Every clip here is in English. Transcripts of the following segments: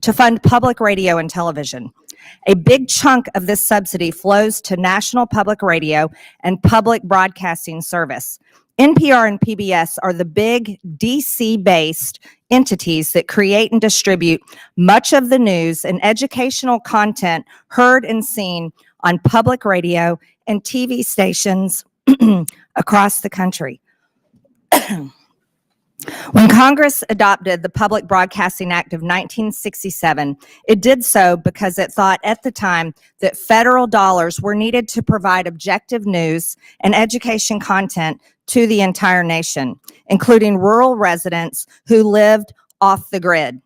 to fund public radio and television. A big chunk of this subsidy flows to national public radio and public broadcasting service. NPR and PBS are the big DC-based entities that create and distribute much of the news and educational content heard and seen on public radio and TV stations across the country. When Congress adopted the Public Broadcasting Act of 1967, it did so because it thought at the time that federal dollars were needed to provide objective news and education content to the entire nation, including rural residents who lived off the grid.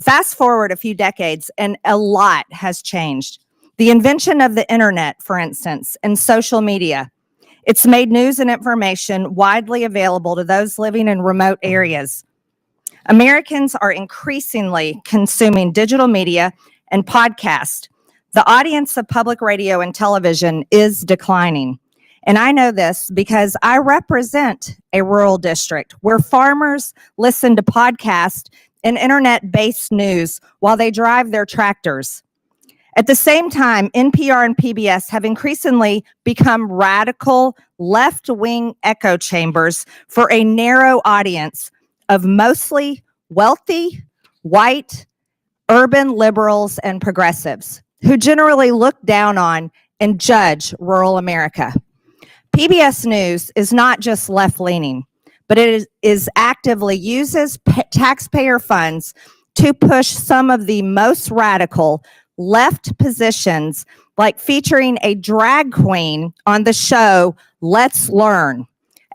Fast forward a few decades, and a lot has changed. The invention of the internet, for instance, and social media. It's made news and information widely available to those living in remote areas. Americans are increasingly consuming digital media and podcasts. The audience of public radio and television is declining. And I know this because I represent a rural district where farmers listen to podcasts and internet-based news while they drive their tractors. At the same time, NPR and PBS have increasingly become radical left-wing echo chambers for a narrow audience of mostly wealthy, white, urban liberals and progressives who generally look down on and judge rural America. PBS News is not just left-leaning, but it is actively uses taxpayer funds to push some of the most radical left positions, like featuring a drag queen on the show Let's Learn,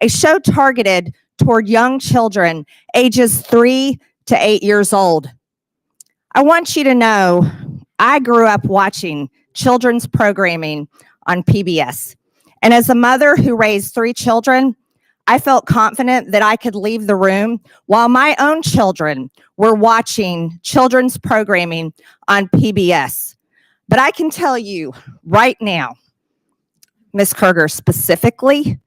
a show targeted toward young children ages 3 to 8 years old. I want you to know I grew up watching children's programming on PBS. And as a mother who raised 3 children, I felt confident that I could leave the room while my own children were watching children's programming on PBS. But I can tell you right now, Ms. Kruger, specifically,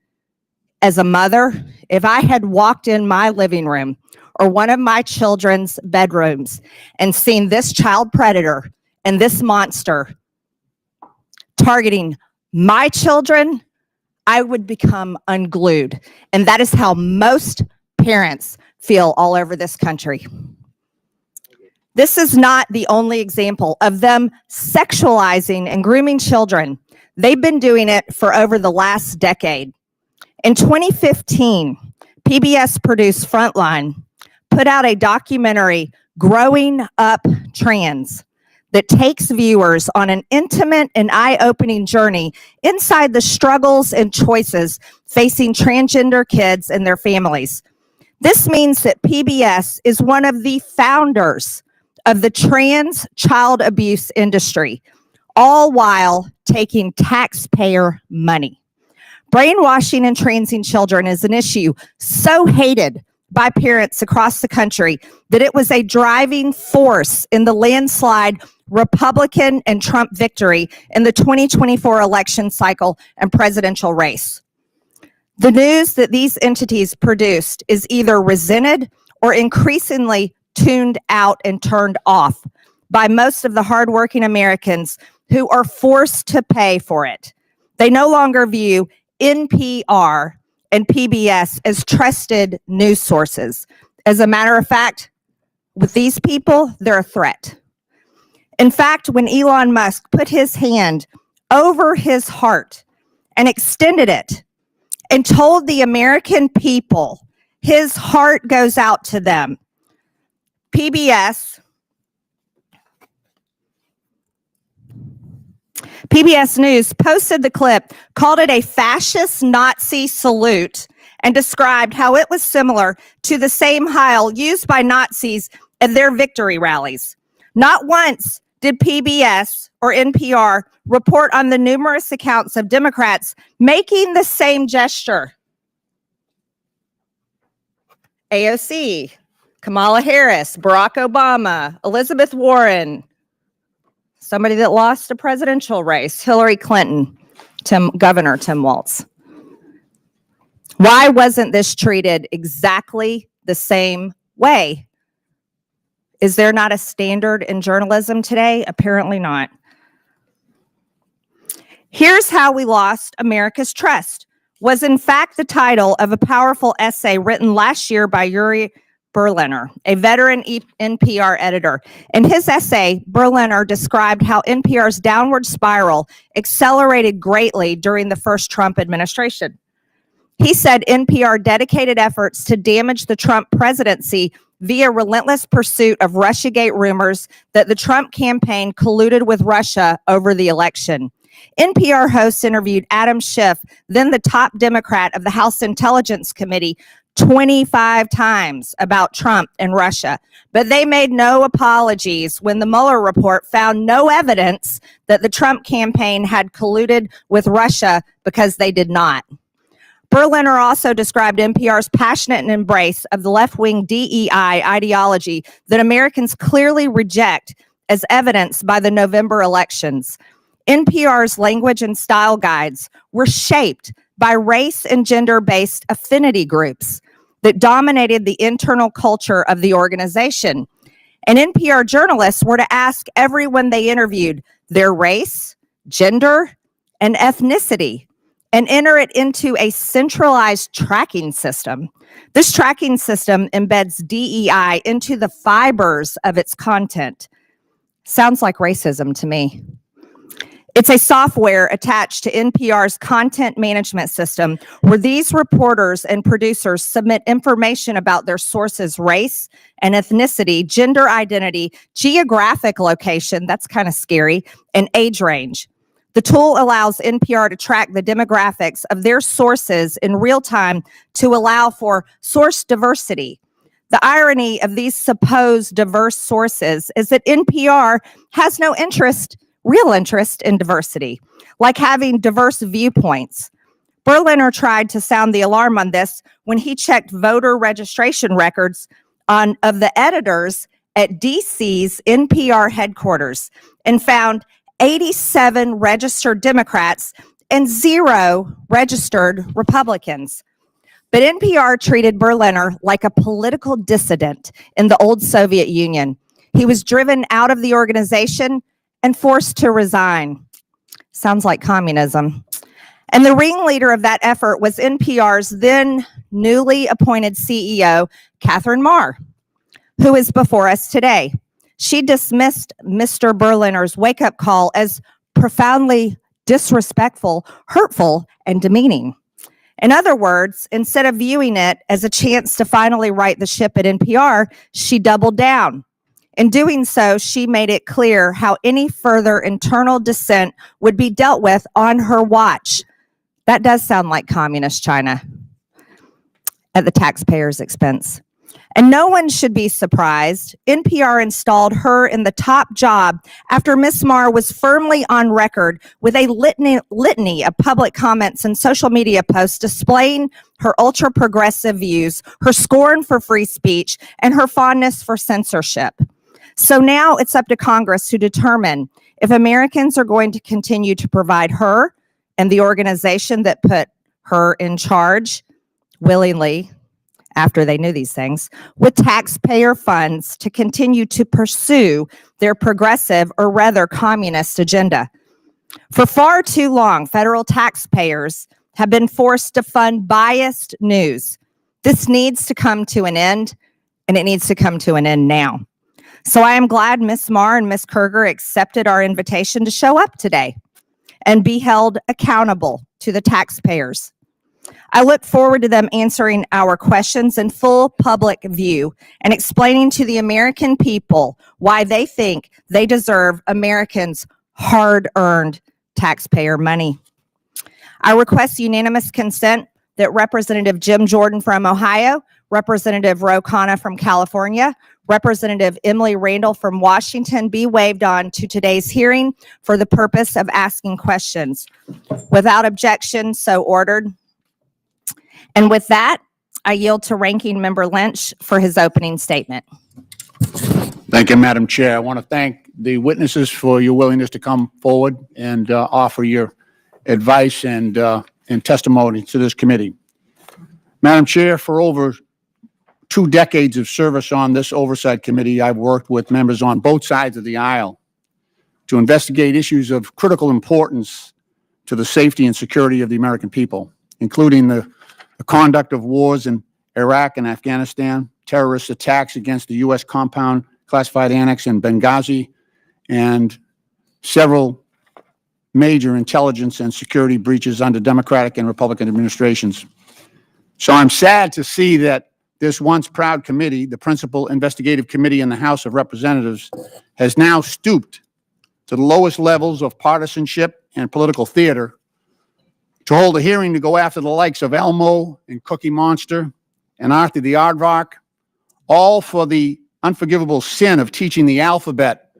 as a mother, if I had walked in my living room or one of my children's bedrooms and seen this child predator and this monster targeting my children, I would become unglued. And that is how most parents feel all over this country. This is not the only example of them sexualizing and grooming children. They've been doing it for over the last decade. In 2015, PBS produced Frontline, put out a documentary, Growing Up Trans, that takes viewers on an intimate and eye-opening journey inside the struggles and choices facing transgender kids and their families. This means that PBS is one of the founders of the trans child abuse industry, all while taking taxpayer money. Brainwashing and transing children is an issue so hated by parents across the country that it was a driving force in the landslide Republican and Trump victory in the 2024 election cycle and presidential race. The news that these entities produced is either resented or increasingly tuned out and turned off by most of the hardworking Americans who are forced to pay for it. They no longer view NPR and PBS as trusted news sources. As a matter of fact, with these people, they're a threat. In fact, when Elon Musk put his hand over his heart and extended it and told the American people his heart goes out to them, PBS News posted the clip, called it a fascist Nazi salute, and described how it was similar to the same Heil used by Nazis at their victory rallies. Not once did PBS or NPR report on the numerous accounts of Democrats making the same gesture. AOC, Kamala Harris, Barack Obama, Elizabeth Warren, somebody that lost a presidential race, Hillary Clinton, Governor Tim Walz. Why wasn't this treated exactly the same way? Is there not a standard in journalism today? Apparently not. Here's How We Lost America's Trust was in fact the title of a powerful essay written last year by Yuri Berliner, a veteran NPR editor. In his essay, Berliner described how NPR's downward spiral accelerated greatly during the first Trump administration. He said NPR dedicated efforts to damage the Trump presidency via relentless pursuit of Russiagate rumors that the Trump campaign colluded with Russia over the election. NPR hosts interviewed Adam Schiff, then the top Democrat of the House Intelligence Committee, 25 times about Trump and Russia. But they made no apologies when the Mueller report found no evidence that the Trump campaign had colluded with Russia, because they did not. Berliner also described NPR's passionate embrace of the left-wing DEI ideology that Americans clearly reject, as evidenced by the November elections. NPR's language and style guides were shaped by race and gender-based affinity groups that dominated the internal culture of the organization. And NPR journalists were to ask everyone they interviewed their race, gender, and ethnicity, and enter it into a centralized tracking system. This tracking system embeds DEI into the fibers of its content. Sounds like racism to me. It's a software attached to NPR's content management system where these reporters and producers submit information about their sources' race and ethnicity, gender identity, geographic location, that's kind of scary, and age range. The tool allows NPR to track the demographics of their sources in real time to allow for source diversity. The irony of these supposed diverse sources is that NPR has no real interest in diversity, like having diverse viewpoints. Berliner tried to sound the alarm on this when he checked voter registration records of the editors at DC's NPR headquarters and found 87 registered Democrats and 0 registered Republicans. But NPR treated Berliner like a political dissident in the old Soviet Union. He was driven out of the organization and forced to resign. Sounds like communism. And the ringleader of that effort was NPR's then newly appointed CEO, Catherine Maher, who is before us today. She dismissed Mr. Berliner's wake-up call as profoundly disrespectful, hurtful, and demeaning. In other words, instead of viewing it as a chance to finally right the ship at NPR, she doubled down. In doing so, she made it clear how any further internal dissent would be dealt with on her watch. That does sound like communist China at the taxpayer's expense. And no one should be surprised. NPR installed her in the top job after Ms. Maher was firmly on record with a litany of public comments and social media posts displaying her ultra-progressive views, her scorn for free speech, and her fondness for censorship. So now it's up to Congress to determine if Americans are going to continue to provide her and the organization that put her in charge willingly, after they knew these things, with taxpayer funds to continue to pursue their progressive, or rather communist, agenda. For far too long, federal taxpayers have been forced to fund biased news. This needs to come to an end, and it needs to come to an end now. So I am glad Ms. Maher and Ms. Kerger accepted our invitation to show up today and be held accountable to the taxpayers. I look forward to them answering our questions in full public view and explaining to the American people why they think they deserve Americans' hard-earned taxpayer money. I request unanimous consent that Representative Jim Jordan from Ohio, Representative Ro Khanna from California, Representative Emily Randall from Washington be waived on to today's hearing for the purpose of asking questions. Without objection, so ordered. And with that, I yield to Ranking Member Lynch for his opening statement. Thank you, Madam Chair. I want to thank the witnesses for your willingness to come forward and offer your advice and testimony to this committee. Madam Chair, for over 2 decades of service on this oversight committee, I've worked with members on both sides of the aisle to investigate issues of critical importance to the safety and security of the American people, including the conduct of wars in Iraq and Afghanistan, terrorist attacks against the U.S. compound classified annex in Benghazi, and several major intelligence and security breaches under Democratic and Republican administrations. So I'm sad to see that this once proud committee, the principal investigative committee in the House of Representatives, has now stooped to the lowest levels of partisanship and political theater to hold a hearing to go after the likes of Elmo and Cookie Monster and Arthur the Aardvark, all for the unforgivable sin of teaching the alphabet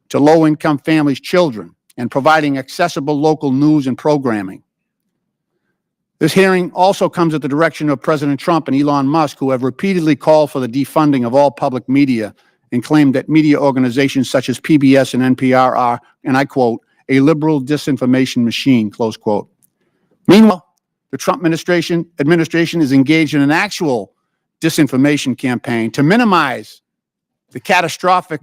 to low-income families' children and providing accessible local news and programming. This hearing also comes at the direction of President Trump and Elon Musk, who have repeatedly called for the defunding of all public media and claimed that media organizations such as PBS and NPR are, and I quote, a liberal disinformation machine, close quote. Meanwhile, the Trump administration is engaged in an actual disinformation campaign to minimize the catastrophic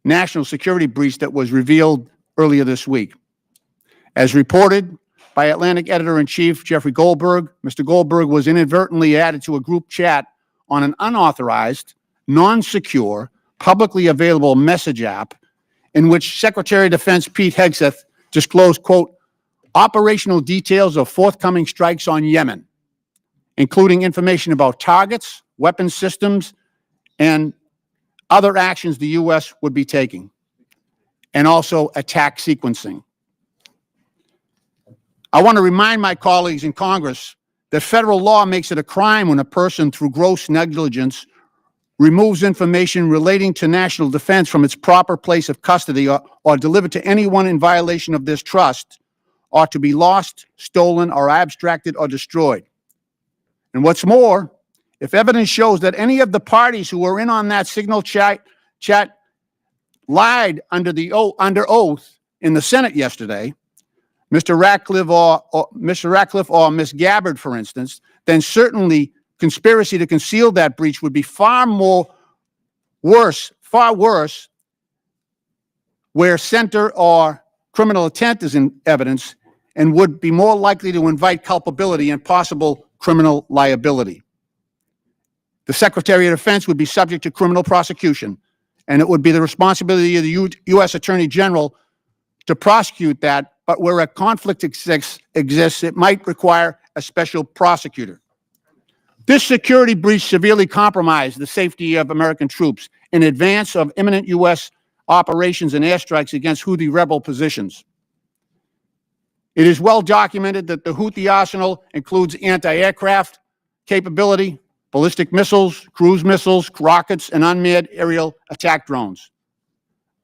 national security breach that was revealed earlier this week. As reported by Atlantic Editor-in-Chief Jeffrey Goldberg, Mr. Goldberg was inadvertently added to a group chat on an unauthorized, non-secure, publicly available message app in which Secretary of Defense Pete Hegseth disclosed, quote, operational details of forthcoming strikes on Yemen, including information about targets, weapons systems, and other actions the U.S. would be taking, and also attack sequencing. I want to remind my colleagues in Congress that federal law makes it a crime when a person, through gross negligence, removes information relating to national defense from its proper place of custody or delivered to anyone in violation of this trust, or to be lost, stolen, or abstracted or destroyed. And what's more, if evidence shows that any of the parties who were in on that signal chat lied under oath in the Senate yesterday, Mr. Ratcliffe or Ms. Gabbard, for instance, then certainly conspiracy to conceal that breach would be far worse, where center or criminal intent is in evidence, and would be more likely to invite culpability and possible criminal liability. The Secretary of Defense would be subject to criminal prosecution, and it would be the responsibility of the U.S. Attorney General to prosecute that, but where a conflict exists, it might require a special prosecutor. This security breach severely compromised the safety of American troops in advance of imminent U.S. operations and airstrikes against Houthi rebel positions. It is well documented that the Houthi arsenal includes anti-aircraft capability, ballistic missiles, cruise missiles, rockets, and unmanned aerial attack drones.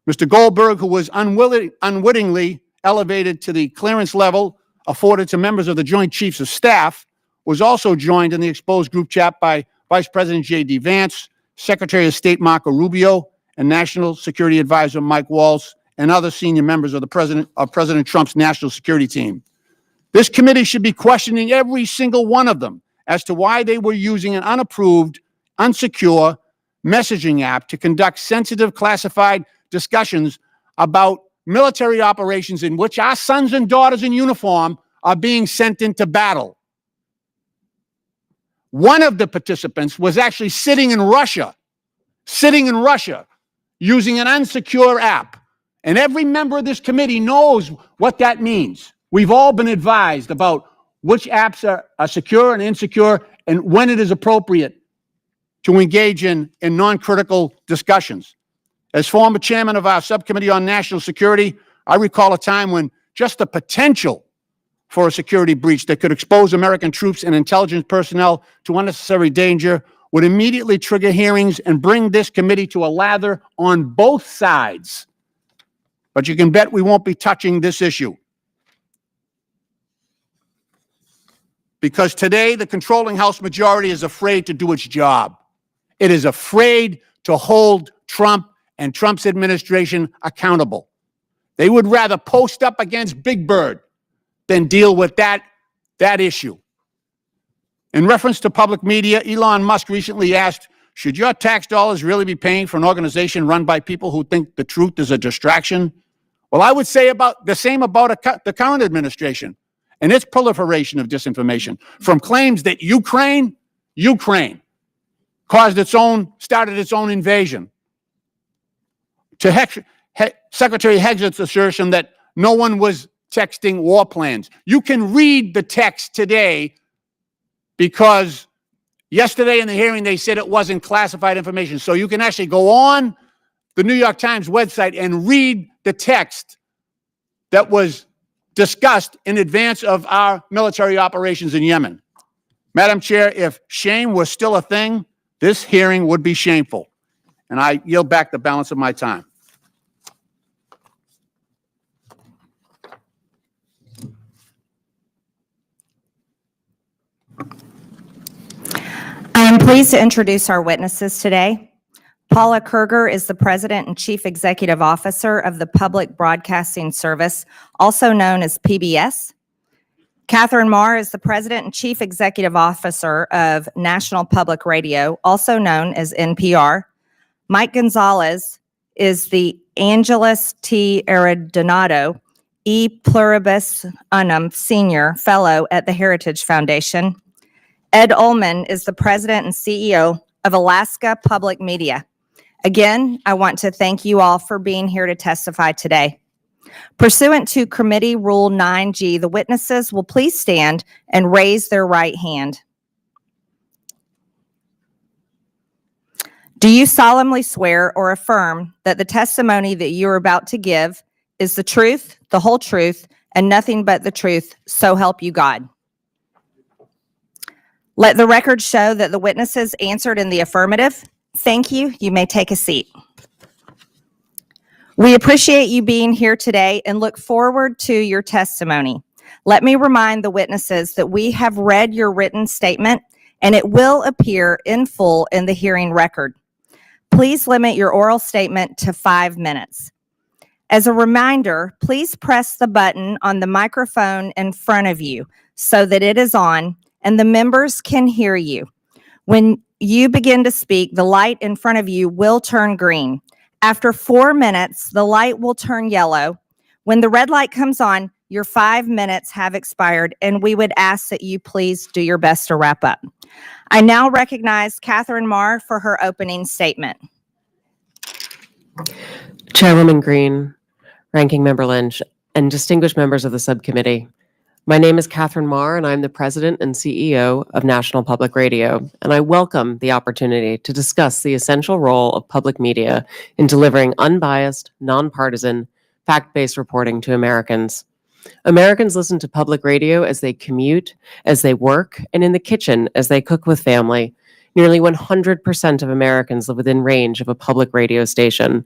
Mr. Goldberg, who was unwittingly elevated to the clearance level afforded to members of the Joint Chiefs of Staff, was also joined in the exposed group chat by Vice President J.D. Vance, Secretary of State Marco Rubio, and National Security Advisor Mike Waltz, and other senior members of President Trump's national security team. This committee should be questioning every single one of them as to why they were using an unapproved, unsecure messaging app to conduct sensitive, classified discussions about military operations in which our sons and daughters in uniform are being sent into battle. One of the participants was actually sitting in Russia, using an unsecure app. And every member of this committee knows what that means. We've all been advised about which apps are secure and insecure and when it is appropriate to engage in non-critical discussions. As former chairman of our subcommittee on national security, I recall a time when just the potential for a security breach that could expose American troops and intelligence personnel to unnecessary danger would immediately trigger hearings and bring this committee to a lather on both sides. But you can bet we won't be touching this issue. Because today, the controlling House majority is afraid to do its job. It is afraid to hold Trump and Trump's administration accountable. They would rather post up against Big Bird than deal with that issue. In reference to public media, Elon Musk recently asked should your tax dollars really be paying for an organization run by people who think the truth is a distraction? Well, I would say about the same about the current administration and its proliferation of disinformation, from claims that Ukraine started its own invasion, to Secretary Heged's assertion that no one was texting war plans. You can read the text today because yesterday in the hearing they said it wasn't classified information. So you can actually go on the New York Times website and read the text that was discussed in advance of our military operations in Yemen. Madam Chair, if shame was still a thing, this hearing would be shameful. And I yield back the balance of my time. I am pleased to introduce our witnesses today. Paula Kerger is the President and Chief Executive Officer of the Public Broadcasting Service, also known as PBS. Catherine Marr is the President and Chief Executive Officer of National Public Radio, also known as NPR. Mike Gonzalez is the Angelus T. Arredondo E. Pluribus Unum Senior Fellow at the Heritage Foundation. Ed Ullman is the President and CEO of Alaska Public Media. Again, I want to thank you all for being here to testify today. Pursuant to Committee Rule 9G, the witnesses will please stand and raise their right hand. Do you solemnly swear or affirm that the testimony that you are about to give is the truth, the whole truth, and nothing but the truth, so help you God? Let the record show that the witnesses answered in the affirmative. Thank you. You may take a seat. We appreciate you being here today and look forward to your testimony. Let me remind the witnesses that we have read your written statement and it will appear in full in the hearing record. Please limit your oral statement to 5 minutes. As a reminder, please press the button on the microphone in front of you so that it is on and the members can hear you. When you begin to speak, the light in front of you will turn green. After 4 minutes, the light will turn yellow. When the red light comes on, your 5 minutes have expired, and we would ask that you please do your best to wrap up. I now recognize Catherine Marr for her opening statement. Chairwoman Green, Ranking Member Lynch, and distinguished members of the subcommittee. My name is Catherine Marr, and I'm the President and CEO of National Public Radio, and I welcome the opportunity to discuss the essential role of public media in delivering unbiased, nonpartisan, fact-based reporting to Americans. Americans listen to public radio as they commute, as they work, and in the kitchen as they cook with family. Nearly 100% of Americans live within range of a public radio station.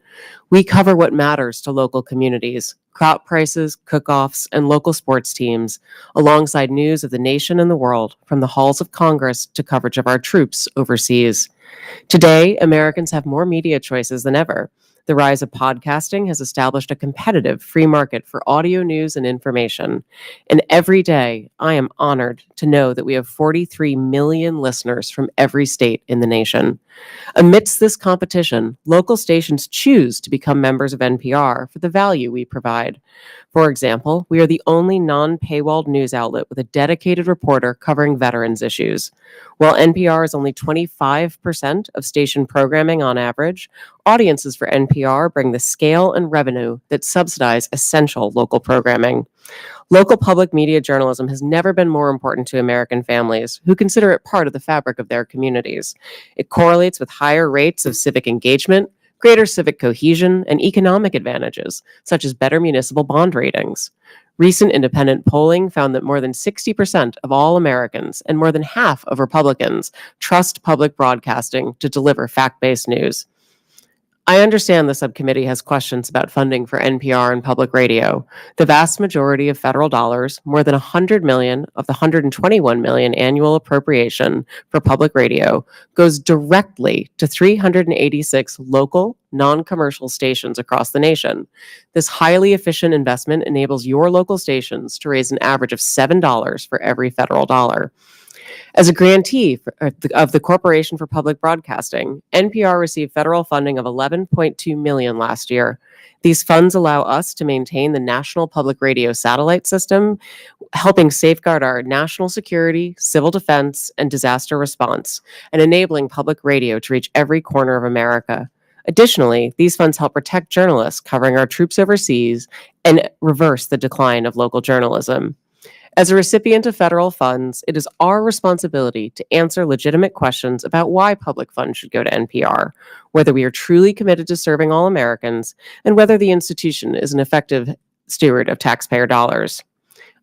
We cover what matters to local communities, crop prices, cook-offs, and local sports teams, alongside news of the nation and the world, from the halls of Congress to coverage of our troops overseas. Today, Americans have more media choices than ever. The rise of podcasting has established a competitive free market for audio news and information. And every day, I am honored to know that we have 43 million listeners from every state in the nation. Amidst this competition, local stations choose to become members of NPR for the value we provide. For example, we are the only non-paywalled news outlet with a dedicated reporter covering veterans issues. While NPR is only 25% of station programming on average, audiences for NPR bring the scale and revenue that subsidize essential local programming. Local public media journalism has never been more important to American families who consider it part of the fabric of their communities. It correlates with higher rates of civic engagement, greater civic cohesion, and economic advantages, such as better municipal bond ratings. Recent independent polling found that more than 60% of all Americans and more than half of Republicans trust public broadcasting to deliver fact-based news. I understand the subcommittee has questions about funding for NPR and public radio. The vast majority of federal dollars, more than $100 million of the $121 million annual appropriation for public radio, goes directly to 386 local, non-commercial stations across the nation. This highly efficient investment enables your local stations to raise an average of $7 for every federal dollar. As a grantee of the Corporation for Public Broadcasting, NPR received federal funding of $11.2 million last year. These funds allow us to maintain the National Public Radio satellite system, helping safeguard our national security, civil defense, and disaster response, and enabling public radio to reach every corner of America. Additionally, these funds help protect journalists covering our troops overseas and reverse the decline of local journalism. As a recipient of federal funds, it is our responsibility to answer legitimate questions about why public funds should go to NPR, whether we are truly committed to serving all Americans, and whether the institution is an effective steward of taxpayer dollars.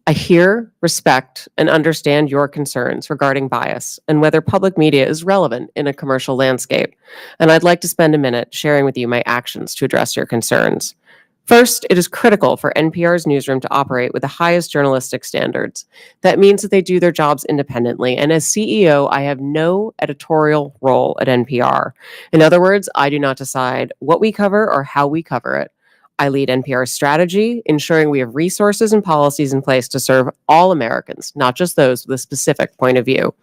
I hear, respect, and understand your concerns regarding bias and whether public media is relevant in a commercial landscape, and I'd like to spend a minute sharing with you my actions to address your concerns. First, it is critical for NPR's newsroom to operate with the highest journalistic standards. That means that they do their jobs independently, and as CEO, I have no editorial role at NPR. In other words, I do not decide what we cover or how we cover it. I lead NPR's strategy, ensuring we have resources and policies in place to serve all Americans, not just those with a specific point of view.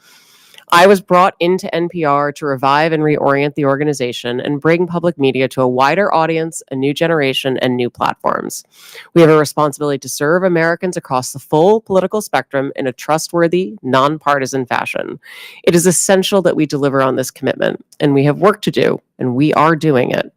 I was brought into NPR to revive and reorient the organization and bring public media to a wider audience, a new generation, and new platforms. We have a responsibility to serve Americans across the full political spectrum in a trustworthy, nonpartisan fashion. It is essential that we deliver on this commitment, and we have work to do, and we are doing it.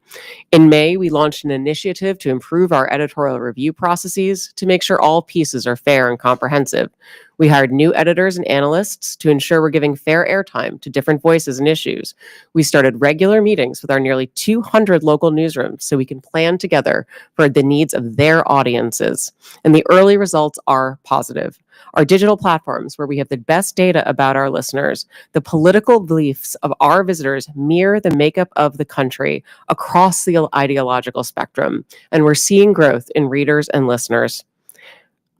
In May, we launched an initiative to improve our editorial review processes to make sure all pieces are fair and comprehensive. We hired new editors and analysts to ensure we're giving fair airtime to different voices and issues. We started regular meetings with our nearly 200 local newsrooms so we can plan together for the needs of their audiences. And the early results are positive. Our digital platforms, where we have the best data about our listeners, the political beliefs of our visitors mirror the makeup of the country across the ideological spectrum, and we're seeing growth in readers and listeners.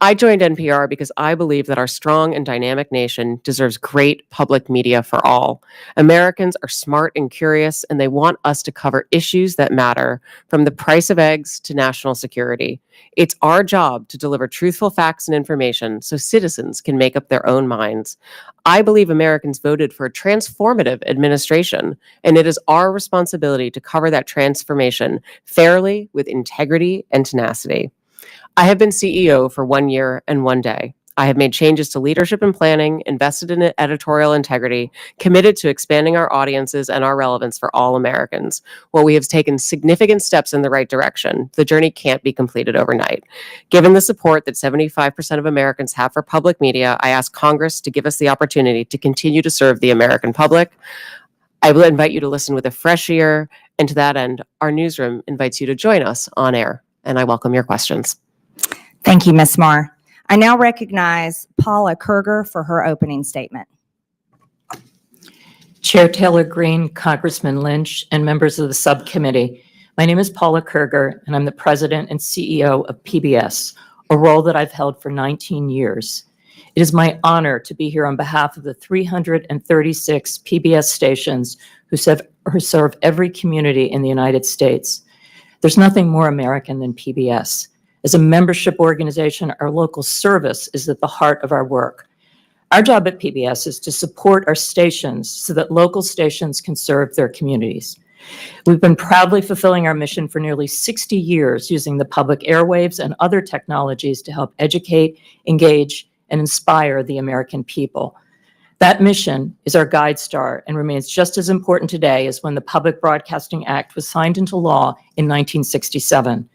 I joined NPR because I believe that our strong and dynamic nation deserves great public media for all. Americans are smart and curious, and they want us to cover issues that matter, from the price of eggs to national security. It's our job to deliver truthful facts and information so citizens can make up their own minds. I believe Americans voted for a transformative administration, and it is our responsibility to cover that transformation fairly, with integrity and tenacity. I have been CEO for 1 year and 1 day. I have made changes to leadership and planning, invested in editorial integrity, committed to expanding our audiences and our relevance for all Americans. While we have taken significant steps in the right direction, the journey can't be completed overnight. Given the support that 75% of Americans have for public media, I ask Congress to give us the opportunity to continue to serve the American public. I will invite you to listen with a fresh ear, and to that end, our newsroom invites you to join us on air, and I welcome your questions. Thank you, Ms. Marr. I now recognize Paula Kerger for her opening statement. Chair Taylor Greene, Congressman Lynch, and members of the subcommittee. My name is Paula Kerger, and I'm the president and CEO of PBS, a role that I've held for 19 years. It is my honor to be here on behalf of the 336 PBS stations who serve every community in the United States. There's nothing more American than PBS. As a membership organization, our local service is at the heart of our work. Our job at PBS is to support our stations so that local stations can serve their communities. We've been proudly fulfilling our mission for nearly 60 years, using the public airwaves and other technologies to help educate, engage, and inspire the American people. That mission is our guide star and remains just as important today as when the Public Broadcasting Act was signed into law in 1967.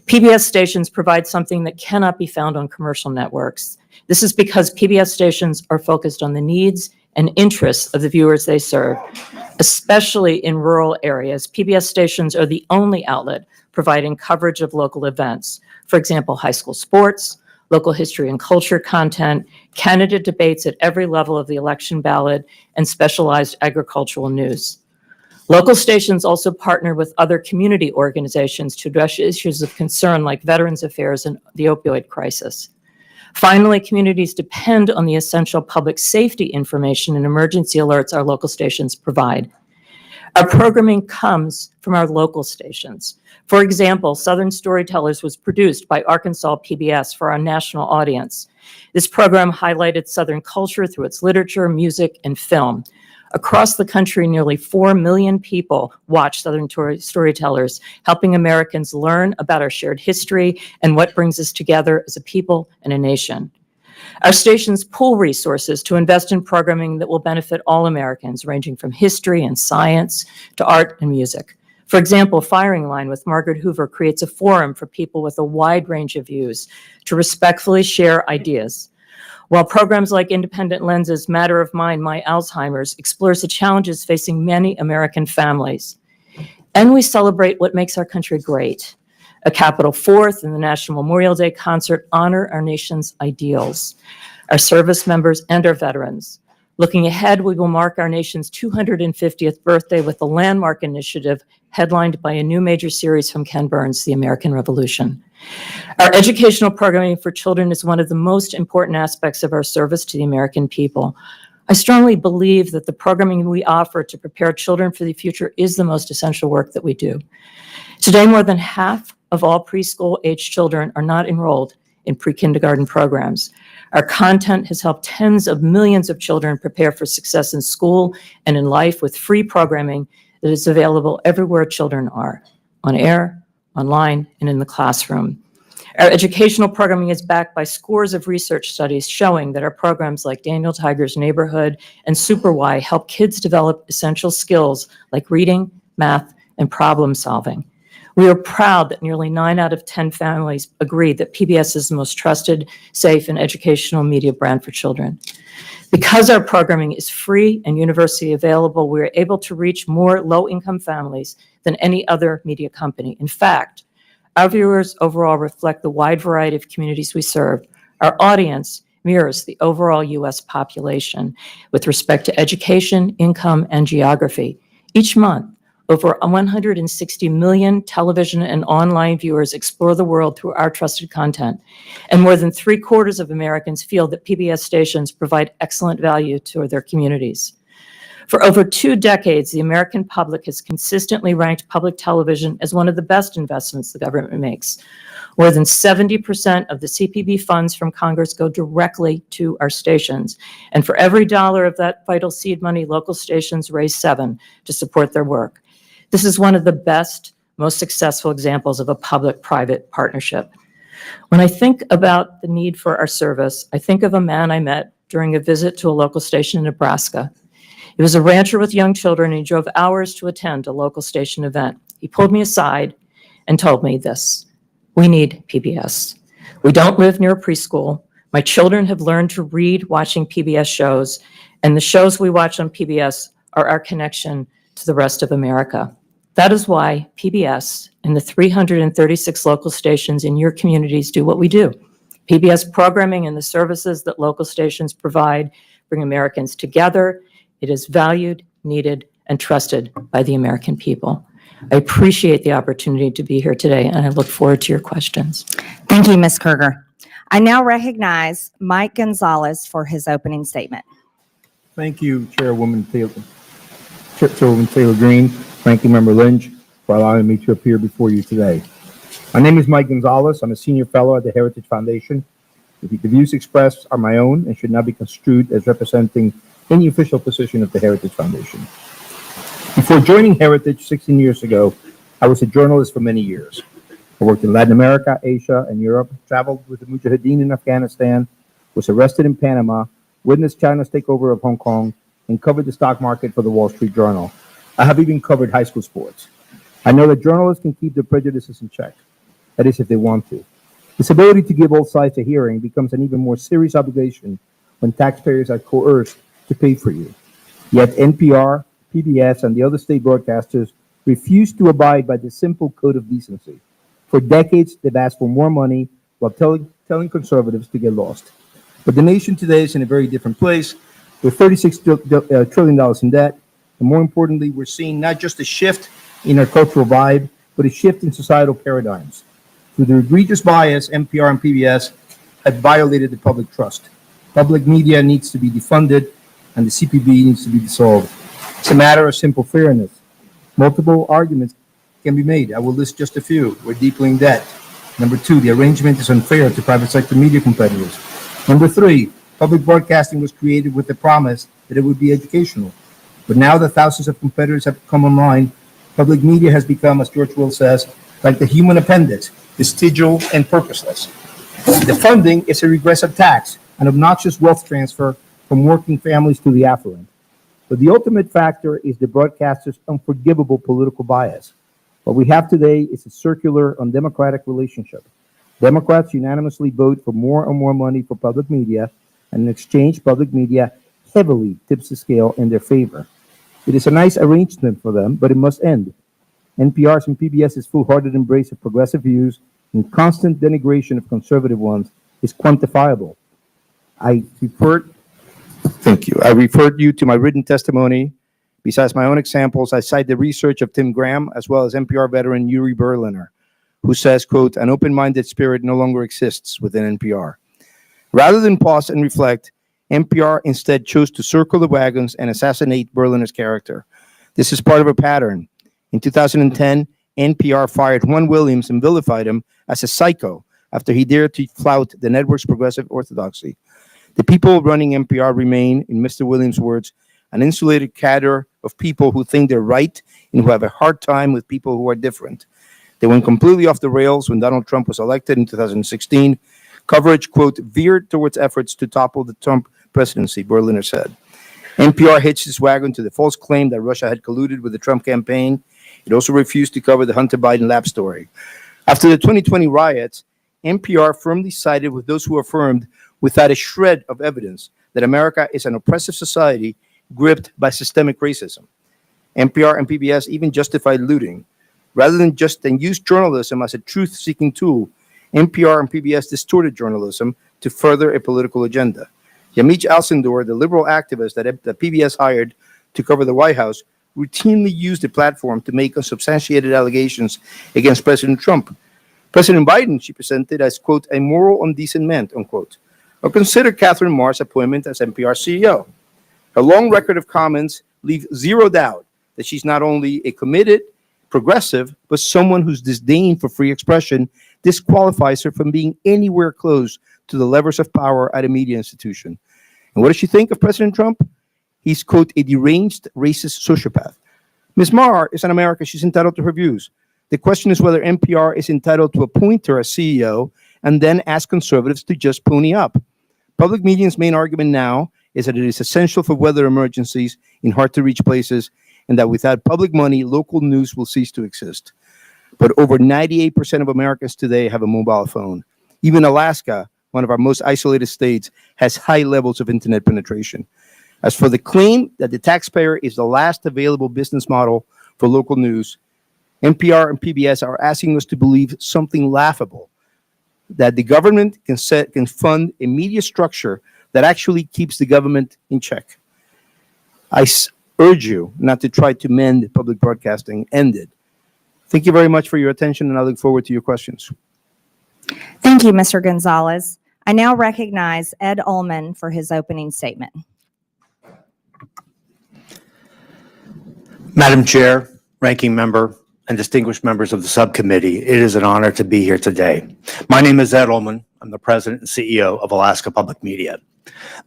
PBS stations provide something that cannot be found on commercial networks. This is because PBS stations are focused on the needs and interests of the viewers they serve. Especially in rural areas, PBS stations are the only outlet providing coverage of local events. For example, high school sports, local history and culture content, candidate debates at every level of the election ballot, and specialized agricultural news. Local stations also partner with other community organizations to address issues of concern like Veterans Affairs and the opioid crisis. Finally, communities depend on the essential public safety information and emergency alerts our local stations provide. Our programming comes from our local stations. For example, Southern Storytellers was produced by Arkansas PBS for our national audience. This program highlighted Southern culture through its literature, music, and film. Across the country, nearly 4 million people watch Southern Storytellers, helping Americans learn about our shared history and what brings us together as a people and a nation. Our stations pool resources to invest in programming that will benefit all Americans, ranging from history and science to art and music. For example, Firing Line with Margaret Hoover creates a forum for people with a wide range of views to respectfully share ideas. While programs like Independent Lenses, Matter of Mind, My Alzheimer's explores the challenges facing many American families. And we celebrate what makes our country great. A Capitol Fourth and the National Memorial Day concert honor our nation's ideals, our service members, and our veterans. Looking ahead, we will mark our nation's 250th birthday with a landmark initiative headlined by a new major series from Ken Burns, The American Revolution. Our educational programming for children is one of the most important aspects of our service to the American people. I strongly believe that the programming we offer to prepare children for the future is the most essential work that we do. Today, more than half of all preschool-age children are not enrolled in pre-kindergarten programs. Our content has helped tens of millions of children prepare for success in school and in life with free programming that is available everywhere children are, on air, online, and in the classroom. Our educational programming is backed by scores of research studies showing that our programs like Daniel Tiger's Neighborhood and Super Y help kids develop essential skills like reading, math, and problem solving. We are proud that nearly 9 out of 10 families agree that PBS is the most trusted, safe, and educational media brand for children. Because our programming is free and universally available, we are able to reach more low-income families than any other media company. In fact, our viewers overall reflect the wide variety of communities we serve. Our audience mirrors the overall U.S. population with respect to education, income, and geography. Each month, over 160 million television and online viewers explore the world through our trusted content. And more than 3/4 of Americans feel that PBS stations provide excellent value to their communities. For over 2 decades, the American public has consistently ranked public television as one of the best investments the government makes. More than 70% of the CPB funds from Congress go directly to our stations. And for every dollar of that vital seed money, local stations raise 7 to support their work. This is one of the best, most successful examples of a public-private partnership. When I think about the need for our service, I think of a man I met during a visit to a local station in Nebraska. He was a rancher with young children, and he drove hours to attend a local station event. He pulled me aside and told me this: we need PBS. We don't live near a preschool. My children have learned to read watching PBS shows, and the shows we watch on PBS are our connection to the rest of America. That is why PBS and the 336 local stations in your communities do what we do. PBS programming and the services that local stations provide bring Americans together. It is valued, needed, and trusted by the American people. I appreciate the opportunity to be here today, and I look forward to your questions. Thank you, Ms. Kruger. I now recognize Mike Gonzalez for his opening statement. Thank you, Chairwoman Taylor Green, Ranking Member Lynch, for allowing me to appear before you today. My name is Mike Gonzalez. I'm a senior fellow at the Heritage Foundation. The views expressed are my own and should not be construed as representing any official position of the Heritage Foundation. Before joining Heritage 16 years ago, I was a journalist for many years. I worked in Latin America, Asia, and Europe, traveled with the Mujahideen in Afghanistan, was arrested in Panama, witnessed China's takeover of Hong Kong, and covered the stock market for the Wall Street Journal. I have even covered high school sports. I know that journalists can keep their prejudices in check. That is, if they want to. This ability to give all sides a hearing becomes an even more serious obligation when taxpayers are coerced to pay for you. Yet NPR, PBS, and the other state broadcasters refuse to abide by this simple code of decency. For decades, they've asked for more money while telling conservatives to get lost. But the nation today is in a very different place, with $36 trillion in debt. And more importantly, we're seeing not just a shift in our cultural vibe, but a shift in societal paradigms. Through the egregious bias, NPR and PBS have violated the public trust. Public media needs to be defunded, and the CPB needs to be dissolved. It's a matter of simple fairness. Multiple arguments can be made. I will list just a few. We're deeply in debt. Number two, the arrangement is unfair to private sector media competitors. Number three, public broadcasting was created with the promise that it would be educational. But now that thousands of competitors have come online, public media has become, as George Will says, like the human appendix, vestigial and purposeless. The funding is a regressive tax, an obnoxious wealth transfer from working families to the affluent. But the ultimate factor is the broadcaster's unforgivable political bias. What we have today is a circular, undemocratic relationship. Democrats unanimously vote for more and more money for public media, and in exchange, public media heavily tips the scale in their favor. It is a nice arrangement for them, but it must end. NPR's and PBS's foolhardy embrace of progressive views and constant denigration of conservative ones is quantifiable. Thank you. I referred you to my written testimony. Besides my own examples, I cite the research of Tim Graham, as well as NPR veteran Yuri Berliner, who says, quote, an open-minded spirit no longer exists within NPR. Rather than pause and reflect, NPR instead chose to circle the wagons and assassinate Berliner's character. This is part of a pattern. In 2010, NPR fired Juan Williams and vilified him as a psycho after he dared to flout the network's progressive orthodoxy. The people running NPR remain, in Mr. Williams' words, an insulated cadre of people who think they're right and who have a hard time with people who are different. They went completely off the rails when Donald Trump was elected in 2016. Coverage, quote, veered towards efforts to topple the Trump presidency, Berliner said. NPR hitched its wagon to the false claim that Russia had colluded with the Trump campaign. It also refused to cover the Hunter Biden lab story. After the 2020 riots, NPR firmly sided with those who affirmed, without a shred of evidence, that America is an oppressive society gripped by systemic racism. NPR and PBS even justified looting. Rather than use journalism as a truth-seeking tool, NPR and PBS distorted journalism to further a political agenda. Yamiche Alcindor, the liberal activist that PBS hired to cover the White House, routinely used the platform to make unsubstantiated allegations against President Trump. President Biden, she presented as, quote, a moral and decent man, unquote. Or consider Catherine Marr's appointment as NPR CEO. Her long record of comments leave zero doubt that she's not only a committed progressive, but someone whose disdain for free expression disqualifies her from being anywhere close to the levers of power at a media institution. And what does she think of President Trump? He's, quote, a deranged racist sociopath. Ms. Marr is an American. She's entitled to her views. The question is whether NPR is entitled to appoint her as CEO and then ask conservatives to just pony up. Public media's main argument now is that it is essential for weather emergencies in hard-to-reach places, and that without public money, local news will cease to exist. But over 98% of Americans today have a mobile phone. Even Alaska, one of our most isolated states, has high levels of internet penetration. As for the claim that the taxpayer is the last available business model for local news, NPR and PBS are asking us to believe something laughable, that the government can fund a media structure that actually keeps the government in check. I urge you not to try to mend public broadcasting. End it. Thank you very much for your attention, and I look forward to your questions. Thank you, Mr. Gonzalez. I now recognize Ed Ullman for his opening statement. Madam Chair, Ranking Member, and distinguished members of the subcommittee, it is an honor to be here today. My name is Ed Ullman. I'm the President and CEO of Alaska Public Media.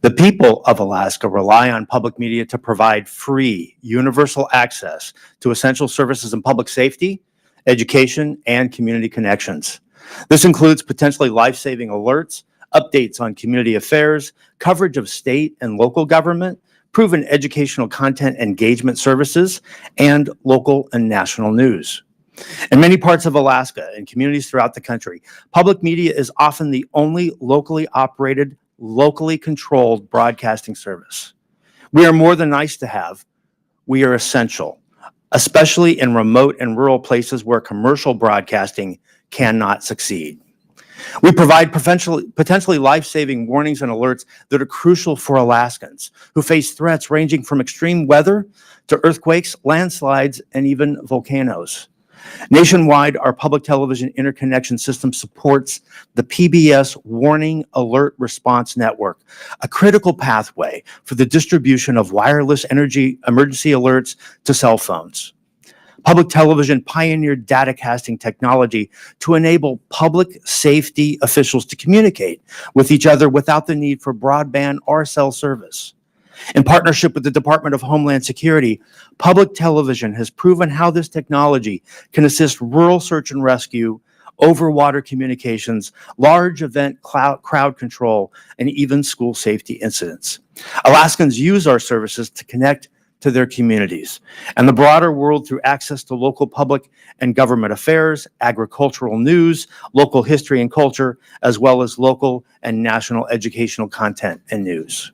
The people of Alaska rely on public media to provide free, universal access to essential services in public safety, education, and community connections. This includes potentially life-saving alerts, updates on community affairs, coverage of state and local government, proven educational content engagement services, and local and national news. In many parts of Alaska and communities throughout the country, public media is often the only locally operated, locally controlled broadcasting service. We are more than nice to have. We are essential, especially in remote and rural places where commercial broadcasting cannot succeed. We provide potentially life-saving warnings and alerts that are crucial for Alaskans who face threats ranging from extreme weather to earthquakes, landslides, and even volcanoes. Nationwide, our public television interconnection system supports the PBS Warning Alert Response Network, a critical pathway for the distribution of wireless energy emergency alerts to cell phones. Public television pioneered datacasting technology to enable public safety officials to communicate with each other without the need for broadband or cell service. In partnership with the Department of Homeland Security, public television has proven how this technology can assist rural search and rescue, over water communications, large event crowd control, and even school safety incidents. Alaskans use our services to connect to their communities and the broader world through access to local public and government affairs, agricultural news, local history and culture, as well as local and national educational content and news.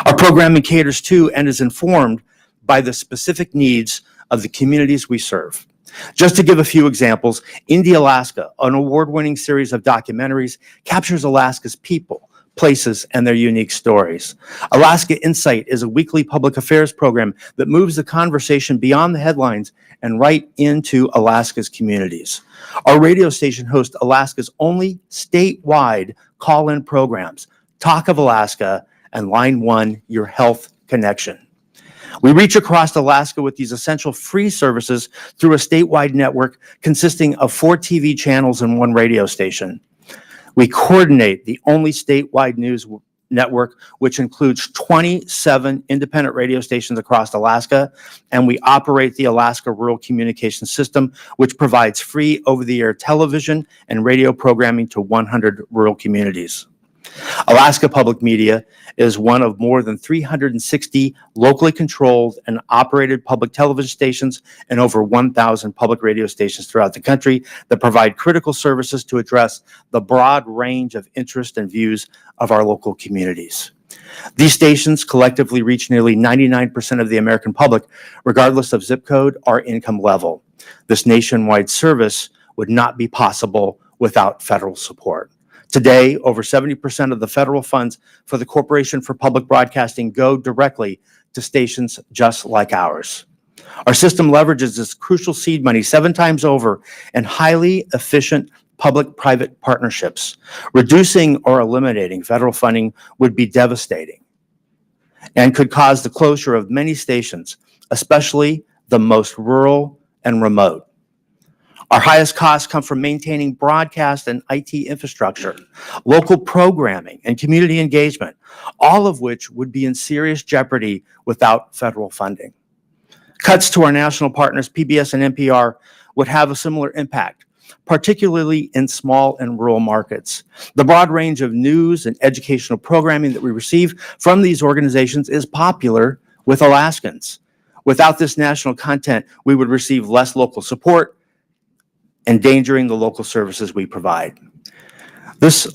Our programming caters to and is informed by the specific needs of the communities we serve. Just to give a few examples, Indie Alaska, an award-winning series of documentaries, captures Alaska's people, places, and their unique stories. Alaska Insight is a weekly public affairs program that moves the conversation beyond the headlines and right into Alaska's communities. Our radio station hosts Alaska's only statewide call-in programs, Talk of Alaska and Line 1, Your Health Connection. We reach across Alaska with these essential free services through a statewide network consisting of 4 TV channels and 1 radio station. We coordinate the only statewide news network, which includes 27 independent radio stations across Alaska, and we operate the Alaska Rural Communications System, which provides free over-the-air television and radio programming to 100 rural communities. Alaska Public Media is one of more than 360 locally controlled and operated public television stations and over 1,000 public radio stations throughout the country that provide critical services to address the broad range of interests and views of our local communities. These stations collectively reach nearly 99% of the American public, regardless of zip code or income level. This nationwide service would not be possible without federal support. Today, over 70% of the federal funds for the Corporation for Public Broadcasting go directly to stations just like ours. Our system leverages this crucial seed money 7 times over in highly efficient public-private partnerships. Reducing or eliminating federal funding would be devastating and could cause the closure of many stations, especially the most rural and remote. Our highest costs come from maintaining broadcast and IT infrastructure, local programming, and community engagement, all of which would be in serious jeopardy without federal funding. Cuts to our national partners, PBS and NPR, would have a similar impact, particularly in small and rural markets. The broad range of news and educational programming that we receive from these organizations is popular with Alaskans. Without this national content, we would receive less local support, endangering the local services we provide. This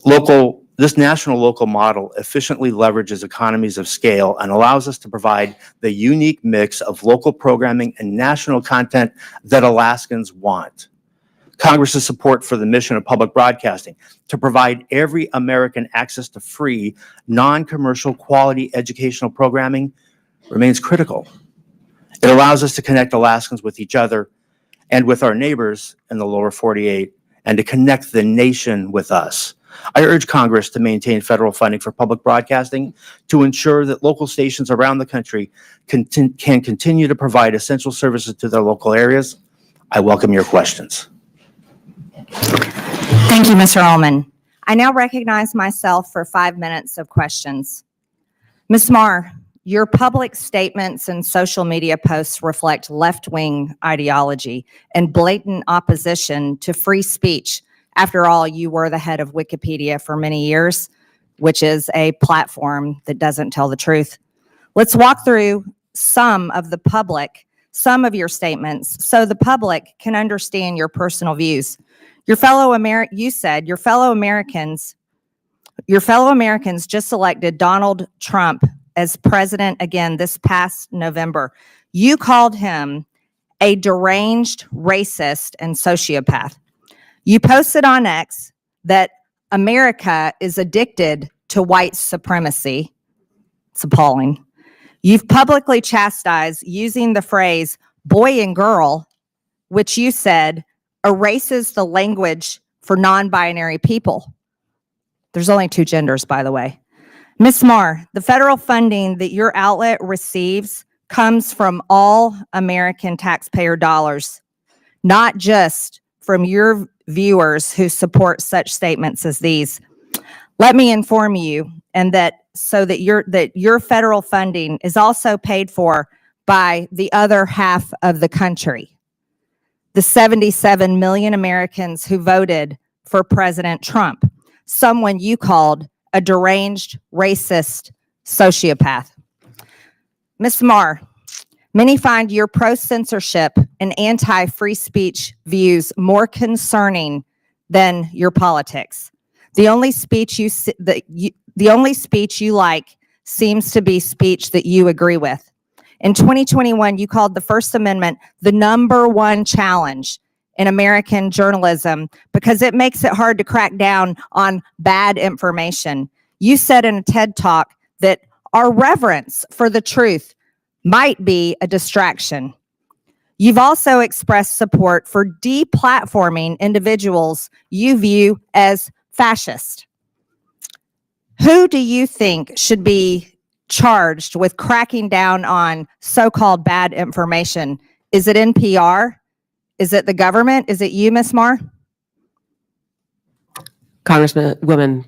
national local model efficiently leverages economies of scale and allows us to provide the unique mix of local programming and national content that Alaskans want. Congress's support for the mission of public broadcasting to provide every American access to free, non-commercial quality educational programming remains critical. It allows us to connect Alaskans with each other and with our neighbors in the lower 48, and to connect the nation with us. I urge Congress to maintain federal funding for public broadcasting to ensure that local stations around the country can continue to provide essential services to their local areas. I welcome your questions. Thank you, Mr. Ullman. I now recognize myself for 5 minutes of questions. Ms. Marr, your public statements and social media posts reflect left-wing ideology and blatant opposition to free speech. After all, you were the head of Wikipedia for many years, which is a platform that doesn't tell the truth. Let's walk through some of your statements so the public can understand your personal views. You said your fellow Americans just elected Donald Trump as president again this past November. You called him a deranged racist and sociopath. You posted on X that America is addicted to white supremacy. It's appalling. You've publicly chastised using the phrase boy and girl, which you said erases the language for non-binary people. There's only 2 genders, by the way. Ms. Marr, the federal funding that your outlet receives comes from all American taxpayer dollars. not just from your viewers who support such statements as these. Let me inform you, and that your federal funding is also paid for by the other half of the country, the 77 million Americans who voted for President Trump, someone you called a deranged, racist sociopath. Ms. Marr, many find your pro-censorship and anti-free speech views more concerning than your politics. The only speech you like seems to be speech that you agree with. In 2021, you called the First Amendment the #1 challenge in American journalism because it makes it hard to crack down on bad information. You said in a TED Talk that our reverence for the truth might be a distraction. You've also expressed support for deplatforming individuals you view as fascist. Who do you think should be charged with cracking down on so-called bad information? Is it NPR? Is it the government? Is it you, Ms. Marr? Congresswoman,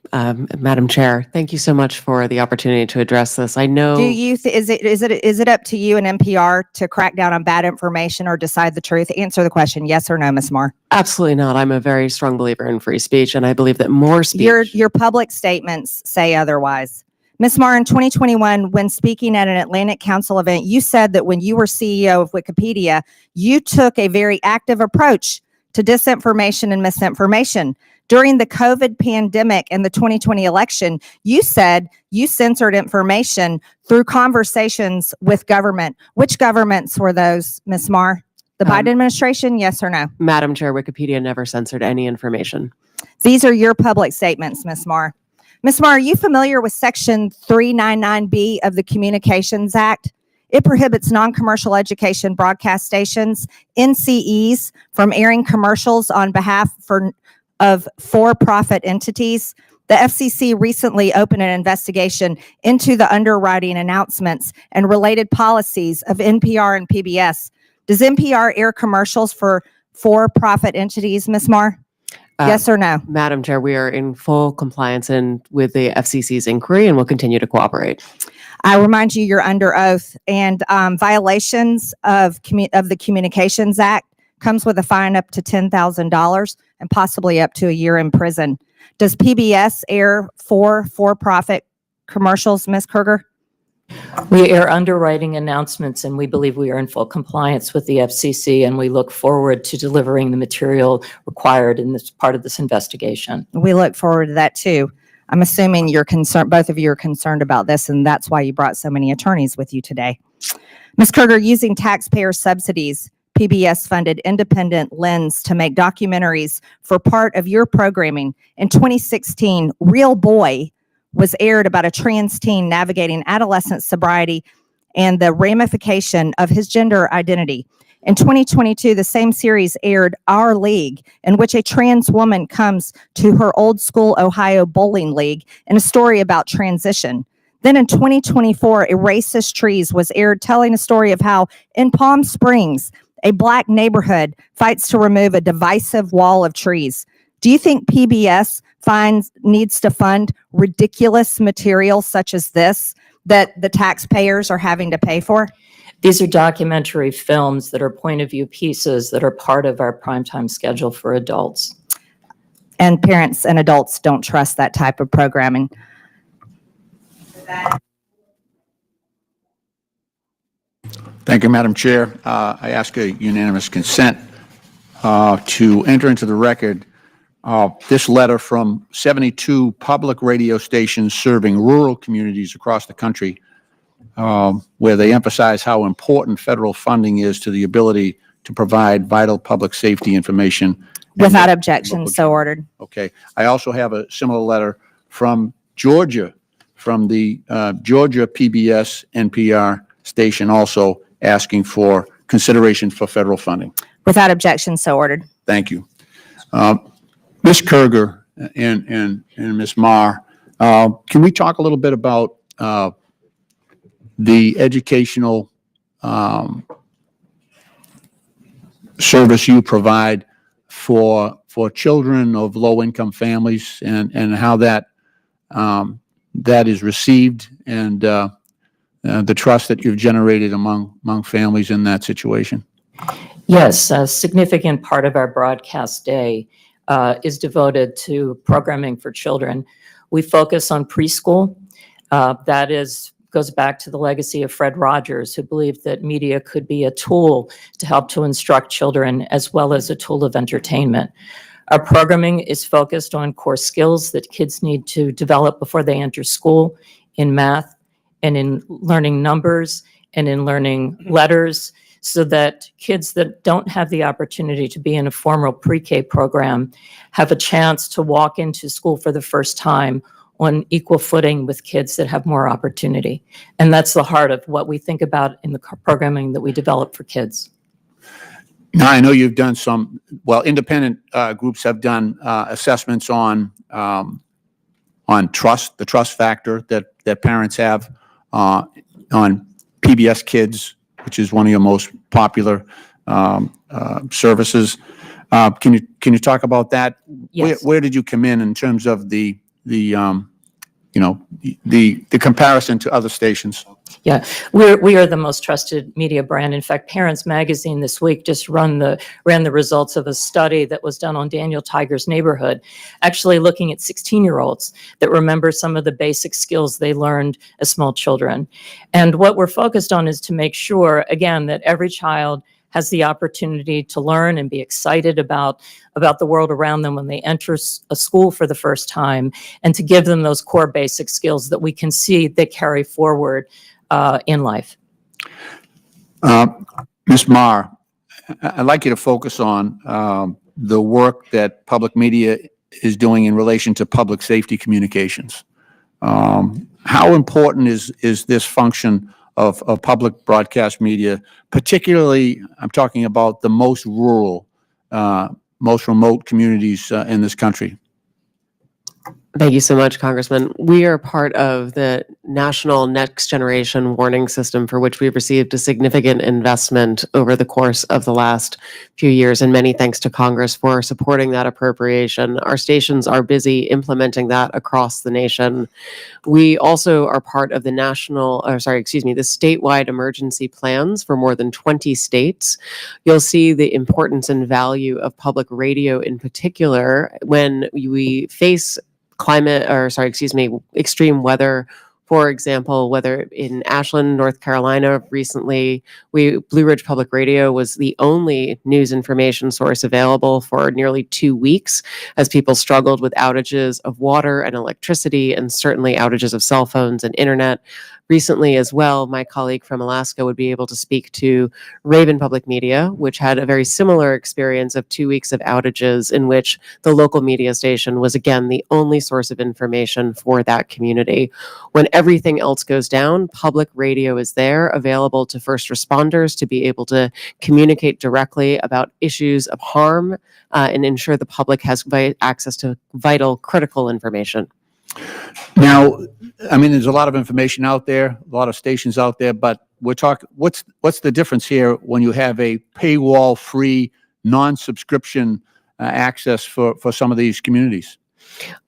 Madam Chair, thank you so much for the opportunity to address this. I know. Do you is it up to you and NPR to crack down on bad information or decide the truth? Answer the question, yes or no, Ms. Marr. Absolutely not. I'm a very strong believer in free speech, and I believe that more speech. Your public statements say otherwise. Ms. Marr, in 2021, when speaking at an Atlantic Council event, you said that when you were CEO of Wikipedia, you took a very active approach to disinformation and misinformation. During the COVID pandemic and the 2020 election, you said you censored information through conversations with government. Which governments were those, Ms. Marr? The Biden administration, yes or no? Madam Chair, Wikipedia never censored any information. These are your public statements, Ms. Marr. Ms. Marr, are you familiar with Section 399B of the Communications Act? It prohibits non-commercial education broadcast stations, NCEs, from airing commercials on behalf of for-profit entities. The FCC recently opened an investigation into the underwriting announcements and related policies of NPR and PBS. Does NPR air commercials for for-profit entities, Ms. Marr? Yes or no? Madam Chair, we are in full compliance with the FCC's inquiry and will continue to cooperate. I remind you, you're under oath, and violations of the Communications Act comes with a fine up to $10,000 and possibly up to a year in prison. Does PBS air for-profit commercials, Ms. Kruger? We air underwriting announcements, and we believe we are in full compliance with the FCC, and we look forward to delivering the material required in this part of this investigation. We look forward to that too. I'm assuming you're concerned, both of you are concerned about this, and that's why you brought so many attorneys with you today. Ms. Kruger, using taxpayer subsidies, PBS funded Independent Lens to make documentaries for part of your programming. In 2016, Real Boy was aired about a trans teen navigating adolescent sobriety and the ramification of his gender identity. In 2022, the same series aired Our League, in which a trans woman comes to her old school Ohio bowling league in a story about transition. Then in 2024, A Racist Trees was aired, telling a story of how in Palm Springs, a Black neighborhood fights to remove a divisive wall of trees. Do you think PBS needs to fund ridiculous material such as this that the taxpayers are having to pay for? These are documentary films that are point of view pieces that are part of our primetime schedule for adults. And parents and adults don't trust that type of programming. Thank you, Madam Chair. I ask a unanimous consent to enter into the record this letter from 72 public radio stations serving rural communities across the country, where they emphasize how important federal funding is to the ability to provide vital public safety information. Without objection, so ordered. Okay. I also have a similar letter from Georgia, from the Georgia PBS NPR station, also asking for consideration for federal funding. Without objection, so ordered. Thank you. Ms. Kruger and Ms. Marr, can we talk a little bit about the educational service you provide for children of low-income families, and how that that is received, and the trust that you've generated among families in that situation. Yes, a significant part of our broadcast day is devoted to programming for children. We focus on preschool. Goes back to the legacy of Fred Rogers, who believed that media could be a tool to help to instruct children as well as a tool of entertainment. Our programming is focused on core skills that kids need to develop before they enter school, in math and in learning numbers and in learning letters, so that kids that don't have the opportunity to be in a formal pre-K program have a chance to walk into school for the first time on equal footing with kids that have more opportunity. And that's the heart of what we think about in the programming that we develop for kids. Now, I know you've done some, well, independent groups have done assessments on trust, the trust factor that parents have on PBS Kids, which is one of your most popular services. Can you talk about that? Yes. Where did you come in terms of the comparison to other stations? Yeah, we are the most trusted media brand. In fact, Parents Magazine this week just ran the results of a study that was done on Daniel Tiger's neighborhood, actually looking at 16-year-olds that remember some of the basic skills they learned as small children. And what we're focused on is to make sure, again, that every child has the opportunity to learn and be excited about the world around them when they enter a school for the first time, and to give them those core basic skills that we can see they carry forward in life. Ms. Marr, I'd like you to focus on the work that public media is doing in relation to public safety communications. How important is this function of public broadcast media, particularly, I'm talking about the most rural, most remote communities in this country? Thank you so much, Congressman. We are part of the National Next Generation Warning System, for which we've received a significant investment over the course of the last few years, and many thanks to Congress for supporting that appropriation. Our stations are busy implementing that across the nation. We also are part of the the statewide emergency plans for more than 20 states. You'll see the importance and value of public radio in particular when we face extreme weather. For example, whether in Ashland, North Carolina, recently, Blue Ridge Public Radio was the only news information source available for nearly 2 weeks as people struggled with outages of water and electricity, and certainly outages of cell phones and internet. Recently as well, my colleague from Alaska would be able to speak to Raven Public Media, which had a very similar experience of 2 weeks of outages in which the local media station was, again, the only source of information for that community. When everything else goes down, public radio is there, available to first responders to be able to communicate directly about issues of harm and ensure the public has access to vital, critical information. Now, I mean, there's a lot of information out there, a lot of stations out there, but we're talking, what's the difference here when you have a paywall-free, non-subscription access for some of these communities?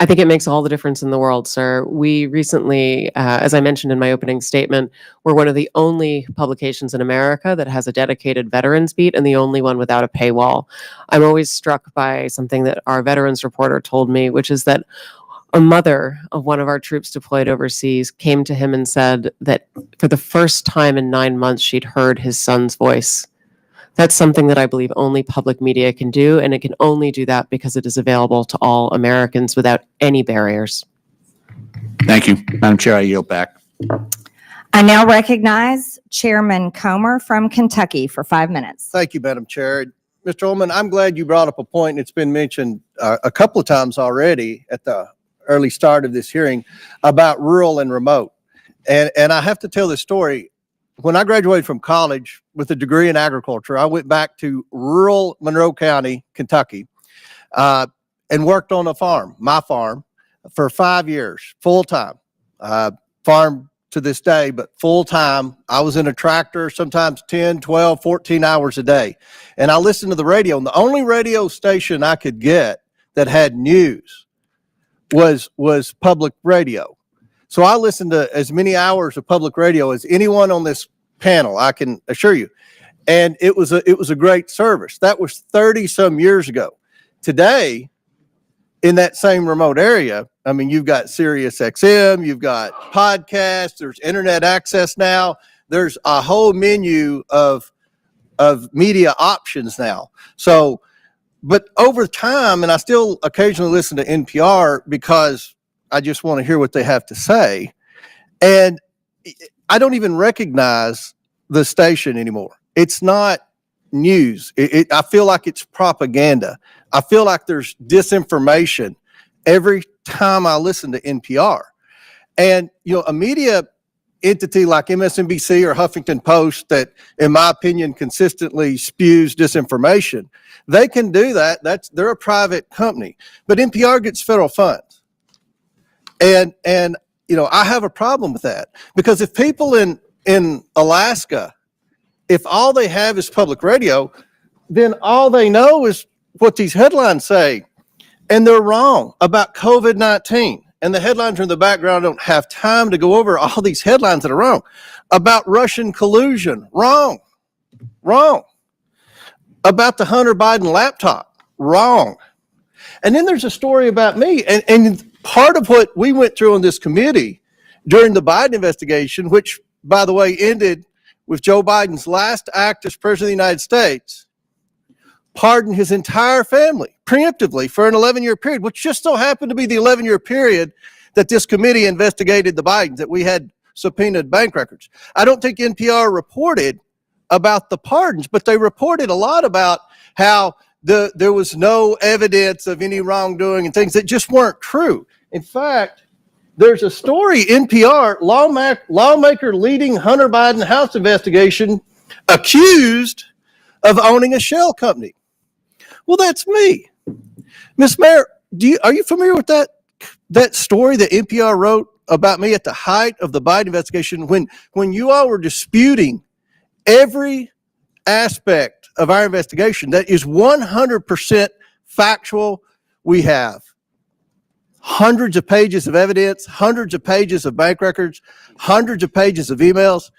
I think it makes all the difference in the world, sir. We recently, as I mentioned in my opening statement, we're one of the only publications in America that has a dedicated veterans beat, and the only one without a paywall. I'm always struck by something that our veterans reporter told me, which is that a mother of one of our troops deployed overseas came to him and said that for the first time in 9 months, she'd heard his son's voice. That's something that I believe only public media can do, and it can only do that because it is available to all Americans without any barriers. Thank you. Madam Chair, I yield back. I now recognize Chairman Comer from Kentucky for 5 minutes. Thank you, Madam Chair. Mr. Ullman, I'm glad you brought up a point, and it's been mentioned a couple of times already at the early start of this hearing about rural and remote. And I have to tell this story. When I graduated from college with a degree in agriculture, I went back to rural Monroe County, Kentucky, and worked on a farm, my farm, for 5 years, full time. Farm to this day, but full time. I was in a tractor, sometimes 10, 12, 14 hours a day. And I listened to the radio, and the only radio station I could get that had news was public radio. So I listened to as many hours of public radio as anyone on this panel, I can assure you. And it was a great service. That was 30 some years ago. Today, in that same remote area, I mean, you've got Sirius XM, you've got podcasts, there's internet access now. There's a whole menu of media options now. So, but over time, and I still occasionally listen to NPR because I just want to hear what they have to say. And I don't even recognize the station anymore. It's not news. I feel like it's propaganda. I feel like there's disinformation every time I listen to NPR. And, you know, a media entity like MSNBC or Huffington Post that, in my opinion, consistently spews disinformation, they can do that. They're a private company. But NPR gets federal funds. And you know, I have a problem with that, because if people in Alaska, if all they have is public radio, then all they know is what these headlines say, and they're wrong about COVID-19. And the headlines are in the background. I don't have time to go over all these headlines that are wrong. About Russian collusion, wrong. About the Hunter Biden laptop, wrong. And then there's a story about me. And part of what we went through on this committee during the Biden investigation, which, by the way, ended with Joe Biden's last act as president of the United States, pardoned his entire family preemptively for an 11-year period, which just so happened to be the 11-year period that this committee investigated the Bidens, that we had subpoenaed bank records. I don't think NPR reported about the pardons, but they reported a lot about how there was no evidence of any wrongdoing and things that just weren't true. In fact, there's a story, NPR, lawmaker leading Hunter Biden House investigation, accused of owning a shell company. Well, that's me. Ms. Mayor, are you familiar with that story that NPR wrote about me at the height of the Biden investigation, when you all were disputing every aspect of our investigation that is 100% factual? We have hundreds of pages of evidence, hundreds of pages of bank records, hundreds of pages of emails.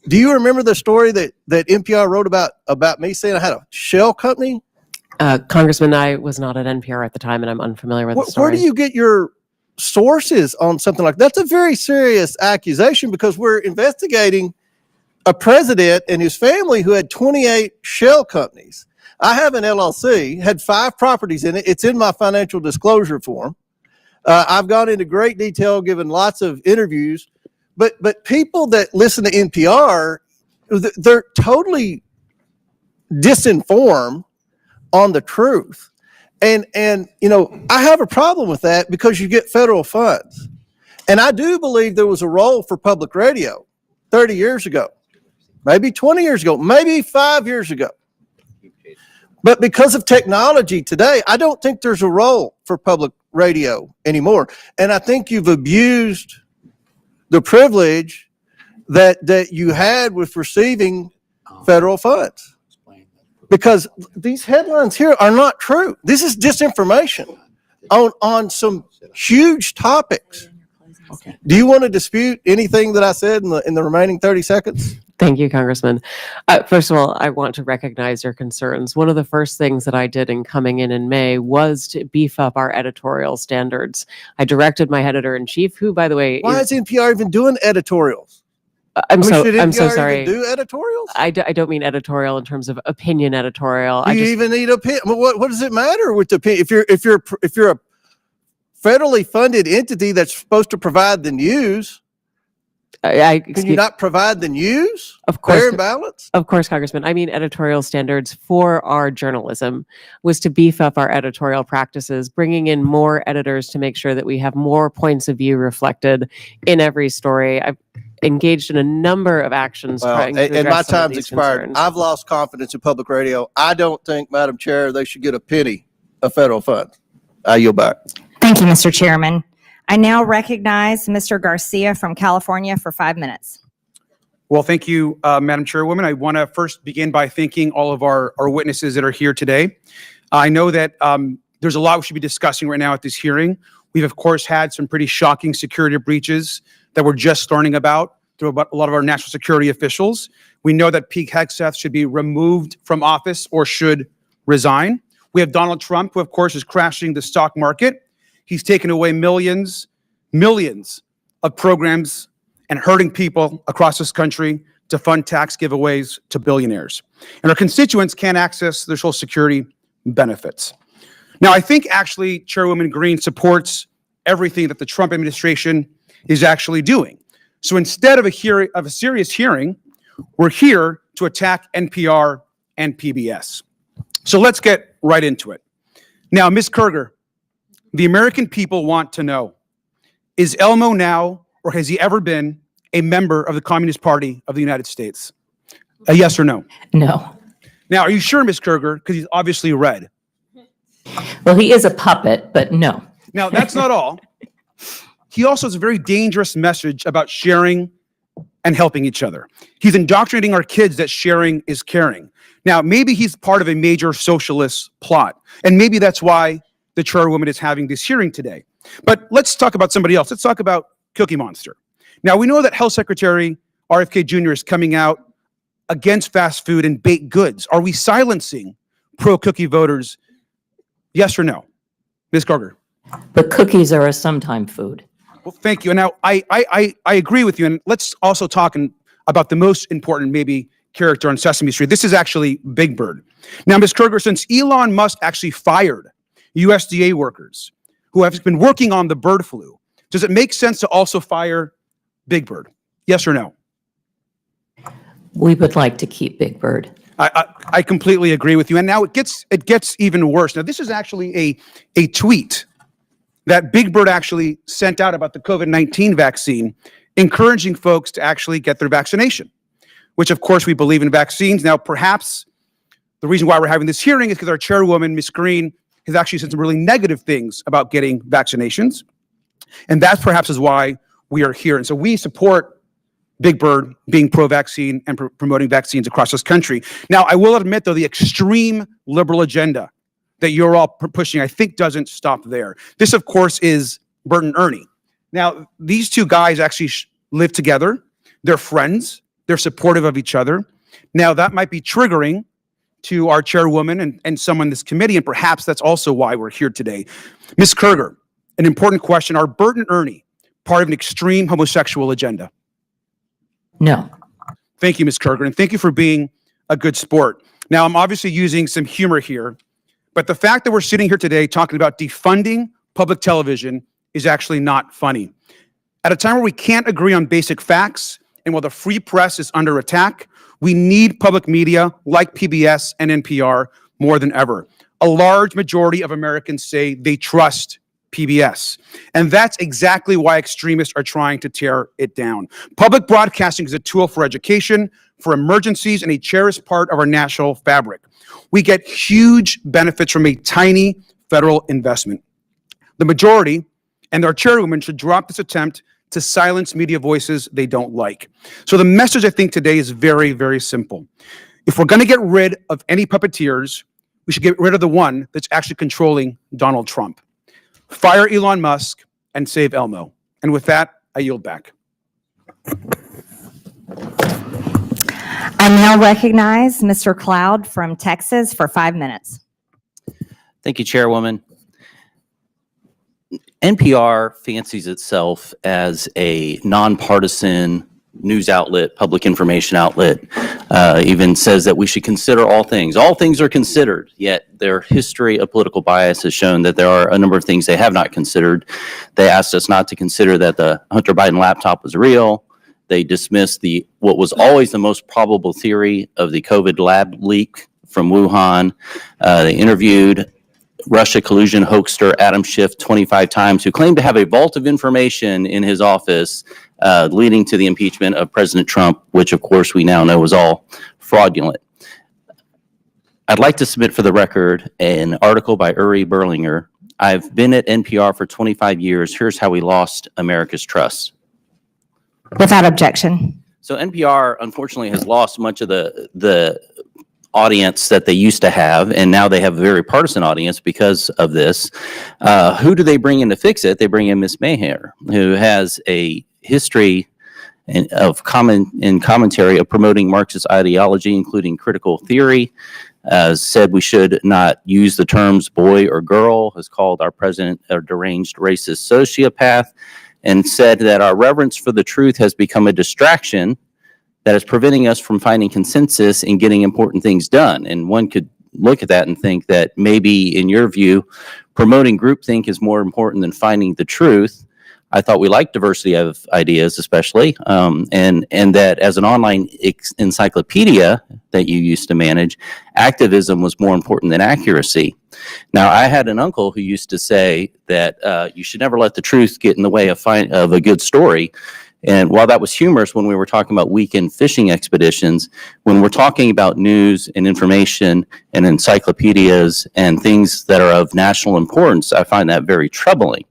Do you remember the story that NPR wrote about me saying I had a shell company? Congressman, I was not at NPR at the time, and I'm unfamiliar with the story. Where do you get your sources on something like that? That's a very serious accusation, because we're investigating a president and his family who had 28 shell companies. I have an LLC, had 5 properties in it. It's in my financial disclosure form. I've gone into great detail, given lots of interviews, but people that listen to NPR, they're totally disinformed on the truth. And you know, I have a problem with that, because you get federal funds. And I do believe there was a role for public radio 30 years ago, maybe 20 years ago, maybe 5 years ago. But because of technology today, I don't think there's a role for public radio anymore. And I think you've abused the privilege that you had with receiving federal funds. Because these headlines here are not true. This is disinformation on some huge topics. Okay. Do you want to dispute anything that I said in the remaining 30 seconds? Thank you, Congressman. First of all, I want to recognize your concerns. One of the first things that I did in coming in May was to beef up our editorial standards. I directed my editor-in-chief, who, by the way, why is NPR even doing editorials? I'm should so NPR sorry. even do editorials? I don't mean editorial in terms of opinion editorial. Do you even need opinion? What does it matter with the opinion? If you're a federally funded entity that's supposed to provide the news, can you not provide the news? Of course, fair and balanced? Of course, Congressman. I mean, editorial standards for our journalism was to beef up our editorial practices, bringing in more editors to make sure that we have more points of view reflected in every story. I've engaged in a number of actions trying to address and my some of time's these expired. concerns. I've lost confidence in public radio. I don't think, Madam Chair, they should get a penny of federal funds. I yield back. Thank you, Mr. Chairman. I now recognize Mr. Garcia from California for 5 minutes. Well, thank you, Madam Chairwoman. I want to first begin by thanking all of our witnesses that are here today. I know that there's a lot we should be discussing right now at this hearing. We've, of course, had some pretty shocking security breaches that we're just learning about through a lot of our national security officials. We know that Pete Hegseth should be removed from office or should resign. We have Donald Trump, who, of course, is crashing the stock market. He's taken away millions of programs and hurting people across this country to fund tax giveaways to billionaires. And our constituents can't access their Social Security benefits. Now, I think actually Chairwoman Green supports everything that the Trump administration is actually doing. So instead of a serious hearing, we're here to attack NPR and PBS. So let's get right into it. Now, Ms. Kerger, the American people want to know, is Elmo now, or has he ever been, a member of the Communist Party of the United States? A yes or no? No. Now, are you sure, Ms. Kerger? Because he's obviously red. Well, he is a puppet, but no. Now, that's not all. He also has a very dangerous message about sharing and helping each other. He's indoctrinating our kids that sharing is caring. Now, maybe he's part of a major socialist plot, and maybe that's why the chairwoman is having this hearing today. But let's talk about somebody else. Let's talk about Cookie Monster. Now, we know that Health Secretary RFK Jr. is coming out against fast food and baked goods. Are we silencing pro-cookie voters? Yes or no? Ms. Kerger? But cookies are a sometime food. Well, thank you. And now, I agree with you. And let's also talk about the most important, maybe, character on Sesame Street. This is actually Big Bird. Now, Ms. Kerger, since Elon Musk actually fired USDA workers who have been working on the bird flu, does it make sense to also fire Big Bird? Yes or no? We would like to keep Big Bird. I completely agree with you. And now it gets even worse. Now, this is actually a tweet that Big Bird actually sent out about the COVID-19 vaccine, encouraging folks to actually get their vaccination, which, of course, we believe in vaccines. Now, perhaps the reason why we're having this hearing is because our chairwoman, Ms. Green, has actually said some really negative things about getting vaccinations. And that perhaps is why we are here. And so we support Big Bird being pro-vaccine and promoting vaccines across this country. Now, I will admit, though, the extreme liberal agenda that you're all pushing, I think, doesn't stop there. This, of course, is Bert and Ernie. Now, these two guys actually live together. They're friends. They're supportive of each other. Now, that might be triggering to our chairwoman and some on this committee, and perhaps that's also why we're here today. Ms. Kerger, an important question. Are Bert and Ernie part of an extreme homosexual agenda? No. Thank you, Ms. Kerger, and thank you for being a good sport. Now, I'm obviously using some humor here, but the fact that we're sitting here today talking about defunding public television is actually not funny. At a time where we can't agree on basic facts, and while the free press is under attack, we need public media like PBS and NPR more than ever. A large majority of Americans say they trust PBS. And that's exactly why extremists are trying to tear it down. Public broadcasting is a tool for education, for emergencies, and a cherished part of our national fabric. We get huge benefits from a tiny federal investment. The majority and our chairwoman should drop this attempt to silence media voices they don't like. So the message, I think, today is very, very simple. If we're going to get rid of any puppeteers, we should get rid of the one that's actually controlling Donald Trump. Fire Elon Musk and save Elmo. And with that, I yield back. I now recognize Mr. Cloud from Texas for 5 minutes. Thank you, Chairwoman. NPR fancies itself as a nonpartisan news outlet, public information outlet, even says that we should consider all things. All things are considered, yet their history of political bias has shown that there are a number of things they have not considered. They asked us not to consider that the Hunter Biden laptop was real. They dismissed what was always the most probable theory of the COVID lab leak from Wuhan. They interviewed Russia collusion hoaxer Adam Schiff 25 times, who claimed to have a vault of information in his office leading to the impeachment of President Trump, which of course we now know was all fraudulent. I'd like to submit for the record an article by Uri Berlinger I've been at NPR for 25 years. Here's how we lost America's trust. Without objection. So NPR, unfortunately, has lost much of the audience that they used to have, and now they have a very partisan audience because of this. Who do they bring in to fix it? They bring in Miss Maher, who has a history of commentary of promoting Marxist ideology, including critical theory. Said we should not use the terms boy or girl, has called our president a deranged racist sociopath, and said that our reverence for the truth has become a distraction that is preventing us from finding consensus and getting important things done. And one could look at that and think that maybe, in your view, promoting groupthink is more important than finding the truth. I thought we liked diversity of ideas, especially, and that as an online encyclopedia that you used to manage, activism was more important than accuracy. Now, I had an uncle who used to say that you should never let the truth get in the way of a good story. And while that was humorous when we were talking about weekend fishing expeditions, when we're talking about news and information and encyclopedias and things that are of national importance, I find that very troubling.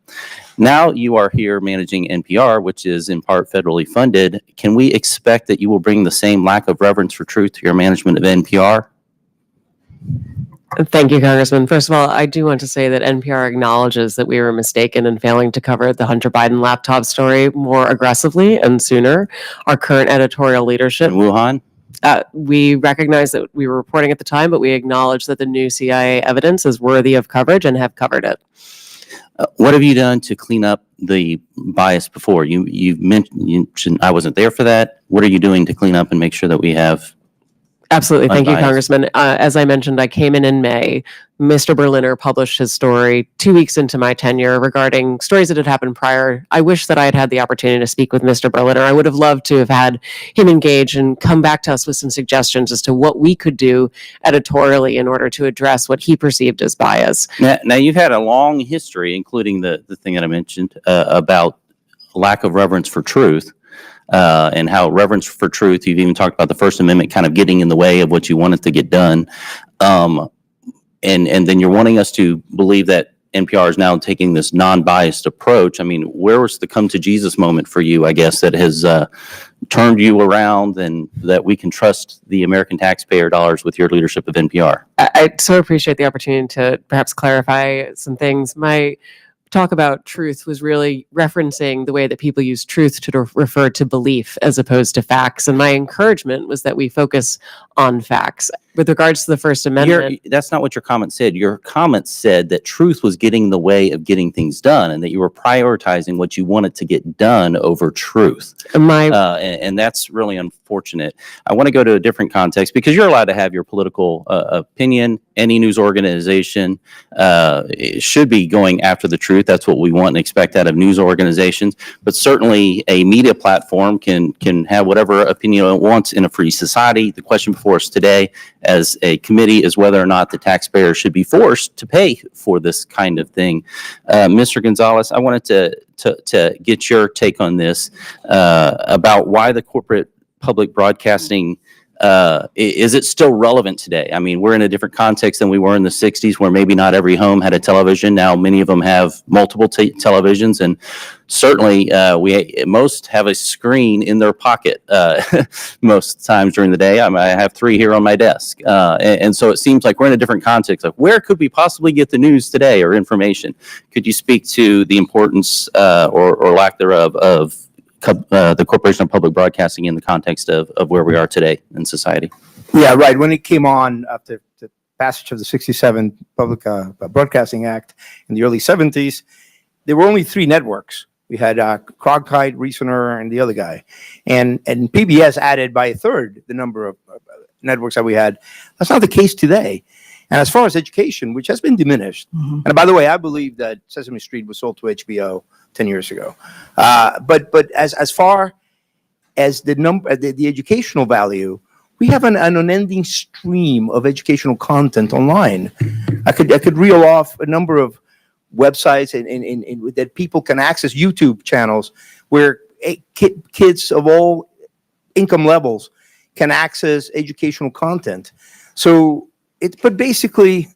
Now you are here managing NPR, which is in part federally funded. Can we expect that you will bring the same lack of reverence for truth to your management of NPR? Thank you, Congressman. First of all, I do want to say that NPR acknowledges that we were mistaken in failing to cover the Hunter Biden laptop story more aggressively and sooner. Our current editorial leadership. In Wuhan? We recognize that we were reporting at the time, but we acknowledge that the new CIA evidence is worthy of coverage and have covered it. What have you done to clean up the bias before? You mentioned I wasn't there for that. What are you doing to clean up and make sure that we have Absolutely. Thank you, unbiased? Congressman. As I mentioned, I came in May. Mr. Berliner published his story 2 weeks into my tenure regarding stories that had happened prior. I wish that I had had the opportunity to speak with Mr. Berliner. I would have loved to have had him engage and come back to us with some suggestions as to what we could do editorially in order to address what he perceived as bias. Now you've had a long history, including the thing that I mentioned about lack of reverence for truth. And how reverence for truth, you've even talked about the First Amendment kind of getting in the way of what you wanted to get done. And then you're wanting us to believe that NPR is now taking this non-biased approach. I mean, where was the come to Jesus moment for you, I guess, that has turned you around and that we can trust the American taxpayer dollars with your leadership of NPR? I so appreciate the opportunity to perhaps clarify some things. My talk about truth was really referencing the way that people use truth to refer to belief as opposed to facts. And my encouragement was that we focus on facts. With regards to the First Amendment, That's not what your comment said. Your comment said that truth was getting in the way of getting things done and that you were prioritizing what you wanted to get done over truth. And that's really unfortunate. I want to go to a different context because you're allowed to have your political opinion. Any news organization should be going after the truth. That's what we want and expect out of news organizations. But certainly a media platform can have whatever opinion it wants in a free society. The question before us today as a committee is whether or not the taxpayer should be forced to pay for this kind of thing. Mr. Gonzalez, I wanted to get your take on this about why the corporate public broadcasting is it still relevant today? I mean, we're in a different context than we were in the 60s where maybe not every home had a television. Now many of them have multiple televisions, and certainly most have a screen in their pocket most times during the day. I have 3 here on my desk. And so it seems like we're in a different context of where could we possibly get the news today or information? Could you speak to the importance or lack thereof of the Corporation of Public Broadcasting in the context of where we are today in society? Yeah, right. When it came on after the passage of the 67 Public Broadcasting Act in the early 70s, there were only 3 networks. We had Cronkite, Reasoner, and the other guy. And PBS added by a third the number of networks that we had. That's not the case today. And as far as education, which has been diminished, and by the way, I believe that Sesame Street was sold to HBO 10 years ago. But as far as the educational value, we have an unending stream of educational content online. I could reel off a number of websites and that people can access, YouTube channels where kids of all income levels can access educational content. So but basically,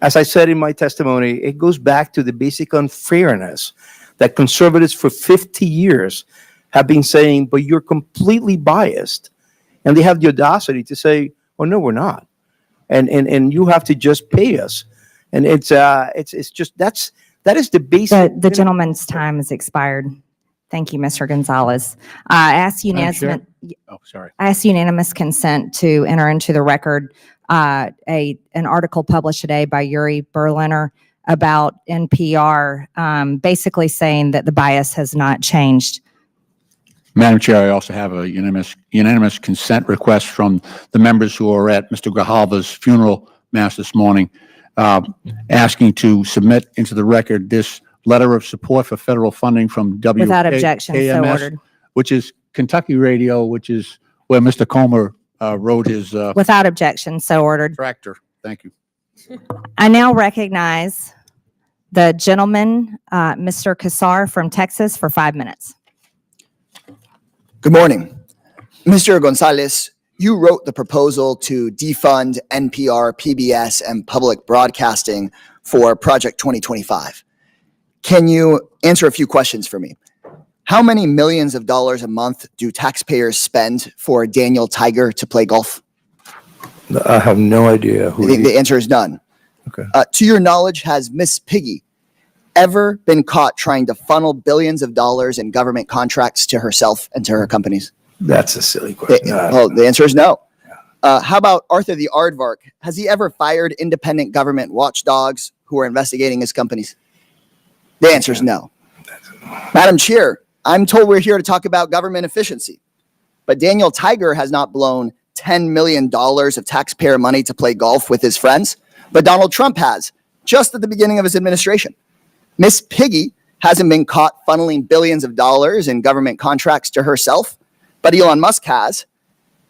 As I said in my testimony, it goes back to the basic unfairness that conservatives for 50 years have been saying, but you're completely biased. And they have the audacity to say, oh, no, we're not. And you have to just pay us. And it's just, that is the basic. The gentleman's time has expired. Thank you, Mr. Gonzalez. I ask Madam Chair? unanimous, Oh, sorry. I ask unanimous consent to enter into the record an article published today by Yuri Berliner about NPR, basically saying that the bias has not changed. Madam Chair, I also have a unanimous consent request from the members who are at Mr. Grijalva's funeral mass this morning, asking to submit into the record this letter of support for federal funding from Without objection, so KMS, ordered. which is Kentucky Radio, which is where Mr. Comer wrote his Without objection, so ordered. tractor. Thank you. I now recognize the gentleman, Mr. Kassar from Texas, for 5 minutes. Good morning. Mr. Gonzalez, you wrote the proposal to defund NPR, PBS, and public broadcasting for Project 2025. Can you answer a few questions for me? How many millions of dollars a month do taxpayers spend for Daniel Tiger to play golf? I have no idea who. The answer is none. Okay. To your knowledge, has Miss Piggy ever been caught trying to funnel billions of dollars in government contracts to herself and to her companies? That's a silly question. Well, the answer is no. How about Arthur the Aardvark? Has he ever fired independent government watchdogs who are investigating his companies? The answer is no. Madam Chair, I'm told we're here to talk about government efficiency, but Daniel Tiger has not blown $10 million of taxpayer money to play golf with his friends, but Donald Trump has, just at the beginning of his administration. Miss Piggy hasn't been caught funneling billions of dollars in government contracts to herself, but Elon Musk has.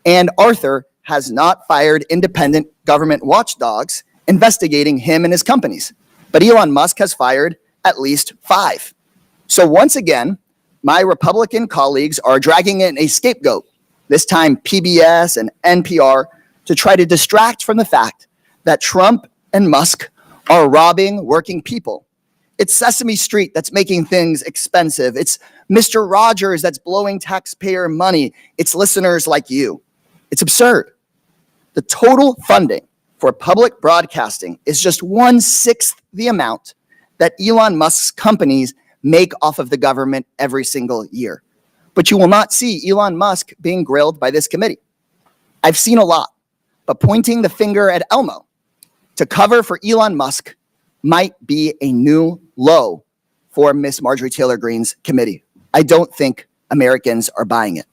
And Arthur has not fired independent government watchdogs investigating him and his companies, but Elon Musk has fired at least 5. So once again, my Republican colleagues are dragging in a scapegoat, this time PBS and NPR, to try to distract from the fact that Trump and Musk are robbing working people. It's Sesame Street that's making things expensive. It's Mr. Rogers that's blowing taxpayer money. It's listeners like you. It's absurd. The total funding for public broadcasting is just 1/6 the amount that Elon Musk's companies make off of the government every single year. But you will not see Elon Musk being grilled by this committee. I've seen a lot, but pointing the finger at Elmo to cover for Elon Musk might be a new low for Miss Marjorie Taylor Greene's committee. I don't think Americans are buying it.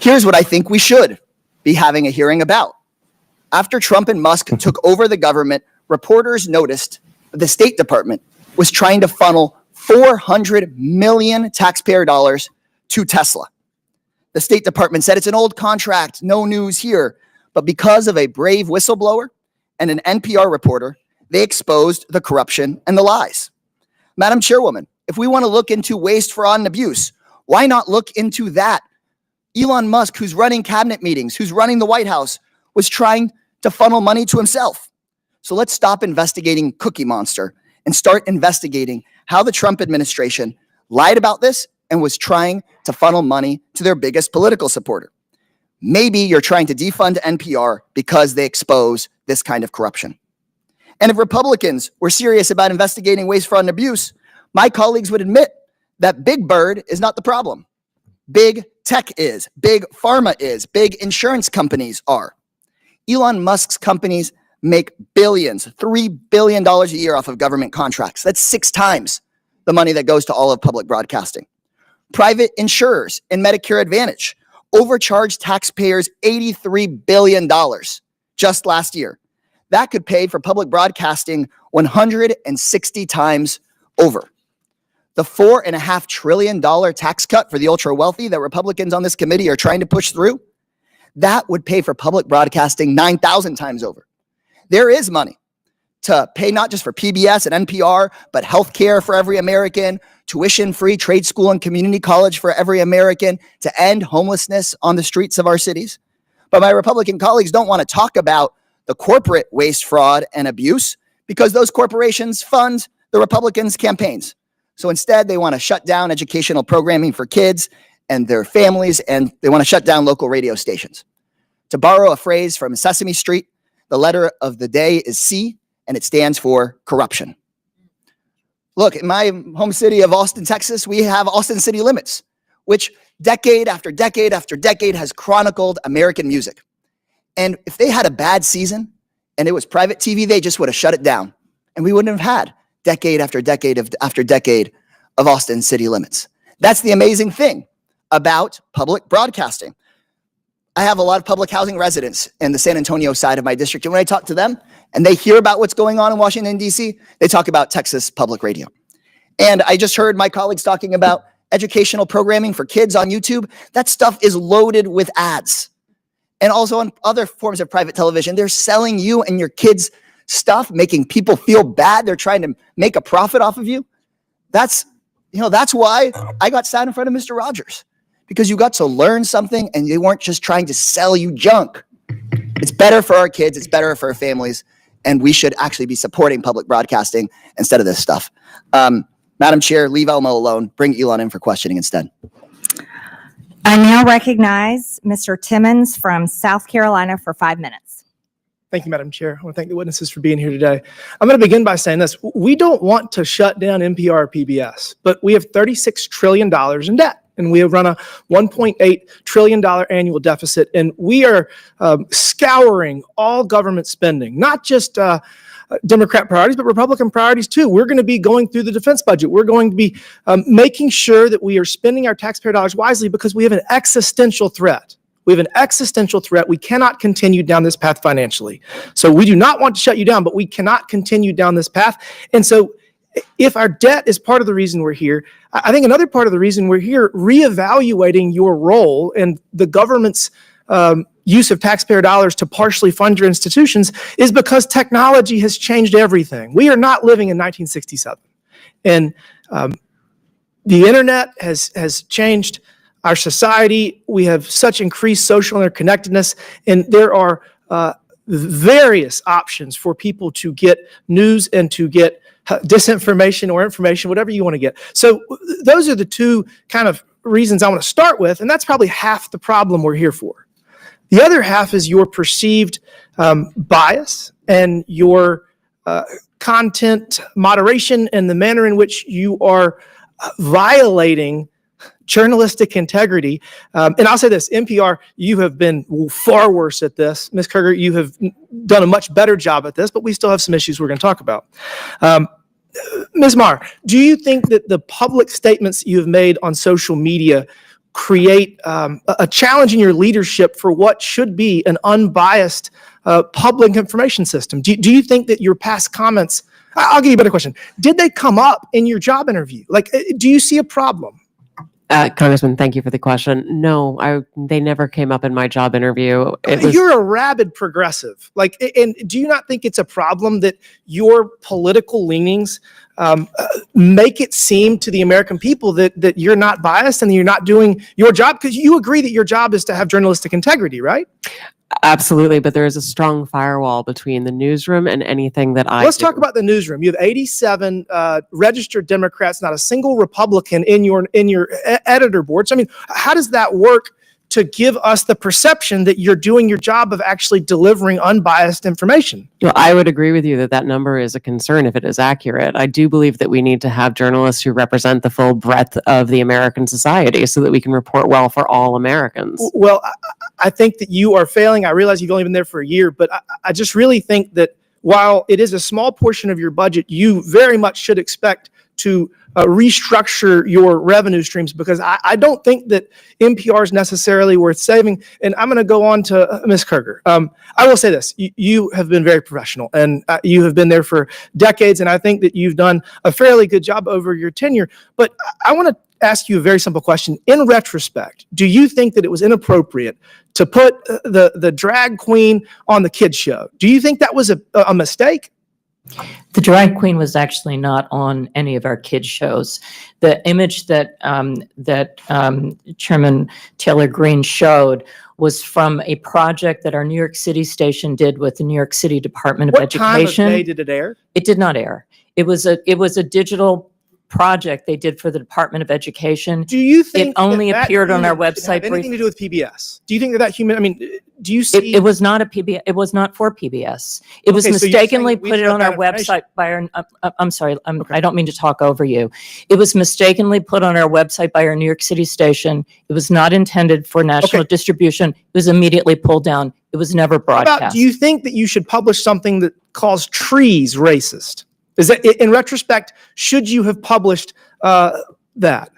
Here's what I think we should be having a hearing about. After Trump and Musk took over the government, reporters noticed that the State Department was trying to funnel 400 million taxpayer dollars to Tesla. The State Department said it's an old contract, no news here. But because of a brave whistleblower and an NPR reporter, they exposed the corruption and the lies. Madam Chairwoman, if we want to look into waste, fraud, and abuse, why not look into that? Elon Musk, who's running cabinet meetings, who's running the White House, was trying to funnel money to himself. So let's stop investigating Cookie Monster and start investigating how the Trump administration lied about this and was trying to funnel money to their biggest political supporter. Maybe you're trying to defund NPR because they expose this kind of corruption. And if Republicans were serious about investigating waste, fraud, and abuse, my colleagues would admit that Big Bird is not the problem. Big tech is, big pharma is, big insurance companies are. Elon Musk's companies make billions, $3 billion a year off of government contracts. That's 6 times the money that goes to all of public broadcasting. Private insurers and Medicare Advantage overcharged taxpayers $83 billion just last year. That could pay for public broadcasting 160 times over. The $4.5 trillion tax cut for the ultra wealthy that Republicans on this committee are trying to push through, that would pay for public broadcasting 9,000 times over. There is money to pay not just for PBS and NPR, but healthcare for every American, tuition-free trade school and community college for every American, to end homelessness on the streets of our cities. But my Republican colleagues don't want to talk about the corporate waste, fraud, and abuse because those corporations fund the Republicans' campaigns. So instead, they want to shut down educational programming for kids and their families, and they want to shut down local radio stations. To borrow a phrase from Sesame Street, the letter of the day is C, and it stands for corruption. Look, in my home city of Austin, Texas, we have Austin City Limits, which decade after decade after decade has chronicled American music. And if they had a bad season and it was private TV, they just would have shut it down. And we wouldn't have had decade after decade after decade of Austin City Limits. That's the amazing thing about public broadcasting. I have a lot of public housing residents in the San Antonio side of my district. And when I talk to them and they hear about what's going on in Washington, D.C., they talk about Texas Public Radio. And I just heard my colleagues talking about educational programming for kids on YouTube. That stuff is loaded with ads. And also on other forms of private television, they're selling you and your kids stuff, making people feel bad. They're trying to make a profit off of you. That's why I got sat in front of Mr. Rogers, because you got to learn something and they weren't just trying to sell you junk. It's better for our kids. It's better for our families. And we should actually be supporting public broadcasting instead of this stuff. Madam Chair, leave Elmo alone. Bring Elon in for questioning instead. I now recognize Mr. Timmons from South Carolina for 5 minutes. Thank you, Madam Chair. I want to thank the witnesses for being here today. I'm going to begin by saying this. We don't want to shut down NPR or PBS, but we have $36 trillion in debt. And we have run a $1.8 trillion annual deficit. And we are scouring all government spending, not just Democrat priorities, but Republican priorities too. We're going to be going through the defense budget. We're going to be making sure that we are spending our taxpayer dollars wisely, because we have an existential threat. We have an existential threat. We cannot continue down this path financially. So we do not want to shut you down, but we cannot continue down this path. And so if our debt is part of the reason we're here, I think another part of the reason we're here, reevaluating your role and the government's use of taxpayer dollars to partially fund your institutions, is because technology has changed everything. We are not living in 1967. And the internet has changed our society. We have such increased social interconnectedness, and there are various options for people to get news and to get disinformation or information, whatever you want to get. So those are the two kind of reasons I want to start with, and that's probably half the problem we're here for. The other half is your perceived bias and your content moderation and the manner in which you are violating journalistic integrity. And I'll say this, NPR, you have been far worse at this. Ms. Kruger, you have done a much better job at this, but we still have some issues we're going to talk about. Ms. Marr, do you think that the public statements you have made on social media create a challenge in your leadership for what should be an unbiased public information system? Do you think that your past comments, I'll give you a better question, did they come up in your job interview? Like, do you see a problem? Congressman, thank you for the question. No, they never came up in my job interview. You're a rabid progressive. And do you not think it's a problem that your political leanings make it seem to the American people that you're not biased and that you're not doing your job? Because you agree that your job is to have journalistic integrity, right? Absolutely, but there is a strong firewall between the newsroom and anything that I Let's do. talk about the newsroom. You have 87 registered Democrats, not a single Republican in your editor board. So, I mean, how does that work to give us the perception that you're doing your job of actually delivering unbiased information? Well, I would agree with you that that number is a concern if it is accurate. I do believe that we need to have journalists who represent the full breadth of the American society so that we can report well for all Americans. Well, I think that you are failing. I realize you've only been there for a year, but I just really think that while it is a small portion of your budget, you very much should expect to restructure your revenue streams, because I don't think that NPR is necessarily worth saving. And I'm going to go on to Ms. Kruger. I will say this, you have been very professional and you have been there for decades. And I think that you've done a fairly good job over your tenure. But I want to ask you a very simple question. In retrospect, do you think that it was inappropriate to put the drag queen on the kids show? Do you think that was a mistake? The drag queen was actually not on any of our kids' shows. The image that Chairman Taylor Greene showed was from a project that our New York City station did with the New York City Department of What time of Education. day did it air? It did not air. It was a digital project they did for the Department of Education. Do you think It only that appeared on our human should have website anything brief- to do with PBS? Do you think that human? I mean, do you see? It was not a PBS. It was not for PBS. It was Okay, so you're mistakenly saying we put it shut on our down information. website by our. I'm sorry. I don't mean to talk over you. It was mistakenly put on our website by our New York City station. It was not intended for national Okay. distribution. It was immediately pulled down. It was never What broadcast. about, do you think that you should publish something that calls trees racist? Is that, in retrospect, should you have published that?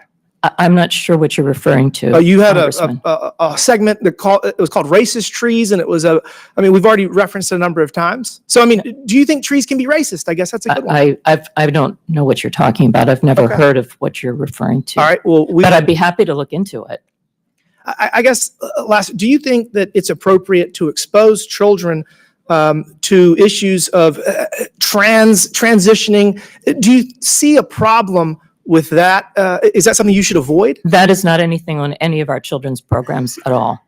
I'm not sure what you're referring to. You had Congressman. a segment that it was called racist trees, and it was I mean, we've already referenced it a number of times. So, I mean, do you think trees can be racist? I guess that's a good one. I don't know what you're talking about. I've never Okay. heard of what you're referring to. All right. Well, But I'd be happy to look into it. I guess last, do you think that it's appropriate to expose children to issues of transitioning? Do you see a problem with that? Is that something you should avoid? That is not anything on any of our children's programs at all.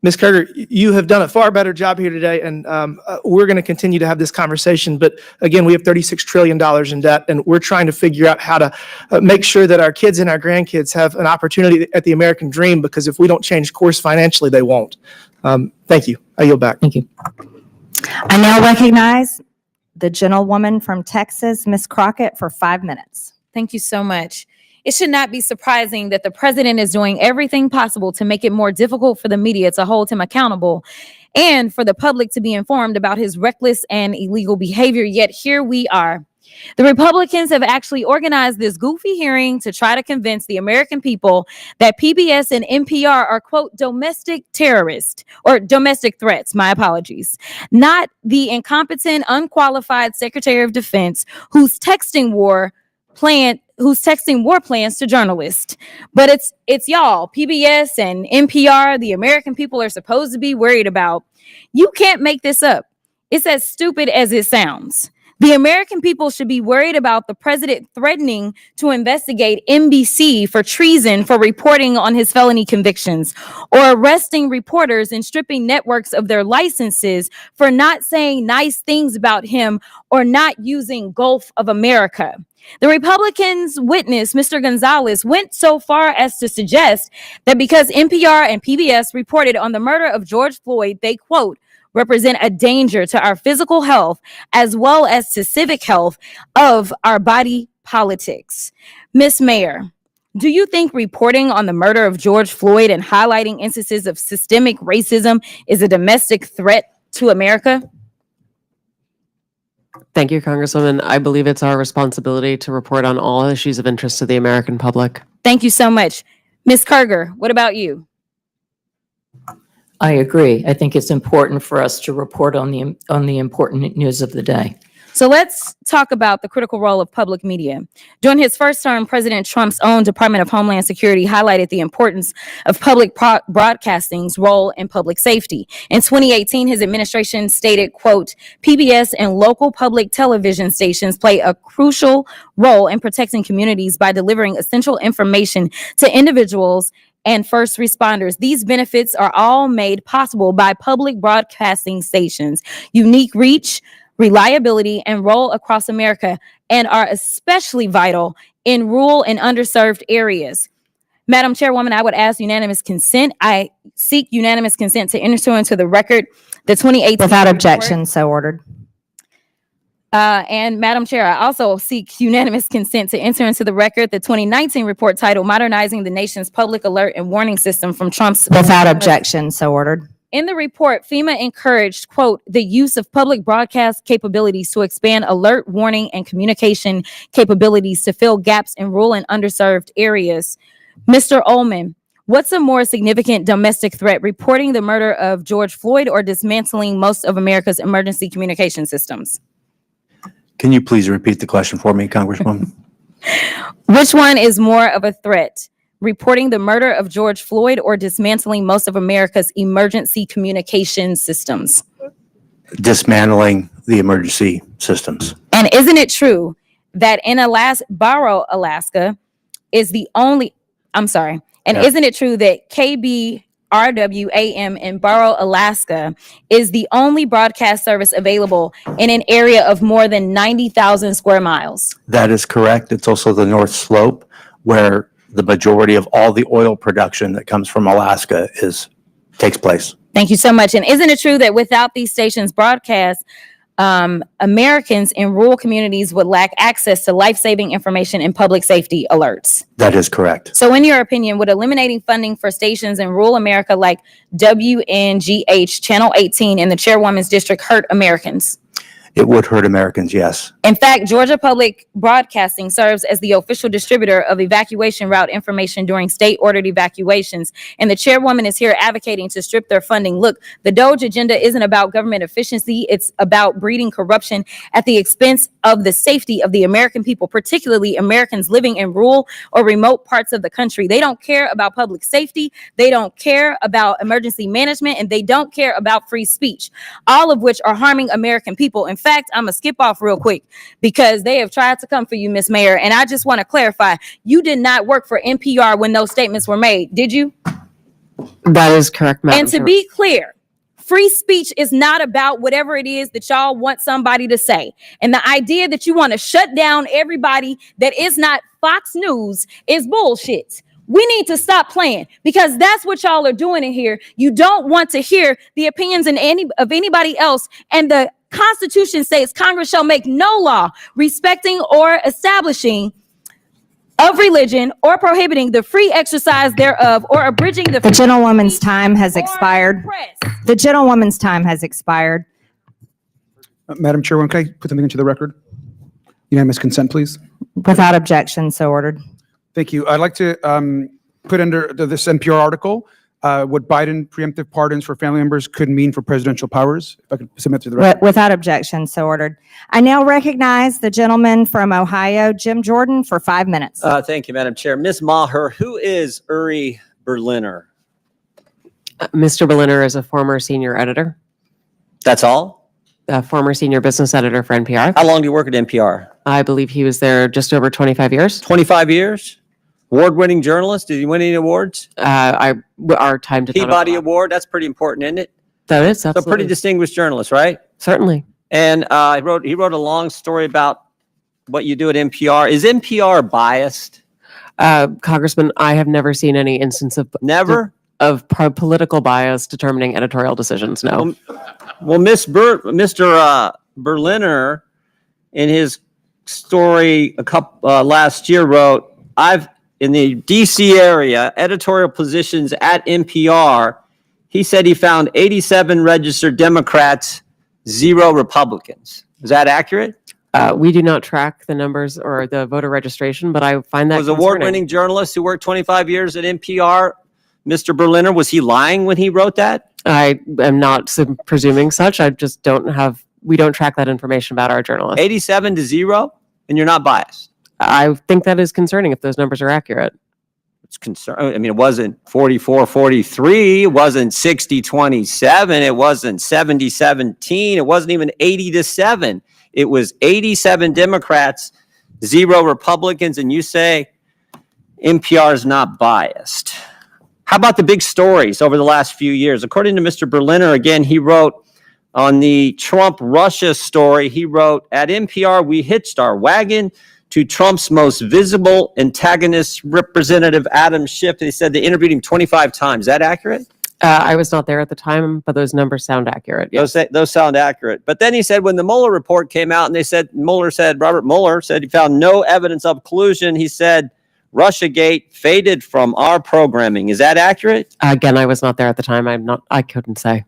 Ms. Kerger, you have done a far better job here today, and we're going to continue to have this conversation. But again, we have $36 trillion in debt, and we're trying to figure out how to make sure that our kids and our grandkids have an opportunity at the American dream, because if we don't change course financially, they won't. Thank you. I yield back. Thank you. I now recognize the gentlewoman from Texas, Ms. Crockett, for 5 minutes. Thank you so much. It should not be surprising that the president is doing everything possible to make it more difficult for the media to hold him accountable and for the public to be informed about his reckless and illegal behavior. Yet here we are. The Republicans have actually organized this goofy hearing to try to convince the American people that PBS and NPR are, quote, domestic terrorists or domestic threats. My apologies. Not the incompetent, unqualified Secretary of Defense who's texting war plans to journalists. But it's y'all, PBS and NPR, the American people are supposed to be worried about. You can't make this up. It's as stupid as it sounds. The American people should be worried about the president threatening to investigate NBC for treason for reporting on his felony convictions, or arresting reporters and stripping networks of their licenses for not saying nice things about him or not using Gulf of America. The Republicans' witness, Mr. Gonzalez, went so far as to suggest that because NPR and PBS reported on the murder of George Floyd, they, quote, represent a danger to our physical health as well as to civic health of our body politics. Ms. Mayor, do you think reporting on the murder of George Floyd and highlighting instances of systemic racism is a domestic threat to America? Thank you, Congresswoman. I believe it's our responsibility to report on all issues of interest to the American public. Thank you so much. Ms. Kerger, what about you? I agree. I think it's important for us to report on the important news of the day. So let's talk about the critical role of public media. During his first term, President Trump's own Department of Homeland Security highlighted the importance of public broadcasting's role in public safety. In 2018, his administration stated, quote, PBS and local public television stations play a crucial role in protecting communities by delivering essential information to individuals and first responders. These benefits are all made possible by public broadcasting stations' unique reach, reliability, and role across America, and are especially vital in rural and underserved areas. Madam Chairwoman, I would ask unanimous consent. I seek unanimous consent to enter into the record the 2018 Without report. objection, so ordered. And Madam Chair, I also seek unanimous consent to enter into the record the 2019 report titled Modernizing the Nation's Public Alert and Warning System from Trump's. Without objection, so ordered. In the report, FEMA encouraged, quote, the use of public broadcast capabilities to expand alert, warning, and communication capabilities to fill gaps in rural and underserved areas. Mr. Ullman, what's a more significant domestic threat, reporting the murder of George Floyd or dismantling most of America's emergency communication systems? Can you please repeat the question for me, Congresswoman? Which one is more of a threat? Reporting the murder of George Floyd or dismantling most of America's emergency communication systems? dismantling the emergency systems. And isn't it true that in Barrow, Alaska is the only, and Yeah. isn't it true that KBRWAM in Barrow, Alaska is the only broadcast service available in an area of more than 90,000 square miles? That is correct. It's also the North Slope where the majority of all the oil production that comes from Alaska takes place. Thank you so much. And isn't it true that without these stations broadcast, Americans in rural communities would lack access to life-saving information and public safety alerts? That is correct. So in your opinion, would eliminating funding for stations in rural America like WNGH, Channel 18, and the Chairwoman's District hurt Americans? It would hurt Americans, yes. In fact, Georgia Public Broadcasting serves as the official distributor of evacuation route information during state-ordered evacuations, and the chairwoman is here advocating to strip their funding. Look, the DOGE agenda isn't about government efficiency. It's about breeding corruption at the expense of the safety of the American people, particularly Americans living in rural or remote parts of the country. They don't care about public safety. They don't care about emergency management, and they don't care about free speech, all of which are harming American people. In fact, I'm going to skip off real quick because they have tried to come for you, Miss Mayor. And I just want to clarify, you did not work for NPR when those statements were made, did you? That is correct, Madam And to Chair. be clear, free speech is not about whatever it is that y'all want somebody to say. And the idea that you want to shut down everybody that is not Fox News is bullshit. We need to stop playing because that's what y'all are doing in here. You don't want to hear the opinions of anybody else. And the Constitution says Congress shall make no law respecting or establishing of religion or prohibiting the free exercise thereof or abridging the The gentlewoman's time has expired. press. The gentlewoman's time has expired. Madam Chairwoman, can I put something into the record? Unanimous consent, please. Without objection, so ordered. Thank you. I'd like to put under this NPR article what Biden preemptive pardons for family members could mean for presidential powers. If I could submit to the record. Without objection, so ordered. I now recognize the gentleman from Ohio, Jim Jordan, for 5 minutes. Thank you, Madam Chair. Ms. Maher, who is Uri Berliner? Mr. Berliner is a former senior editor, That's all? a former senior business editor for NPR. How long do you work at NPR? I believe he was there just over 25 years. 25 years? Award-winning journalist? Did he win any awards? Our time to Peabody Award? That's pretty important, isn't it? That is So absolutely. pretty distinguished journalist, right? Certainly. And he wrote a long story about what you do at NPR. Is NPR biased? Congressman, I have never seen any instance of Never? political bias determining editorial decisions. No. Well, Mr. Berliner, in his story last year, wrote, in the DC area, editorial positions at NPR, he said he found 87 registered Democrats, 0 Republicans. Is that accurate? We do not track the numbers or the voter registration, but I find that Was concerning. award-winning journalist who worked 25 years at NPR, Mr. Berliner, was he lying when he wrote that? I am not presuming such. I just we don't track that information about our journalists. 87 to 0, and you're not biased. I think that is concerning if those numbers are accurate. It's I mean, it wasn't 44-43. It wasn't 60-27. It wasn't 70-17. It wasn't even 80-7. It was 87 Democrats, 0 Republicans, and you say NPR is not biased. How about the big stories over the last few years? According to Mr. Berliner, again, he wrote on the Trump-Russia story, he wrote, at NPR, we hitched our wagon to Trump's most visible antagonist, Representative Adam Schiff. They said they interviewed him 25 times. Is that accurate? I was not there at the time, but those numbers sound accurate. Yes. Those sound accurate. But then he said when the Mueller report came out and Robert Mueller said he found no evidence of collusion, he said Russiagate faded from our programming. Is that accurate? Again, I was not there at the time. I couldn't say.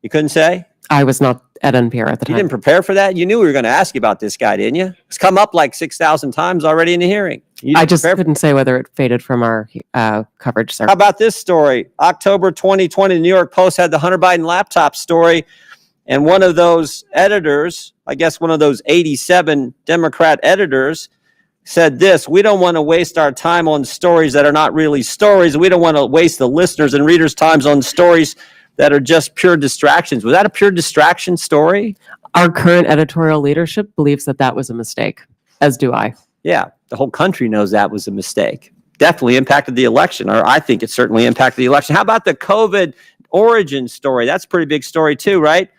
You couldn't say? I was not at NPR at the You time. didn't prepare for that? You knew we were going to ask you about this guy, didn't you? It's come up like 6,000 times already in the hearing. I just couldn't say whether it faded from our coverage, sir. How about this story? October 2020, the New York Post had the Hunter Biden laptop story, and one of those editors, I guess one of those 87 Democrat editors, said this: we don't want to waste our time on stories that are not really stories. We don't want to waste the listeners' and readers' times on stories that are just pure distractions. Was that a pure distraction story? Our current editorial leadership believes that that was a mistake, as do I. Yeah, the whole country knows that was a mistake. Definitely impacted the election, or I think it certainly impacted the election. How about the COVID origin story? That's a pretty big story too, right?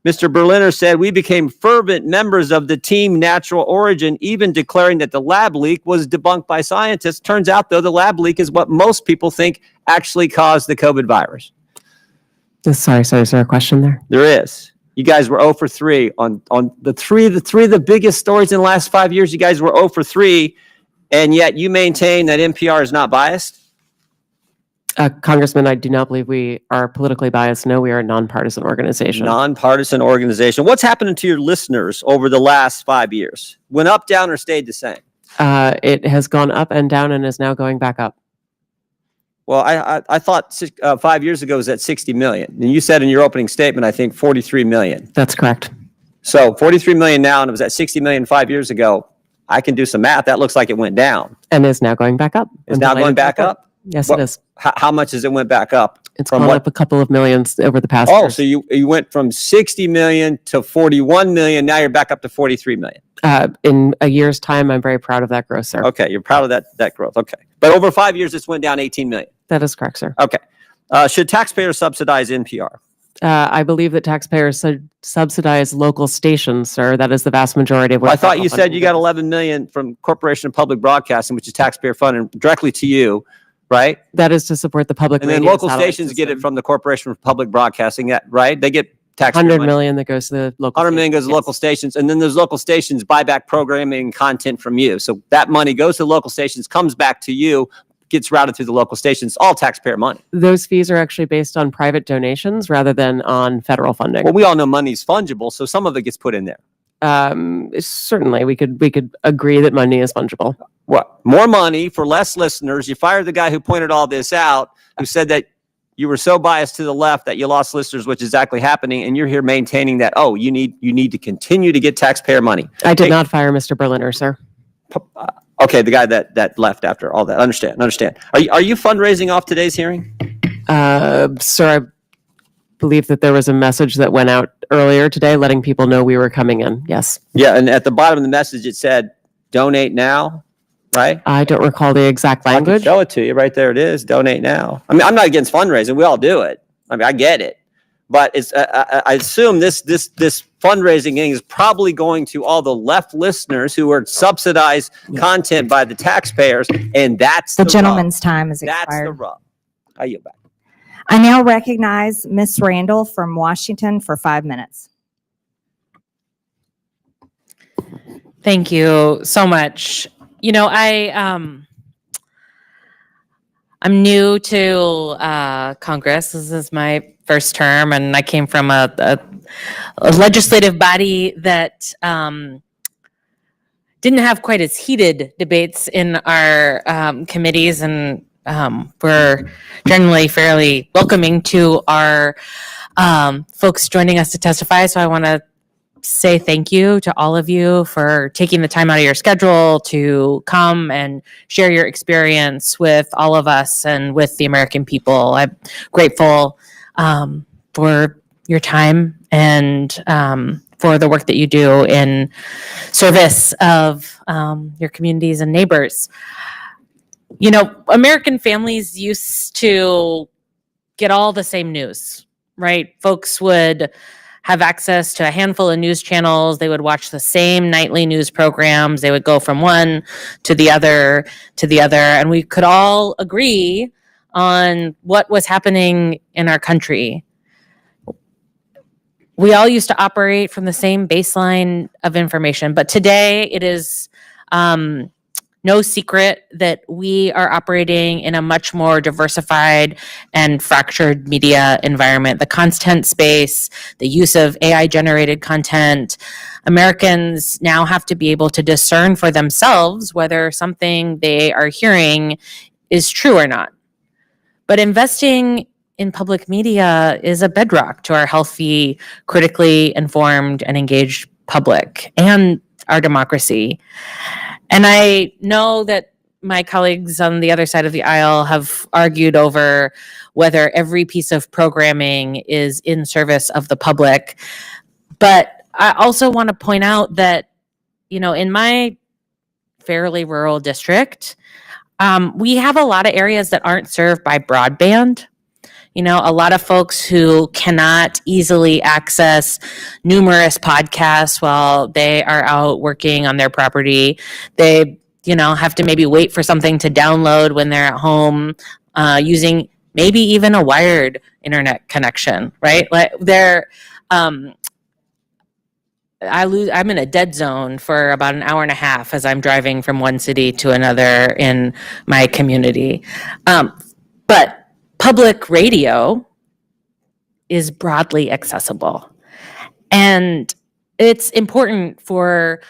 Mr. Berliner said, we became fervent members of the team natural origin, even declaring that the lab leak was debunked by scientists. Turns out, though, the lab leak is what most people think actually caused the COVID virus. Sorry, is there a question there? There is. You guys were 0 for 3 on the three of the biggest stories in the last 5 years. You guys were 0 for 3, and yet you maintain that NPR is not biased? Congressman, I do not believe we are politically biased. No, we are a nonpartisan organization. Nonpartisan organization. What's happening to your listeners over the last 5 years? Went up, down, or stayed the same? It has gone up and down and is now going back up. Well, I thought 5 years ago it was at 60 million. And you said in your opening statement, I think 43 million. That's correct. So 43 million now, and it was at 60 million 5 years ago. I can do some math. That looks like it went down. And is now going back up. It's now going back up? Yes, it is. How much has it went back up? It's gone up a couple of millions over the past Oh, years. so you went from 60 million to 41 million. Now you're back up to 43 million. In a year's time, I'm very proud of that growth, sir. Okay, you're proud of that growth. Okay. But over 5 years, this went down 18 million. That is correct, sir. Okay. Should taxpayers subsidize NPR? I believe that taxpayers subsidize local stations, sir. That is the vast majority of what Well, I thought you said you got 11 million from Corporation of Public Broadcasting, which is taxpayer funded directly to you, right? That is to support the public And then radio local satellite stations system. get it from the Corporation of Public Broadcasting, right? They get taxpayer 100 money. million that goes to the local 100 million goes to stations. local stations, and then those local stations buy back programming and content from you. So that money goes to local stations, comes back to you, gets routed through the local stations, all taxpayer money. Those fees are actually based on private donations rather than on federal funding. Well, we all know money's fungible, so some of it gets put in there. Certainly, we could agree that money is fungible. What? More money for less listeners. You fired the guy who pointed all this out, who said that you were so biased to the left that you lost listeners, which is exactly happening, and you're here maintaining that, oh, you need to continue to get taxpayer money. I did not fire Mr. Berliner, sir. Okay, the guy that left after all that. Understand. Are you fundraising off today's hearing? Sir, I believe that there was a message that went out earlier today letting people know we were coming in. Yes. Yeah, and at the bottom of the message it said, donate now, right? I don't recall the exact I can language. show it to you right there. It is donate now. I mean, I'm not against fundraising. We all do it. I mean, I get it, but it's. I assume this fundraising thing is probably going to all the left listeners who are subsidized content by the taxpayers, and that's The the gentleman's time is rub. That's the expired. rub. I yield back. I now recognize Ms. Randall from Washington for 5 minutes. Thank you so much. You know, I'm new to Congress. This is my first term, and I came from a legislative body that didn't have quite as heated debates in our committees, and we're generally fairly welcoming to our folks joining us to testify. So I want to say thank you to all of you for taking the time out of your schedule to come and share your experience with all of us and with the American people. I'm grateful for your time and for the work that you do in service of your communities and neighbors. You know, American families used to get all the same news, right? Folks would have access to a handful of news channels. They would watch the same nightly news programs. They would go from one to the other, and we could all agree on what was happening in our country. We all used to operate from the same baseline of information, but today it is no secret that we are operating in a much more diversified and fractured media environment. The content space, the use of AI-generated content, Americans now have to be able to discern for themselves whether something they are hearing is true or not. But investing in public media is a bedrock to our healthy, critically informed, and engaged public and our democracy. And I know that my colleagues on the other side of the aisle have argued over whether every piece of programming is in service of the public. But I also want to point out that, in my fairly rural district, we have a lot of areas that aren't served by broadband. A lot of folks who cannot easily access numerous podcasts while they are out working on their property. They, have to maybe wait for something to download when they're at home, using maybe even a wired internet connection, right? Like I'm in a dead zone for about an hour and a half as I'm driving from one city to another in my community. But public radio is broadly accessible. And it's important for,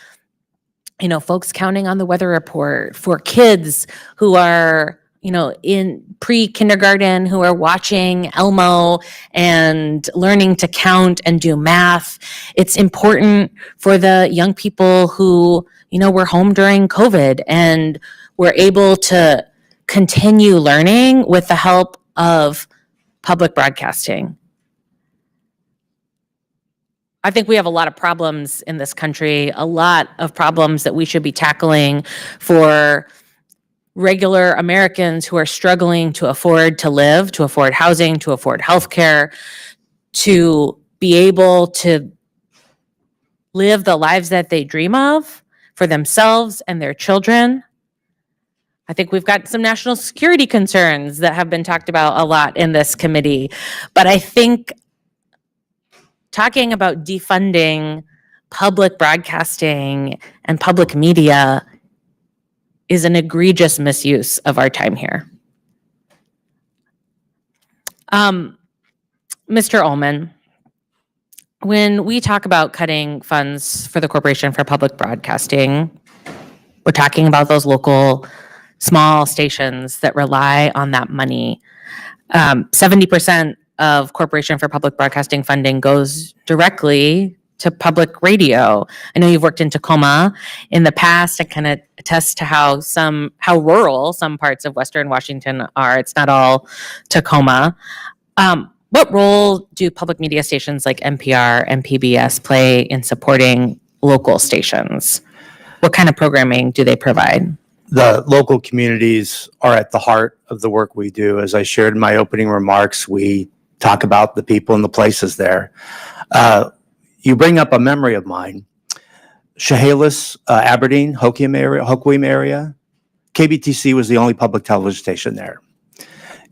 folks counting on the weather report, for kids who are, in pre-kindergarten who are watching Elmo and learning to count and do math. It's important for the young people who, were home during COVID and were able to continue learning with the help of public broadcasting. I think we have a lot of problems in this country, a lot of problems that we should be tackling for regular Americans who are struggling to afford to live, to afford housing, to afford healthcare, to be able to live the lives that they dream of for themselves and their children. I think we've got some national security concerns that have been talked about a lot in this committee. But I think talking about defunding public broadcasting and public media is an egregious misuse of our time here. Mr. Ullman, when we talk about cutting funds for the Corporation for Public Broadcasting, we're talking about those local small stations that rely on that money. 70% of Corporation for Public Broadcasting funding goes directly to public radio. I know you've worked in Tacoma in the past. I kind of attest to how rural some parts of Western Washington are. It's not all Tacoma. What role do public media stations like NPR and PBS play in supporting local stations? What kind of programming do they provide? The local communities are at the heart of the work we do. As I shared in my opening remarks, we talk about the people and the places there. You bring up a memory of mine. Chehalis, Aberdeen, Hoquiam area, KBTC was the only public television station there.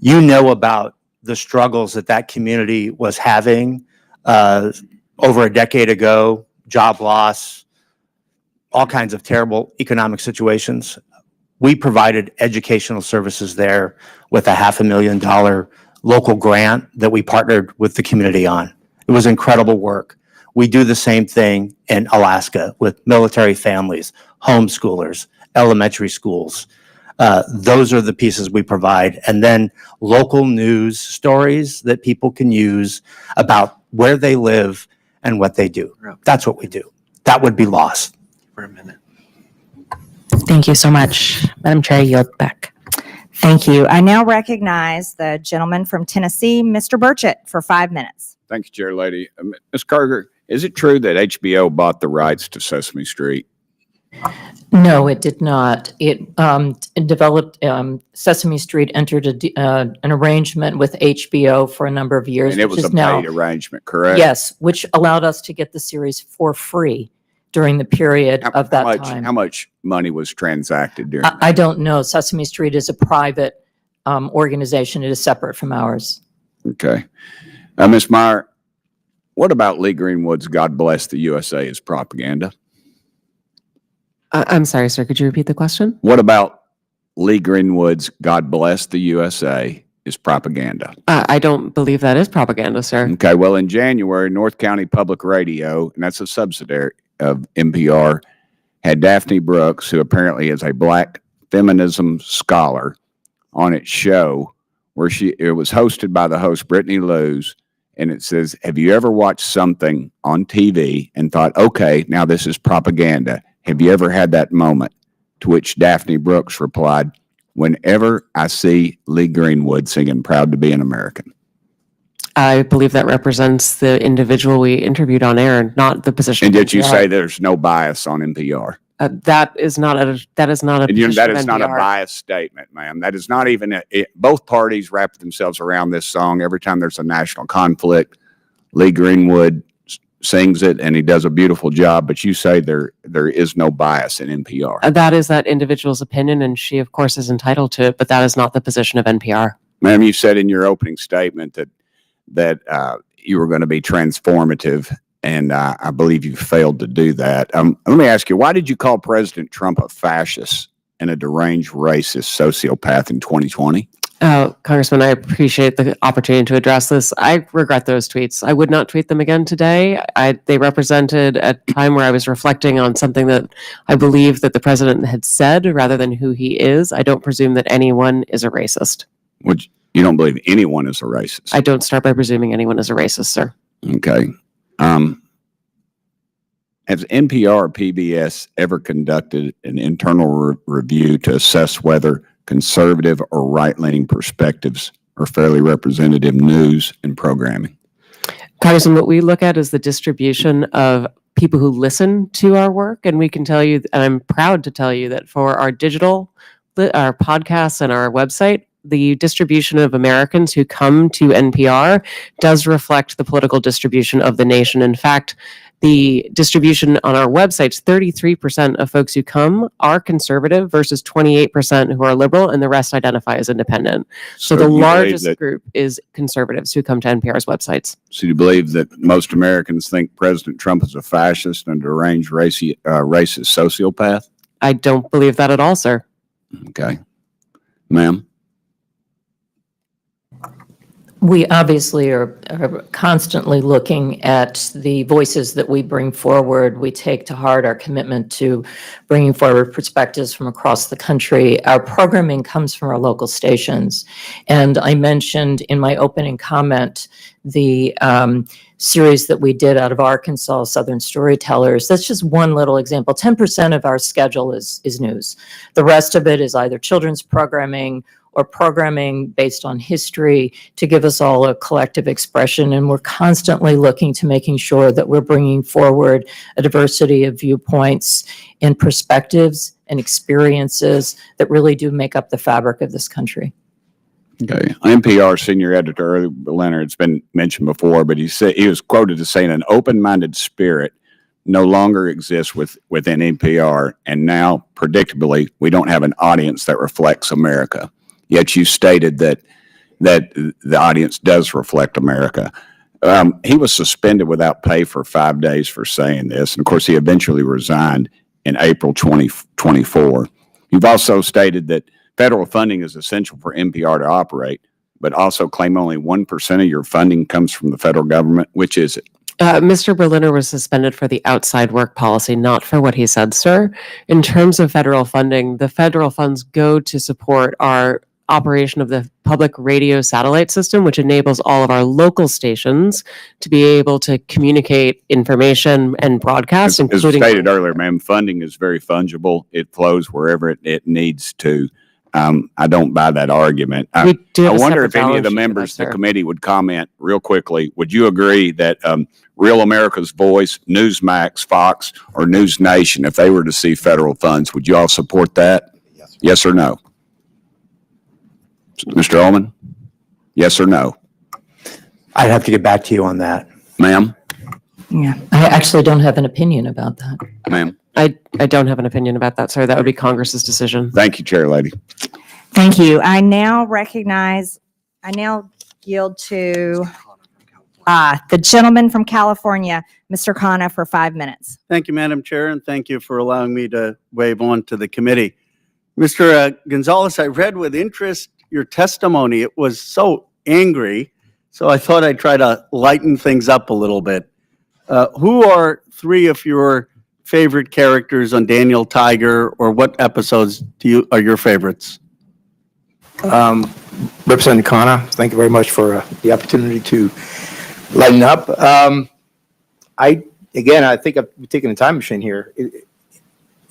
You know about the struggles that community was having over a decade ago, job loss, all kinds of terrible economic situations. We provided educational services there with a $500,000 local grant that we partnered with the community on. It was incredible work. We do the same thing in Alaska with military families, homeschoolers, elementary schools. Those are the pieces we provide. And then local news stories that people can use about where they live and what they do. That's what we do. That would be lost. For a minute. Thank you so much. Madam Chair, I yield back. Thank you. I now recognize the gentleman from Tennessee, Mr. Burchett, for 5 minutes. Thank you, Chair Lady. Ms. Carter, is it true that HBO bought the rights to Sesame Street? No, it did not. It developed, Sesame Street entered an arrangement with HBO for a number of years. And it was a paid arrangement, correct? Yes, which allowed us to get the series for free during the period of that time. How much money was transacted during that? I don't know. Sesame Street is a private organization. It is separate from ours. Okay. Ms. Meyer, what about Lee Greenwood's God Bless the USA as propaganda? I'm sorry, sir. Could you repeat the question? What about Lee Greenwood's God Bless the USA is propaganda? I don't believe that is propaganda, sir. Okay. Well, in January, North County Public Radio, and that's a subsidiary of NPR, had Daphne Brooks, who apparently is a black feminism scholar, on its show where it was hosted by the host Brittany Lewis, and it says, have you ever watched something on TV and thought, okay, now this is propaganda? Have you ever had that moment? To which Daphne Brooks replied, "Whenever I see Lee Greenwood singing Proud to be an American." I believe that represents the individual we interviewed on air, not the position. And of did you NPR. say there's no bias on NPR? That is not a And position that of is not a NPR. biased statement, ma'am. That is not even, both parties wrap themselves around this song every time there's a national conflict. Lee Greenwood sings it and he does a beautiful job, but you say there is no bias in NPR. That is that individual's opinion, and she, of course, is entitled to it, but that is not the position of NPR. Ma'am, you said in your opening statement that you were going to be transformative, and I believe you failed to do that. Let me ask you, why did you call President Trump a fascist and a deranged racist sociopath in 2020? Congressman, I appreciate the opportunity to address this. I regret those tweets. I would not tweet them again today. They represented a time where I was reflecting on something that I believe that the president had said rather than who he is. I don't presume that anyone is a racist. Which you don't believe anyone is a racist? I don't start by presuming anyone is a racist, sir. Okay. Has NPR or PBS ever conducted an internal review to assess whether conservative or right-leaning perspectives are fairly representative news and programming? Congressman, what we look at is the distribution of people who listen to our work, and we can tell you, and I'm proud to tell you that for our digital, our podcasts and our website, the distribution of Americans who come to NPR does reflect the political distribution of the nation. In fact, the distribution on our websites, 33% of folks who come are conservative versus 28% who are liberal, and the rest identify as independent. So the you believe largest group is conservatives who come to NPR's websites. So you believe that most Americans think President Trump is a fascist and a deranged racist sociopath? I don't believe that at all, sir. Okay. Ma'am? We obviously are constantly looking at the voices that we bring forward. We take to heart our commitment to bringing forward perspectives from across the country. Our programming comes from our local stations. And I mentioned in my opening comment the series that we did out of Arkansas, Southern Storytellers. That's just one little example. 10% of our schedule is news. The rest of it is either children's programming or programming based on history to give us all a collective expression. And we're constantly looking to making sure that we're bringing forward a diversity of viewpoints and perspectives and experiences that really do make up the fabric of this country. Okay. NPR senior editor Leonard, it's been mentioned before, but he was quoted as saying an open-minded spirit no longer exists within NPR, and now, predictably, we don't have an audience that reflects America. Yet you stated that the audience does reflect America. He was suspended without pay for 5 days for saying this, and of course, he eventually resigned in April 2024. You've also stated that federal funding is essential for NPR to operate, but also claim only 1% of your funding comes from the federal government. Which is it? Mr. Berliner was suspended for the outside work policy, not for what he said, sir. In terms of federal funding, the federal funds go to support our operation of the public radio satellite system, which enables all of our local stations to be able to communicate information and broadcast, As including... stated earlier, ma'am, funding is very fungible. It flows wherever it needs to. I don't buy that argument. I wonder if any of the members of the committee would comment real quickly. Would you agree that Real America's Voice, Newsmax, Fox, or News Nation, if they were to see federal funds, would you all support that? Yes or no? Mr. Ullman? Yes or no? I'd have to get back to you on that. Ma'am? Yeah, I actually don't have an opinion about that. Ma'am? I don't have an opinion about that, sir. That would be Congress's decision. Thank you, Chair Lady. Thank you. I now yield to the gentleman from California, Mr. Khanna, for 5 minutes. Thank you, Madam Chair, and thank you for allowing me to wave on to the committee. Mr. Gonzalez, I read with interest your testimony. It was so angry, so I thought I'd try to lighten things up a little bit. Who are 3 of your favorite characters on Daniel Tiger, or what episodes are your favorites? Representative Khanna, thank you very much for the opportunity to lighten up. I think I've taken a time machine here.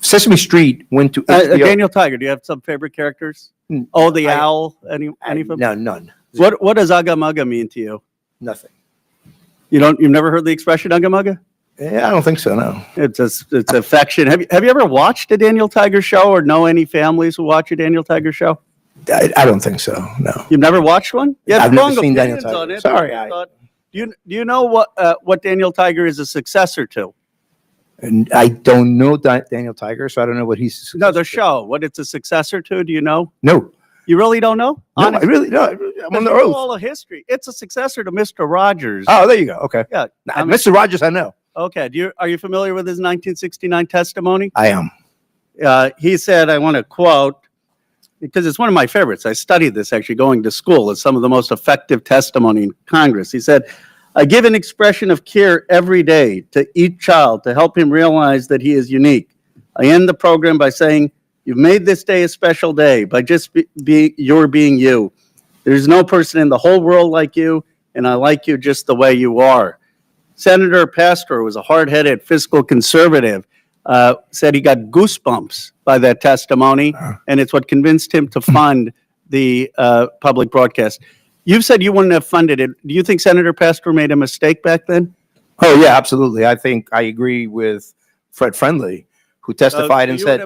Sesame Street went to HBO. Daniel Tiger, do you have some favorite characters? Oh, the owl, any of them? No, none. What does Ugga Mugga mean to you? Nothing. You've never heard the expression Ugga Mugga? Yeah, I don't think so, no. It's affection. Have you ever watched a Daniel Tiger show or know any families who watch a Daniel Tiger show? I don't think so, no. You've never watched one? You have I've never strong seen Daniel opinions on Tiger. it. Sorry. Do you know what Daniel Tiger is a successor to? And I don't know Daniel Tiger, so I don't know what he's. No, the show. What it's a successor to? Do you know? No. You really don't know? No, I really don't. I'm on the Through oath. all of history. It's a successor to Mr. Rogers. Oh, there you go. Okay. Yeah. Mr. Rogers, I know. Okay. Are you familiar with his 1969 testimony? I am. He said, I want to quote, because it's one of my favorites. I studied this actually going to school. It's some of the most effective testimony in Congress. He said, I give an expression of care every day to each child to help him realize that he is unique. I end the program by saying, you've made this day a special day by just being you. There's no person in the whole world like you, and I like you just the way you are. Senator Pastor was a hard-headed fiscal conservative, said he got goosebumps by that testimony, and it's what convinced him to fund the public broadcast. You've said you wouldn't have funded it. Do you think Senator Pastor made a mistake back then? Oh, yeah, absolutely. I think I agree with Fred Friendly, who testified and said,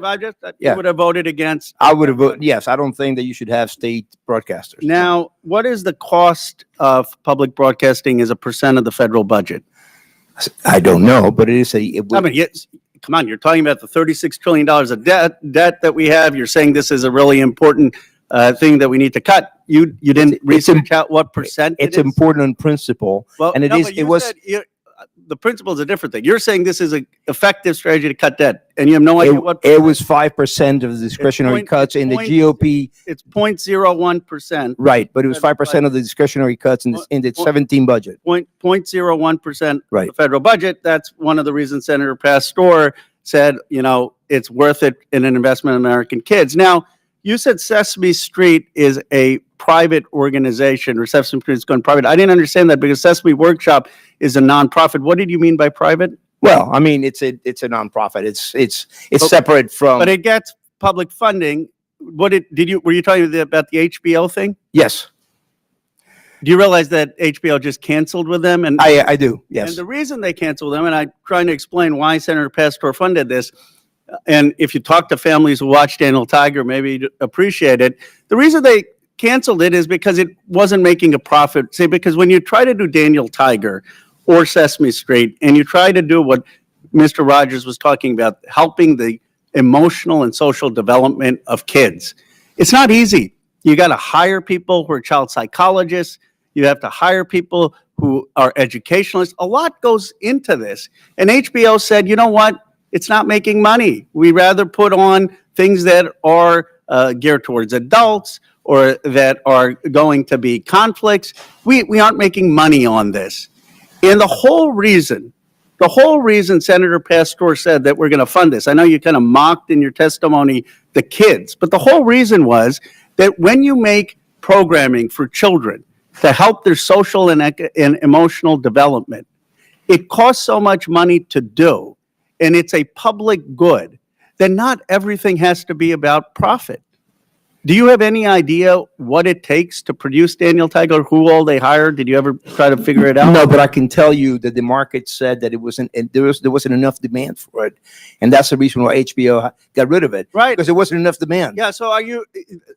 you would have voted against. I would have voted, yes, I don't think that you should have state broadcasters. Now, what is the cost of public broadcasting as a percent of the federal budget? I don't know, but it is Yes, come on, you're talking about the $36 trillion of debt that we have. You're saying this is a really important thing that we need to cut. You didn't research out what percent it's it is? important in principle, and the principle is a different thing. You're saying this is an effective strategy to cut debt, and you have no idea what. It was 5% of the discretionary cuts in the GOP. It's 0.01%. Right, but it was 5% of the discretionary cuts in the 17 budget. 0.01% Right. of the federal budget. That's one of the reasons Senator Pastor said, it's worth it in an investment in American kids. Now, you said Sesame Street is a private organization, or Sesame Street is going private. I didn't understand that because Sesame Workshop is a nonprofit. What did you mean by private? Well, I mean, it's a nonprofit. It's separate from. But it gets public funding. Were you talking about the HBO thing? Yes. Do you realize that HBO just canceled with them? And I do. Yes. And the reason they canceled them, and I'm trying to explain why Senator Pastor funded this. And if you talk to families who watch Daniel Tiger, maybe you'd appreciate it. The reason they canceled it is because it wasn't making a profit. See, because when you try to do Daniel Tiger or Sesame Street, and you try to do what Mr. Rogers was talking about, helping the emotional and social development of kids, it's not easy. You got to hire people who are child psychologists. You have to hire people who are educationalists. A lot goes into this. And HBO said, you know what? It's not making money. We rather put on things that are geared towards adults or that are going to be conflicts. We aren't making money on this. And the whole reason Senator Pastor said that we're going to fund this, I know you kind of mocked in your testimony the kids, but the whole reason was that when you make programming for children to help their social and emotional development, it costs so much money to do, and it's a public good, then not everything has to be about profit. Do you have any idea what it takes to produce Daniel Tiger, who all they hired? Did you ever try to figure it out? No, but I can tell you that the market said that there wasn't enough demand for it, and that's the reason why HBO got rid of it. Right. Because there wasn't enough demand. Yeah, so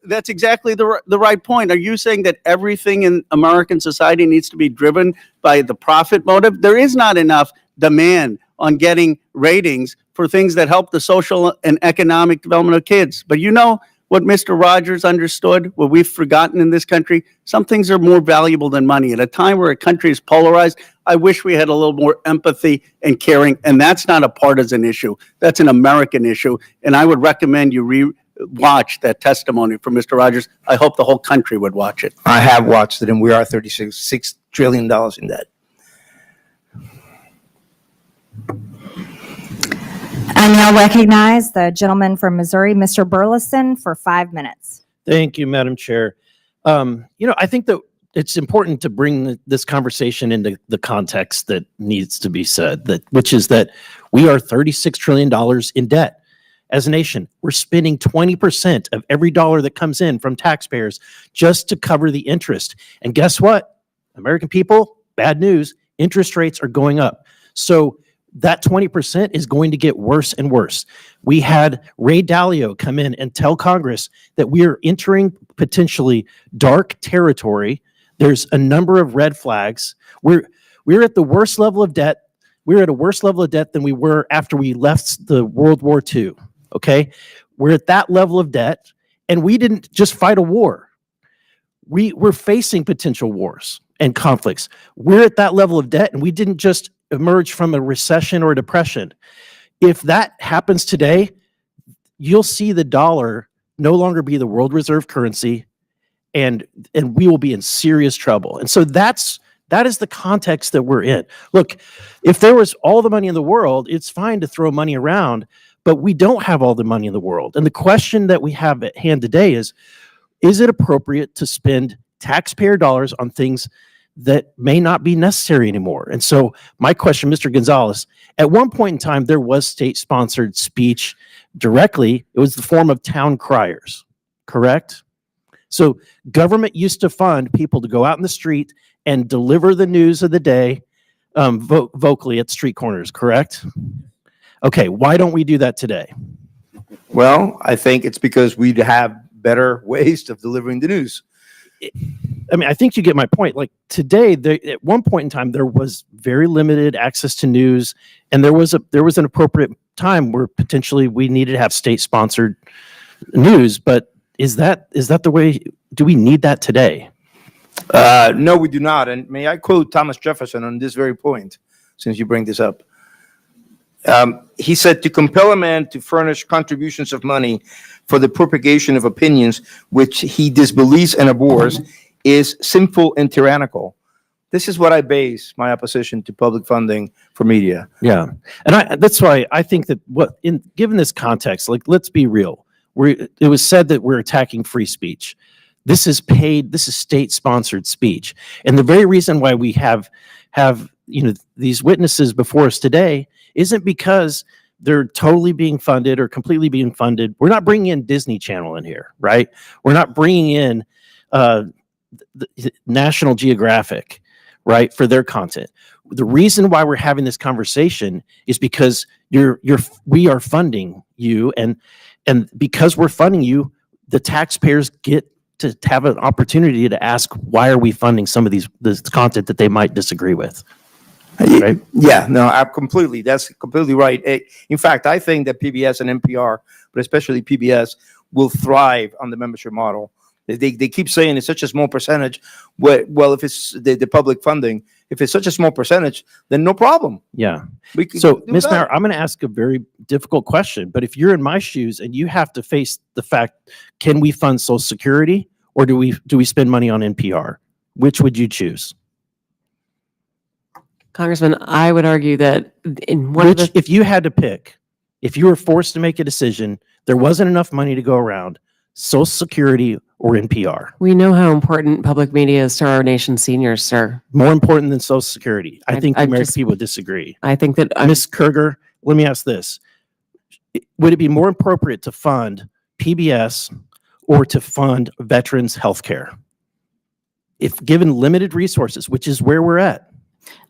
that's exactly the right point. Are you saying that everything in American society needs to be driven by the profit motive? There is not enough demand on getting ratings for things that help the social and economic development of kids. But you know what Mr. Rogers understood, what we've forgotten in this country? Some things are more valuable than money. At a time where a country is polarized, I wish we had a little more empathy and caring, and that's not a partisan issue. That's an American issue, and I would recommend you watch that testimony from Mr. Rogers. I hope the whole country would watch it. I have watched it, and we are $36 trillion in debt. I now recognize the gentleman from Missouri, Mr. Burleson, for 5 minutes. Thank you, Madam Chair. I think that it's important to bring this conversation into the context that needs to be said, which is that we are $36 trillion in debt. as a nation, we're spending 20% of every dollar that comes in from taxpayers just to cover the interest. And guess what? American people, bad news, interest rates are going up. So that 20% is going to get worse and worse. We had Ray Dalio come in and tell Congress that we are entering potentially dark territory. There's a number of red flags. We're at the worst level of debt. We're at a worse level of debt than we were after we left the World War II. Okay, we're at that level of debt, and we didn't just fight a war. We're facing potential wars and conflicts. We're at that level of debt, and we didn't just emerge from a recession or a depression. If that happens today, you'll see the dollar no longer be the world reserve currency, and we will be in serious trouble. And so that is the context that we're in. Look, if there was all the money in the world, it's fine to throw money around, but we don't have all the money in the world. And the question that we have at hand today is it appropriate to spend taxpayer dollars on things that may not be necessary anymore? And so my question, Mr. Gonzalez, at one point in time, there was state-sponsored speech directly. It was the form of town criers, correct? So government used to fund people to go out in the street and deliver the news of the day vocally at street corners, correct? Okay, why don't we do that today? Well, I think it's because we have better ways of delivering the news. I mean, I think you get my point. Like today, at one point in time, there was very limited access to news, and there was an appropriate time where potentially we needed to have state-sponsored news. But is that the way? Do we need that today? No, we do not. And may I quote Thomas Jefferson on this very point, since you bring this up? He said, "To compel a man to furnish contributions of money for the propagation of opinions which he disbelieves and abhors is sinful and tyrannical." This is what I base my opposition to public funding for media. Yeah, and that's why I think that given this context, like let's be real. It was said that we're attacking free speech. This is state-sponsored speech, and the very reason why we have these witnesses before us today isn't because they're totally being funded or completely being funded. We're not bringing in Disney Channel in here, right? We're not bringing in the National Geographic, right, for their content. The reason why we're having this conversation is because we are funding you, and because we're funding you, the taxpayers get to have an opportunity to ask, why are we funding some of this content that they might disagree with? Right? Yeah, no, that's completely right. In fact, I think that PBS and NPR, but especially PBS, will thrive on the membership model. They keep saying it's such a small percentage. Well, if it's the public funding, if it's such a small percentage, then no problem. Yeah. So, Ms. Maurer, I'm going to ask a very difficult question, but if you're in my shoes and you have to face the fact, can we fund Social Security or do we spend money on NPR? Which would you choose? Congressman, I would argue that if you had to pick, if you were forced to make a decision, there wasn't enough money to go around, Social Security or NPR. We know how important public media is to our nation's seniors, sir. More important than Social Security. I think the American people disagree. I think that Ms. Kerger, let me ask this. Would it be more appropriate to fund PBS or to fund veterans health care? If given limited resources, which is where we're at.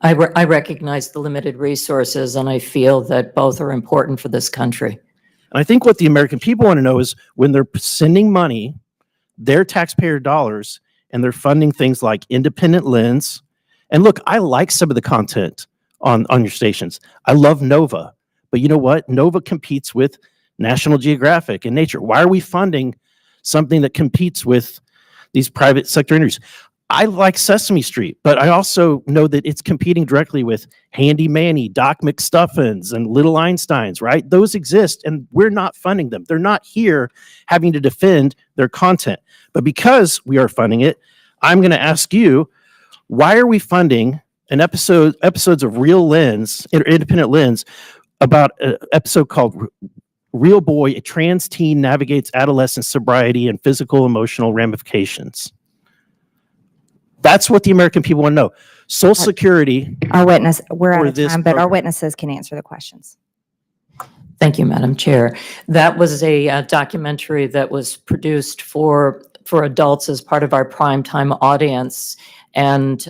I recognize the limited resources, and I feel that both are important for this country. And I think what the American people want to know is when they're sending money, their taxpayer dollars, and they're funding things like Independent Lens. And look, I like some of the content on your stations. I love Nova. But you know what? Nova competes with National Geographic and Nature. Why are we funding something that competes with these private sector industries? I like Sesame Street, but I also know that it's competing directly with Handy Manny, Doc McStuffins, and Little Einsteins, right? Those exist, and we're not funding them. They're not here having to defend their content. But because we are funding it, I'm going to ask you, why are we funding episodes of Real Lens, Independent Lens, about an episode called Real Boy, a trans teen navigates adolescent sobriety and physical emotional ramifications? That's what the American people want to know. Social Security. We're out of time, but our witnesses can answer the questions. Thank you, Madam Chair. That was a documentary that was produced for adults as part of our primetime audience. And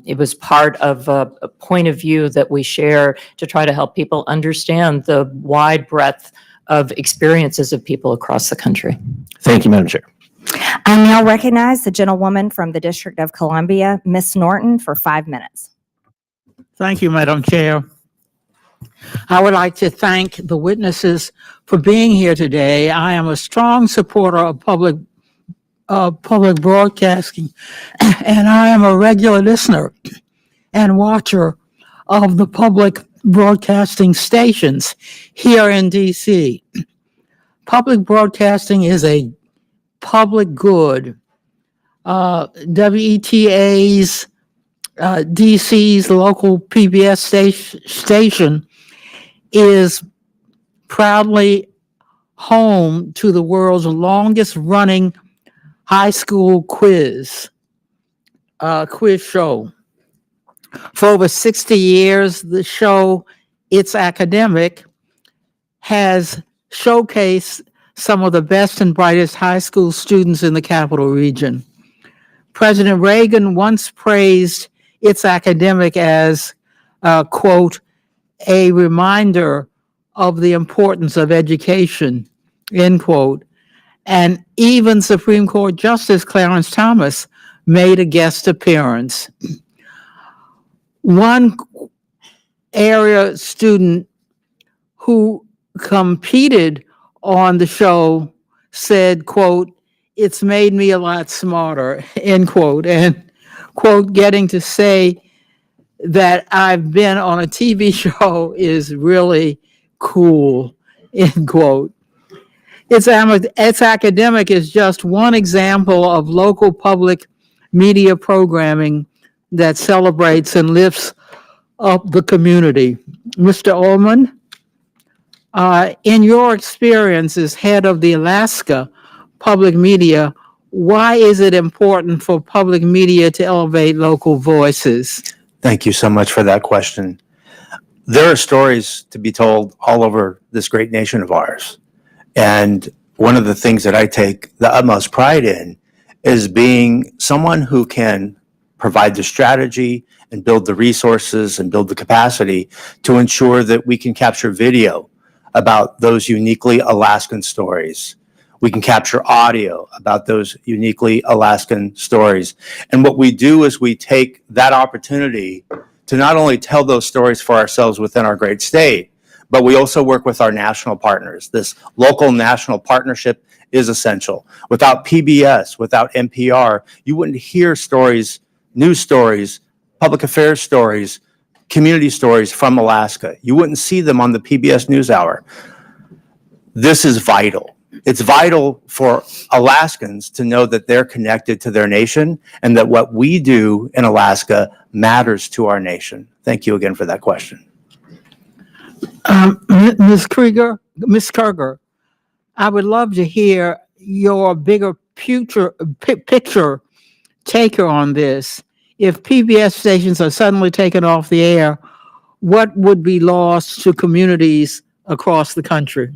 it was part of a point of view that we share to try to help people understand the wide breadth of experiences of people across the country. Thank you, Madam Chair. I now recognize the gentlewoman from the District of Columbia, Ms. Norton, for 5 minutes. Thank you, Madam Chair. I would like to thank the witnesses for being here today. I am a strong supporter of public broadcasting, and I am a regular listener and watcher of the public broadcasting stations here in DC. Public broadcasting is a public good. WETA's DC's local PBS station is proudly home to the world's longest running high school quiz show. For over 60 years, the show, It's Academic, has showcased some of the best and brightest high school students in the capital region. President Reagan once praised It's Academic as, quote, a reminder of the importance of education, end quote. And even Supreme Court Justice Clarence Thomas made a guest appearance. One area student who competed on the show said, quote, it's made me a lot smarter, end quote. And, quote, getting to say that I've been on a TV show is really cool, end quote. It's Academic is just one example of local public media programming that celebrates and lifts up the community. Mr. Ullman, in your experience as head of the Alaska Public Media, why is it important for public media to elevate local voices? Thank you so much for that question. There are stories to be told all over this great nation of ours. And one of the things that I take the utmost pride in is being someone who can provide the strategy and build the resources and build the capacity to ensure that we can capture video about those uniquely Alaskan stories. We can capture audio about those uniquely Alaskan stories. And what we do is we take that opportunity to not only tell those stories for ourselves within our great state, but we also work with our national partners. This local national partnership is essential. Without PBS, without NPR, you wouldn't hear stories, news stories, public affairs stories, community stories from Alaska. You wouldn't see them on the PBS NewsHour. This is vital. It's vital for Alaskans to know that they're connected to their nation and that what we do in Alaska matters to our nation. Thank you again for that question. Ms. Kruger, I would love to hear your bigger picture taker on this. If PBS stations are suddenly taken off the air, what would be lost to communities across the country?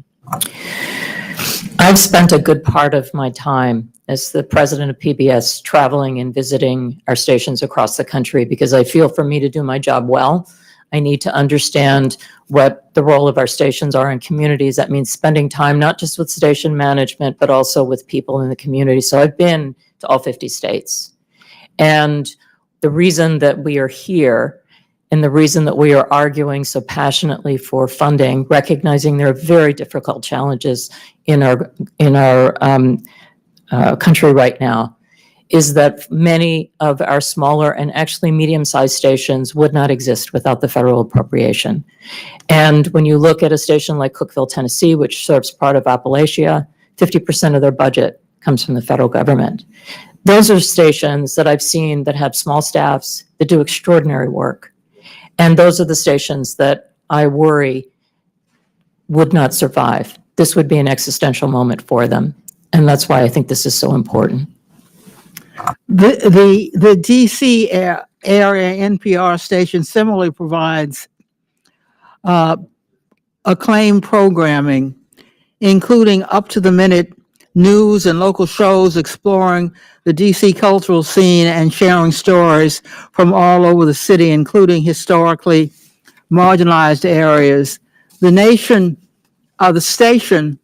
I've spent a good part of my time as the president of PBS traveling and visiting our stations across the country because I feel for me to do my job well, I need to understand what the role of our stations are in communities. That means spending time not just with station management, but also with people in the community. So I've been to all 50 states. And the reason that we are here and the reason that we are arguing so passionately for funding, recognizing there are very difficult challenges in our country right now, is that many of our smaller and actually medium-sized stations would not exist without the federal appropriation. And when you look at a station like Cookeville, Tennessee, which serves part of Appalachia, 50% of their budget comes from the federal government. Those are stations that I've seen that have small staffs that do extraordinary work. And those are the stations that I worry would not survive. This would be an existential moment for them. And that's why I think this is so important. The DC area NPR station similarly provides acclaimed programming, including up-to-the-minute news and local shows exploring the DC cultural scene and sharing stories from all over the city, including historically marginalized areas. The station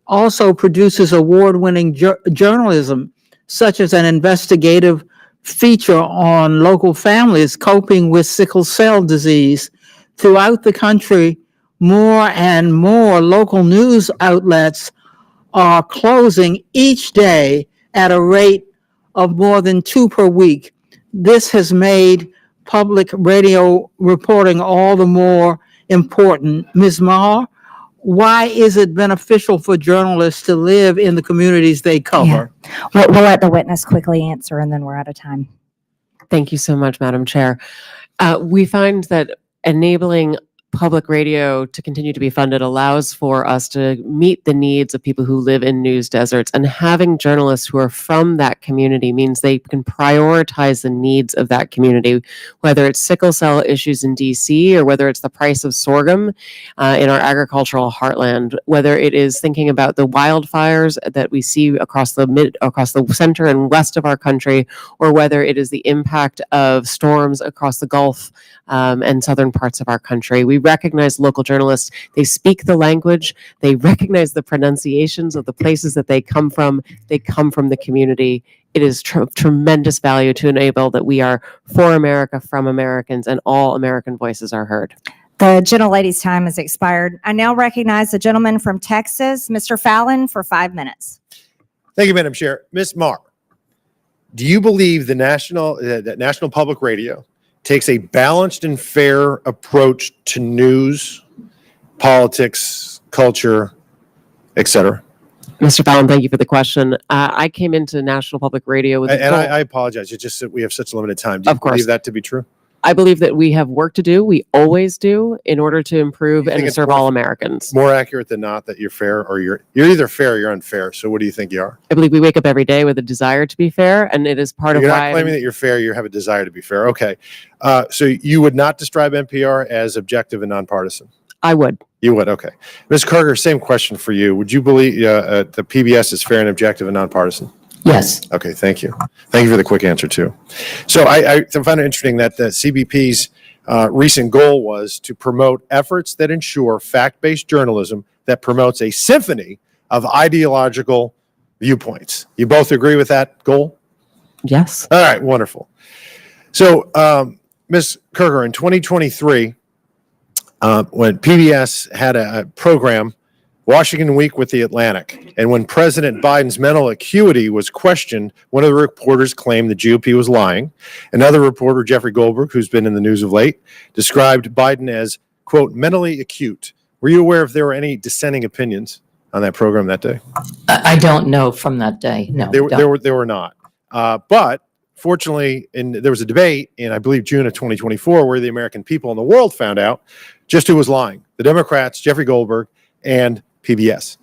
also produces award-winning journalism, such as an investigative feature on local families coping with sickle cell disease. Throughout the country, more and more local news outlets are closing each day at a rate of more than 2 per week. This has made public radio reporting all the more important. Ms. Maher, why is it beneficial for journalists to live in the communities they cover? We'll let the witness quickly answer, and then we're out of time. Thank you so much, Madam Chair. We find that enabling public radio to continue to be funded allows for us to meet the needs of people who live in news deserts, and having journalists who are from that community means they can prioritize the needs of that community, whether it's sickle cell issues in DC or whether it's the price of sorghum in our agricultural heartland, whether it is thinking about the wildfires that we see across the center and west of our country, or whether it is the impact of storms across the Gulf and southern parts of our country. We recognize local journalists. They speak the language. They recognize the pronunciations of the places that they come from. They come from the community. It is tremendous value to enable that we are for America, from Americans, and all American voices are heard. The gentlelady's time has expired. I now recognize the gentleman from Texas, Mr. Fallon, for 5 minutes. Thank you, Madam Chair. Ms. Maher, do you believe that National Public Radio takes a balanced and fair approach to news, politics, culture, etc.? Mr. Fallon, thank you for the question. I came into National Public Radio with I apologize. It's just that we have such a limited time. Do you Of course. believe that to be true? I believe that we have work to do. We always do, in order to improve and it's serve all Americans. More accurate than not that you're fair, or you're either fair or you're unfair. So what do you think you are? I believe we wake up every day with a desire to be fair, and it is part of You're why not claiming that you're fair. You have a desire to be fair. Okay. So you would not describe NPR as objective and nonpartisan? I would. You would. Okay. Ms. Karger, same question for you. Would you believe the PBS is fair and objective and nonpartisan? Yes. Okay. Thank you. Thank you for the quick answer too. So I find it interesting that the CBP's recent goal was to promote efforts that ensure fact-based journalism that promotes a symphony of ideological viewpoints. You both agree with that goal? Yes. All right, wonderful. So, Ms. Karger, in 2023, when PBS had a program, Washington Week with the Atlantic, and when President Biden's mental acuity was questioned, one of the reporters claimed the GOP was lying. Another reporter, Jeffrey Goldberg, who's been in the news of late, described Biden as, quote, mentally acute. Were you aware if there were any dissenting opinions on that program that day? I don't know from that day. No. There were not. But fortunately, there was a debate in, I believe, June of 2024, where the American people and the world found out just who was lying. The Democrats, Jeffrey Goldberg, and PBS.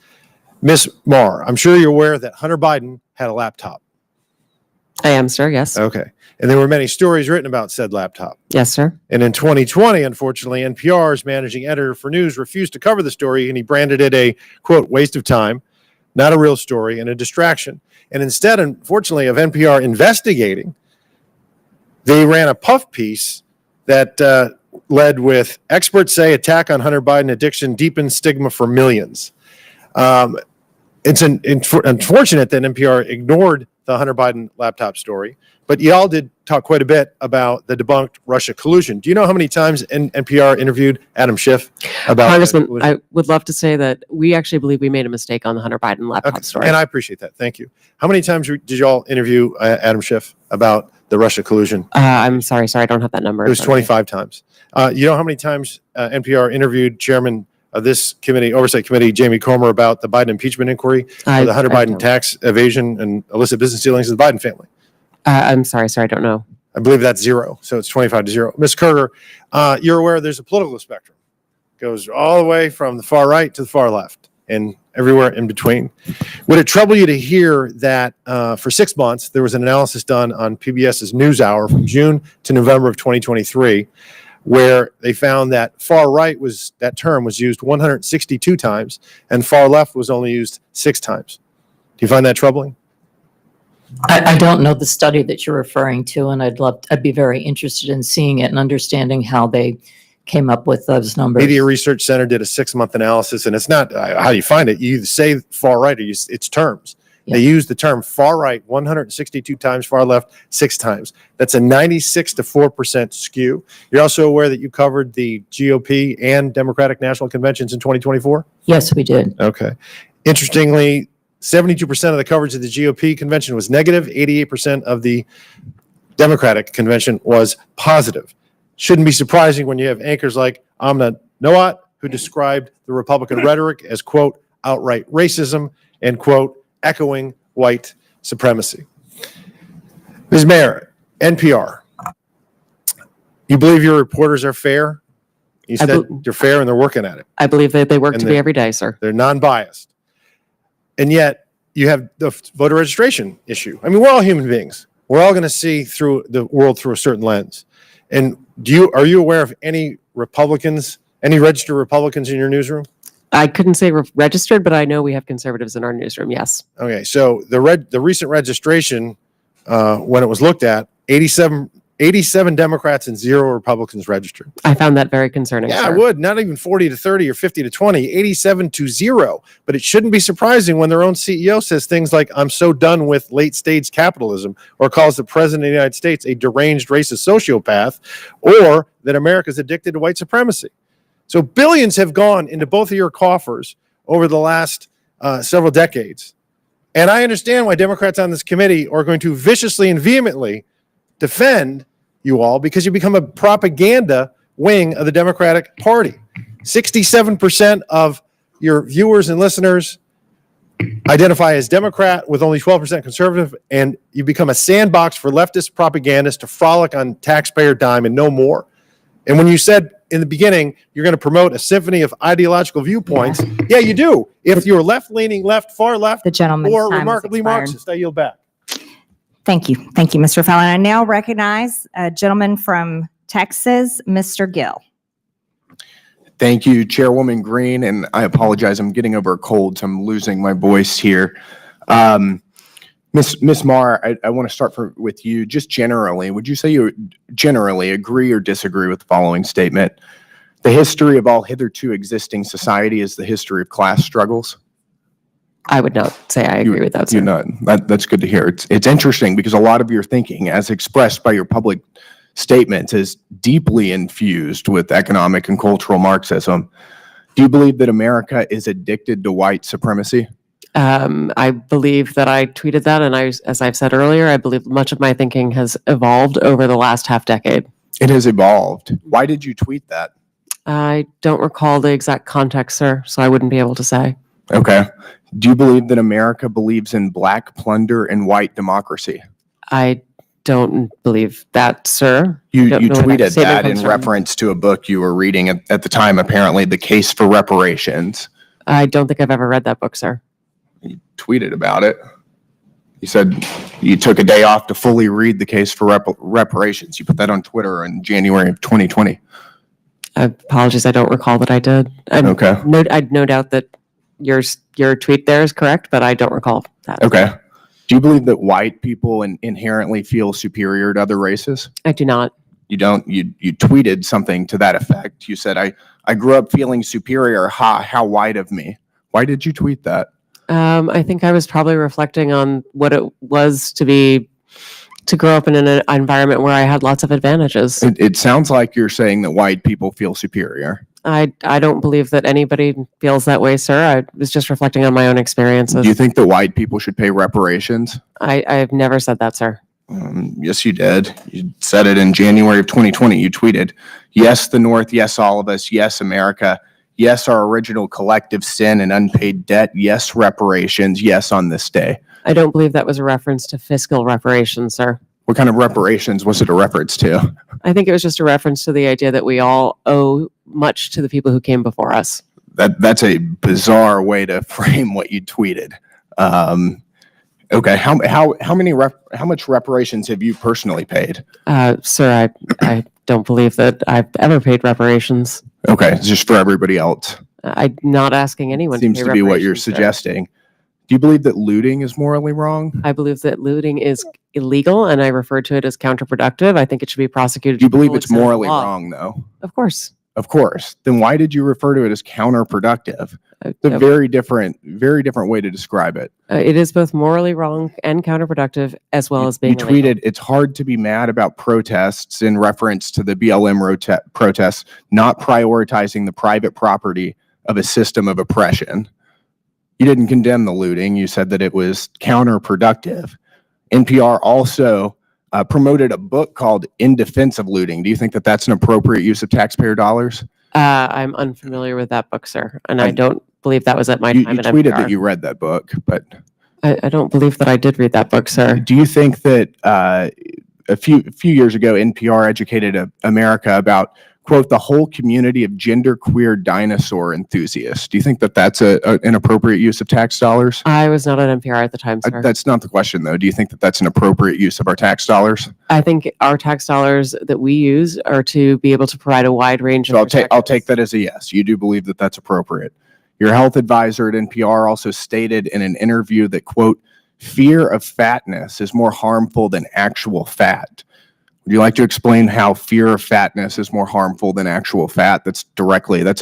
Ms. Maher, I'm sure you're aware that Hunter Biden had a laptop. I am, sir. Yes. Okay. And there were many stories written about said laptop. Yes, sir. And in 2020, unfortunately, NPR's managing editor for news refused to cover the story, and he branded it a, quote, waste of time, not a real story, and a distraction. And instead, unfortunately, of NPR investigating, they ran a puff piece that led with experts say attack on Hunter Biden addiction deepens stigma for millions. It's unfortunate that NPR ignored the Hunter Biden laptop story, but y'all did talk quite a bit about the debunked Russia collusion. Do you know how many times NPR interviewed Adam Schiff about Congressman, I would love to say that we actually believe we made a mistake on the Hunter Biden laptop story. And I appreciate that. Thank you. How many times did y'all interview Adam Schiff about the Russia collusion? I'm sorry, I don't have that number. It was 25 times. You know how many times NPR interviewed Chairman of this committee, Oversight Committee, Jamie Comer, about the Biden impeachment inquiry, or the Hunter Biden tax evasion and illicit business dealings of the Biden family? I'm sorry, I don't know. I believe that's 0, so it's 25-0. Ms. Karger, you're aware there's a political spectrum. It goes all the way from the far right to the far left and everywhere in between. Would it trouble you to hear that for 6 months, there was an analysis done on PBS's NewsHour from June to November of 2023, where they found that far right that term was used 162 times and far left was only used 6 times. Do you find that troubling? I don't know the study that you're referring to, and I'd be very interested in seeing it and understanding how they came up with those numbers. Media Research Center did a 6-month analysis, and it's not how you find it. You either say far right or it's terms. Yeah. They use the term far right 162 times, far left 6 times. That's a 96 to 4% skew. You're also aware that you covered the GOP and Democratic national conventions in 2024? Yes, we did. Okay. Interestingly, 72% of the coverage of the GOP convention was negative. 88% of the Democratic convention was positive. Shouldn't be surprising when you have anchors like Amna Noat, who described the Republican rhetoric as, quote, outright racism and, quote, echoing white supremacy. Ms. Mayor, NPR, you believe your reporters are fair? You said they're fair and they're working at it. I believe that they work And to be every day, sir. They're non-biased. And yet you have the voter registration issue. I mean, we're all human beings. We're all going to see through the world through a certain lens. And are you aware of any registered Republicans in your newsroom? I couldn't say registered, but I know we have conservatives in our newsroom. Yes. Okay, so the recent registration, when it was looked at, 87 Democrats and 0 Republicans registered. I found that very concerning. Yeah, sir. I would. Not even 40 to 30 or 50 to 20, 87 to 0. But it shouldn't be surprising when their own CEO says things like, I'm so done with late stage capitalism, or calls the president of the United States a deranged racist sociopath, or that America's addicted to white supremacy. So billions have gone into both of your coffers over the last several decades. And I understand why Democrats on this committee are going to viciously and vehemently defend you all, because you become a propaganda wing of the Democratic Party. 67% of your viewers and listeners identify as Democrat, with only 12% conservative, and you become a sandbox for leftist propagandists to frolic on taxpayer dime and no more. And when you said in the beginning you're going to promote a symphony of ideological viewpoints, yeah, you do. If you're left-leaning, far left, The gentleman's or time has remarkably expired. Marxist, I yield back. Thank you. Thank you, Mr. Fallon. I now recognize a gentleman from Texas, Mr. Gill. Thank you, Chairwoman Green, and I apologize. I'm getting over a cold, so I'm losing my voice here. Ms. Marr, I want to start with you. Just generally, would you say you generally agree or disagree with the following statement? The history of all hitherto existing society is the history of class struggles? I would not say I agree with that, sir. You're not. That's good to hear. It's interesting because a lot of your thinking, as expressed by your public statements, is deeply infused with economic and cultural Marxism. Do you believe that America is addicted to white supremacy? I believe that I tweeted that, and as I've said earlier, I believe much of my thinking has evolved over the last half decade. It has evolved. Why did you tweet that? I don't recall the exact context, sir, so I wouldn't be able to say. Okay. Do you believe that America believes in black plunder and white democracy? I don't believe that, sir. You Don't know where tweeted statement that in comes from. reference to a book you were reading at the time, apparently, The Case for Reparations. I don't think I've ever read that book, sir. You tweeted about it. You said you took a day off to fully read The Case for Reparations. You put that on Twitter in January of 2020. Apologies, I don't recall that I did. Okay. I'd no doubt that your tweet there is correct, but I don't recall that. Okay. Do you believe that white people inherently feel superior to other races? I do not. You don't? You tweeted something to that effect. You said, I grew up feeling superior. How white of me. Why did you tweet that? I think I was probably reflecting on what it was to grow up in an environment where I had lots of advantages. It sounds like you're saying that white people feel superior. I don't believe that anybody feels that way, sir. I was just reflecting on my own experiences. Do you think that white people should pay reparations? I've never said that, sir. Yes, you did. You said it in January of 2020. You tweeted, yes, the North, yes, all of us, yes, America, yes, our original collective sin and unpaid debt, yes, reparations, yes, on this day. I don't believe that was a reference to fiscal reparations, sir. What kind of reparations was it a reference to? I think it was just a reference to the idea that we all owe much to the people who came before us. That's a bizarre way to frame what you tweeted. Okay, how much reparations have you personally paid? Sir, I don't believe that I've ever paid reparations. Okay, it's just for everybody else. I'm not asking anyone Seems to to pay be what you're reparations, sir. suggesting. Do you believe that looting is morally wrong? I believe that looting is illegal, and I refer to it as counterproductive. I think it should be prosecuted. Do you to the believe full it's extent of the morally law. wrong, though? Of course. Of course. Then why did you refer to it as counterproductive? It's a very different way to describe it. It is both morally wrong and counterproductive, as well as being You illegal. tweeted, "It's hard to be mad about protests," in reference to the BLM protests, not prioritizing the private property of a system of oppression. You didn't condemn the looting. You said that it was counterproductive. NPR also promoted a book called In Defense of Looting. Do you think that that's an appropriate use of taxpayer dollars? I'm unfamiliar with that book, sir, and I don't believe that was at my You time at tweeted NPR. that you read that book, but I don't believe that I did read that book, sir. do you think that a few years ago, NPR educated America about, quote, the whole community of genderqueer dinosaur enthusiasts? Do you think that that's an appropriate use of tax dollars? I was not at NPR at the time, sir. That's not the question, though. Do you think that that's an appropriate use of our tax dollars? I think our tax dollars that we use are to be able to provide a wide range So of I'll take that as a yes. You do believe that that's appropriate. Your health advisor at NPR also stated in an interview that, quote, fear of fatness is more harmful than actual fat. Would you like to explain how fear of fatness is more harmful than actual fat? That's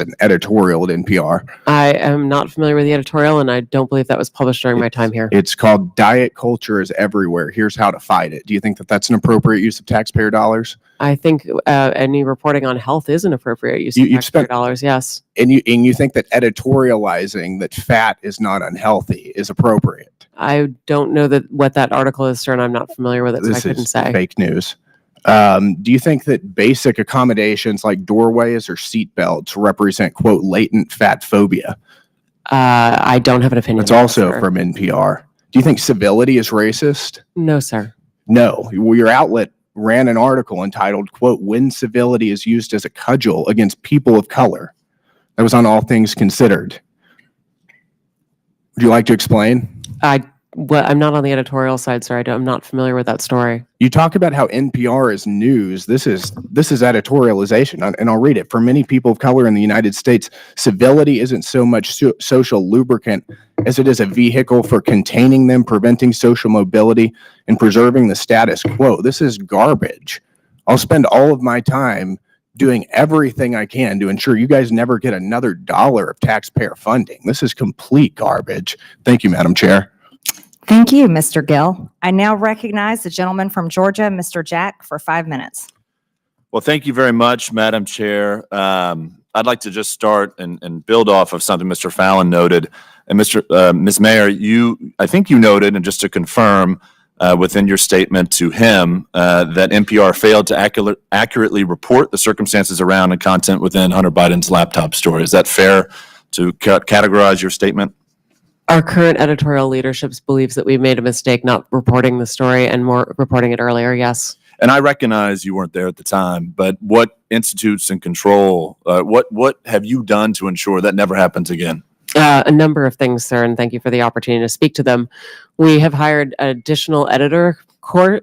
an editorial at NPR. I am not familiar with the editorial, and I don't believe that was published during my time here. It's called Diet Culture is Everywhere. Here's how to fight it. Do you think that that's an appropriate use of taxpayer dollars? I think any reporting on health is an appropriate use of taxpayer dollars, yes. And you think that editorializing that fat is not unhealthy is appropriate? I don't know what that article is, sir, and I'm not familiar with it, so I This couldn't is say. fake news. Do you think that basic accommodations like doorways or seat belts represent, quote, latent fat phobia? I don't have an opinion. It's on that, also sir. from NPR. Do you think civility is racist? No, sir. No. Well, your outlet ran an article entitled, quote, when civility is used as a cudgel against people of color. That was on All Things Considered. Would you like to explain? I'm not on the editorial side, sir. I'm not familiar with that story. You talk about how NPR is news. This is editorialization, and I'll read it. For many people of color in the United States, civility isn't so much social lubricant as it is a vehicle for containing them, preventing social mobility, and preserving the status quo. This is garbage. I'll spend all of my time doing everything I can to ensure you guys never get another dollar of taxpayer funding. This is complete garbage. Thank you, Madam Chair. Thank you, Mr. Gill. I now recognize the gentleman from Georgia, Mr. Jack, for 5 minutes. Well, thank you very much, Madam Chair. I'd like to just start and build off of something Mr. Fallon noted. And Ms. Mayor, I think you noted, and just to confirm within your statement to him, that NPR failed to accurately report the circumstances around and content within Hunter Biden's laptop story. Is that fair to categorize your statement? Our current editorial leadership believes that we made a mistake not reporting the story and more reporting it earlier, yes. And I recognize you weren't there at the time, but what institutes and control, what have you done to ensure that never happens again? A number of things, sir, and thank you for the opportunity to speak to them. We have hired additional editor core,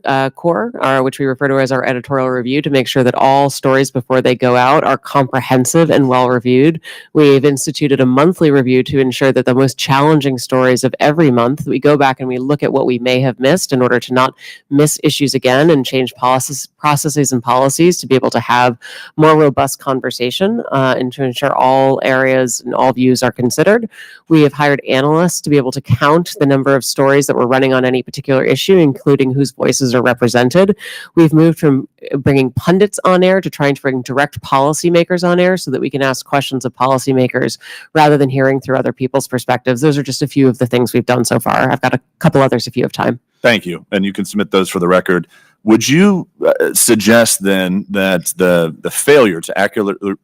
which we refer to as our editorial review, to make sure that all stories before they go out are comprehensive and well reviewed. We've instituted a monthly review to ensure that the most challenging stories of every month, we go back and we look at what we may have missed in order to not miss issues again and change processes and policies to be able to have more robust conversation and to ensure all areas and all views are considered. We have hired analysts to be able to count the number of stories that we're running on any particular issue, including whose voices are represented. We've moved from bringing pundits on air to trying to bring direct policymakers on air so that we can ask questions of policymakers rather than hearing through other people's perspectives. Those are just a few of the things we've done so far. I've got a couple others if you have time. Thank you. And you can submit those for the record. Would you suggest then that the failure to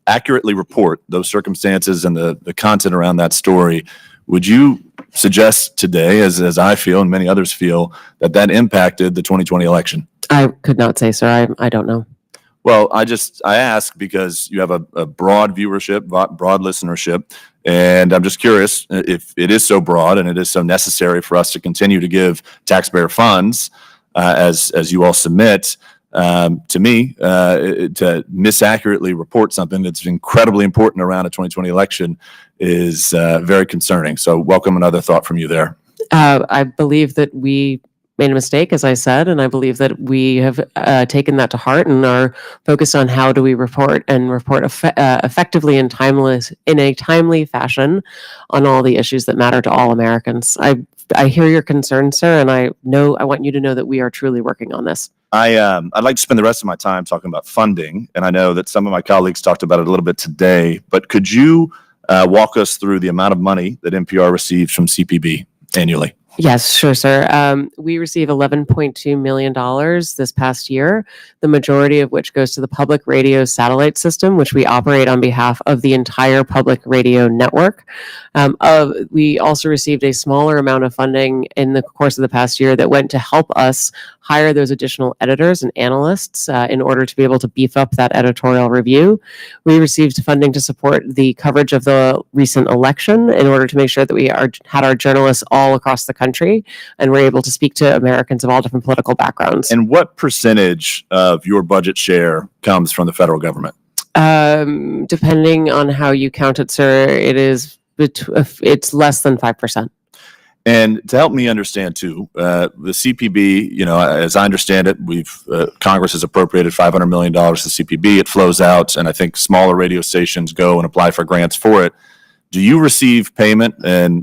accurately report those circumstances and the content around that story, would you suggest today, as I feel and many others feel, that impacted the 2020 election? I could not say, sir. I don't know. Well, I ask because you have a broad viewership, broad listenership, and I'm just curious if it is so broad and it is so necessary for us to continue to give taxpayer funds as you all submit. to me, to misaccurately report something that's incredibly important around a 2020 election is very concerning. So welcome another thought from you there. I believe that we made a mistake, as I said, and I believe that we have taken that to heart and are focused on how do we report and report effectively and in a timely fashion on all the issues that matter to all Americans. I hear your concern, sir, and I want you to know that we are truly working on this. I'd like to spend the rest of my time talking about funding, and I know that some of my colleagues talked about it a little bit today, but could you walk us through the amount of money that NPR receives from CPB annually? Yes, sure, sir. We receive $11.2 million this past year, the majority of which goes to the public radio satellite system, which we operate on behalf of the entire public radio network. We also received a smaller amount of funding in the course of the past year that went to help us hire those additional editors and analysts in order to be able to beef up that editorial review. We received funding to support the coverage of the recent election in order to make sure that we had our journalists all across the country and were able to speak to Americans of all different political backgrounds. And what percentage of your budget share comes from the federal government? Depending on how you count it, sir, it's less than 5%. And to help me understand too, the CPB, as I understand it, Congress has appropriated $500 million to CPB. It flows out, and I think smaller radio stations go and apply for grants for it. Do you receive payment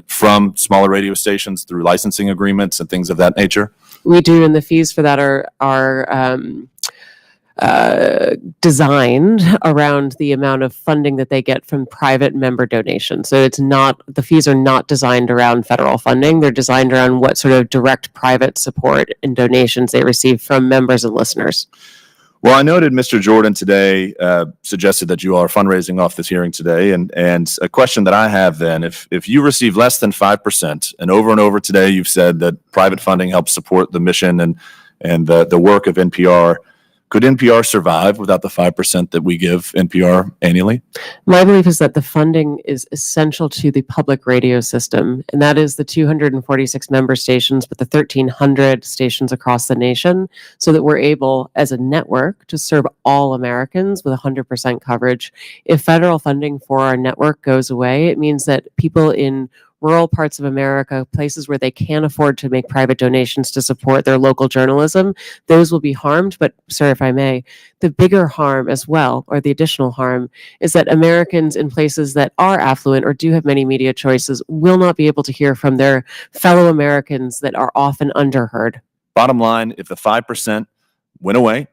from smaller radio stations through licensing agreements and things of that nature? We do, and the fees for that are designed around the amount of funding that they get from private member donations. So the fees are not designed around federal funding. They're designed around what sort of direct private support and donations they receive from members and listeners. Well, I noted Mr. Jordan today suggested that you all are fundraising off this hearing today. And a question that I have then, if you receive less than 5%, and over today you've said that private funding helps support the mission and the work of NPR, could NPR survive without the 5% that we give NPR annually? My belief is that the funding is essential to the public radio system, and that is the 246 member stations, but the 1,300 stations across the nation, so that we're able, as a network, to serve all Americans with 100% coverage. If federal funding for our network goes away, it means that people in rural parts of America, places where they can't afford to make private donations to support their local journalism, those will be harmed. But, sir, if I may, the bigger harm as well, or the additional harm, is that Americans in places that are affluent or do have many media choices will not be able to hear from their fellow Americans that are often underheard. Bottom line, if the 5% went away,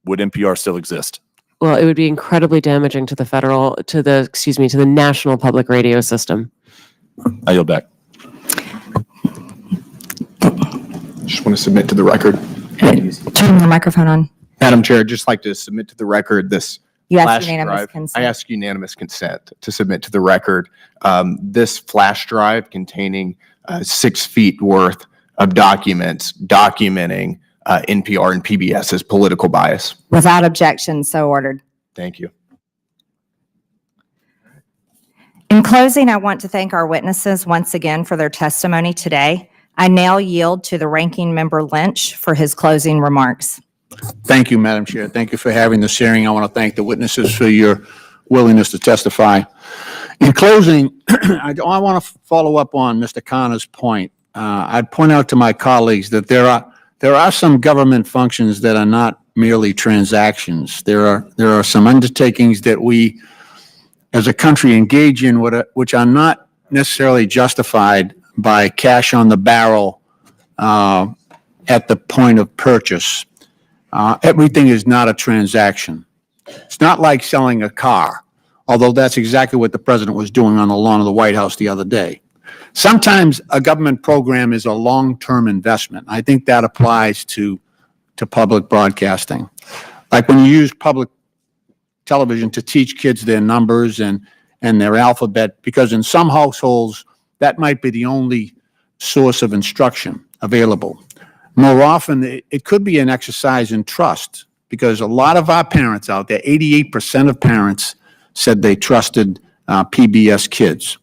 would NPR still exist? Well, it would be incredibly damaging to the national public radio system. I yield back. Just want to submit to the record. Turn your microphone on. Madam Chair, I'd just like to submit to the record this You flash ask unanimous drive. consent. I ask unanimous consent to submit to the record this flash drive containing 6 feet worth of documents documenting NPR and PBS's political bias. Without objection, so ordered. Thank you. In closing, I want to thank our witnesses once again for their testimony today. I now yield to the Ranking Member Lynch for his closing remarks. Thank you, Madam Chair. Thank you for having this hearing. I want to thank the witnesses for your willingness to testify. In closing, I want to follow up on Mr. Connor's point. I'd point out to my colleagues that there are some government functions that are not merely transactions. There are some undertakings that we as a country engage in which are not necessarily justified by cash on the barrel at the point of purchase. Everything is not a transaction. It's not like selling a car, although that's exactly what the president was doing on the lawn of the White House the other day. Sometimes a government program is a long-term investment. I think that applies to public broadcasting. Like when you use public television to teach kids their numbers and their alphabet, because in some households, that might be the only source of instruction available. More often, it could be an exercise in trust, because a lot of our parents out there, 88% of parents said they trusted PBS Kids.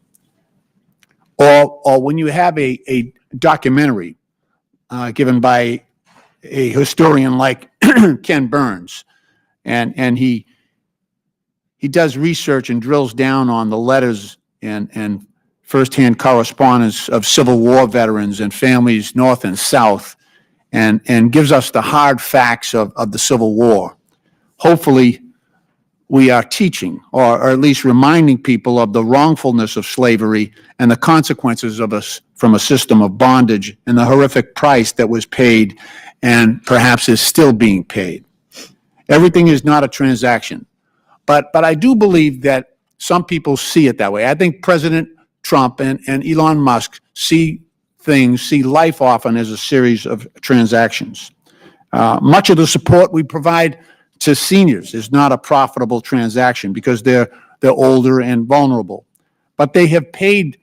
Or when you have a documentary given by a historian like Ken Burns, and he does research and drills down on the letters and firsthand correspondence of Civil War veterans and families north and south, and gives us the hard facts of the Civil War. Hopefully, we are teaching, or at least reminding people of the wrongfulness of slavery and the consequences of us from a system of bondage and the horrific price that was paid and perhaps is still being paid. Everything is not a transaction. But I do believe that some people see it that way. I think President Trump and Elon Musk see life often as a series of transactions. Much of the support we provide to seniors is not a profitable transaction because they're older and vulnerable. But they have paid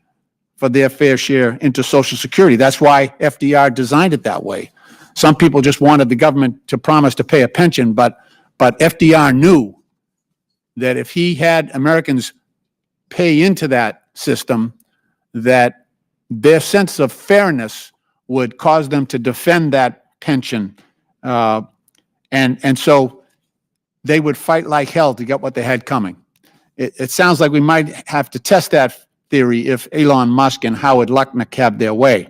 for their fair share into Social Security. That's why FDR designed it that way. Some people just wanted the government to promise to pay a pension, but FDR knew that if he had Americans pay into that system, that their sense of fairness would cause them to defend that pension. And so they would fight like hell to get what they had coming. It sounds like we might have to test that theory if Elon Musk and Howard Lutnick have their way.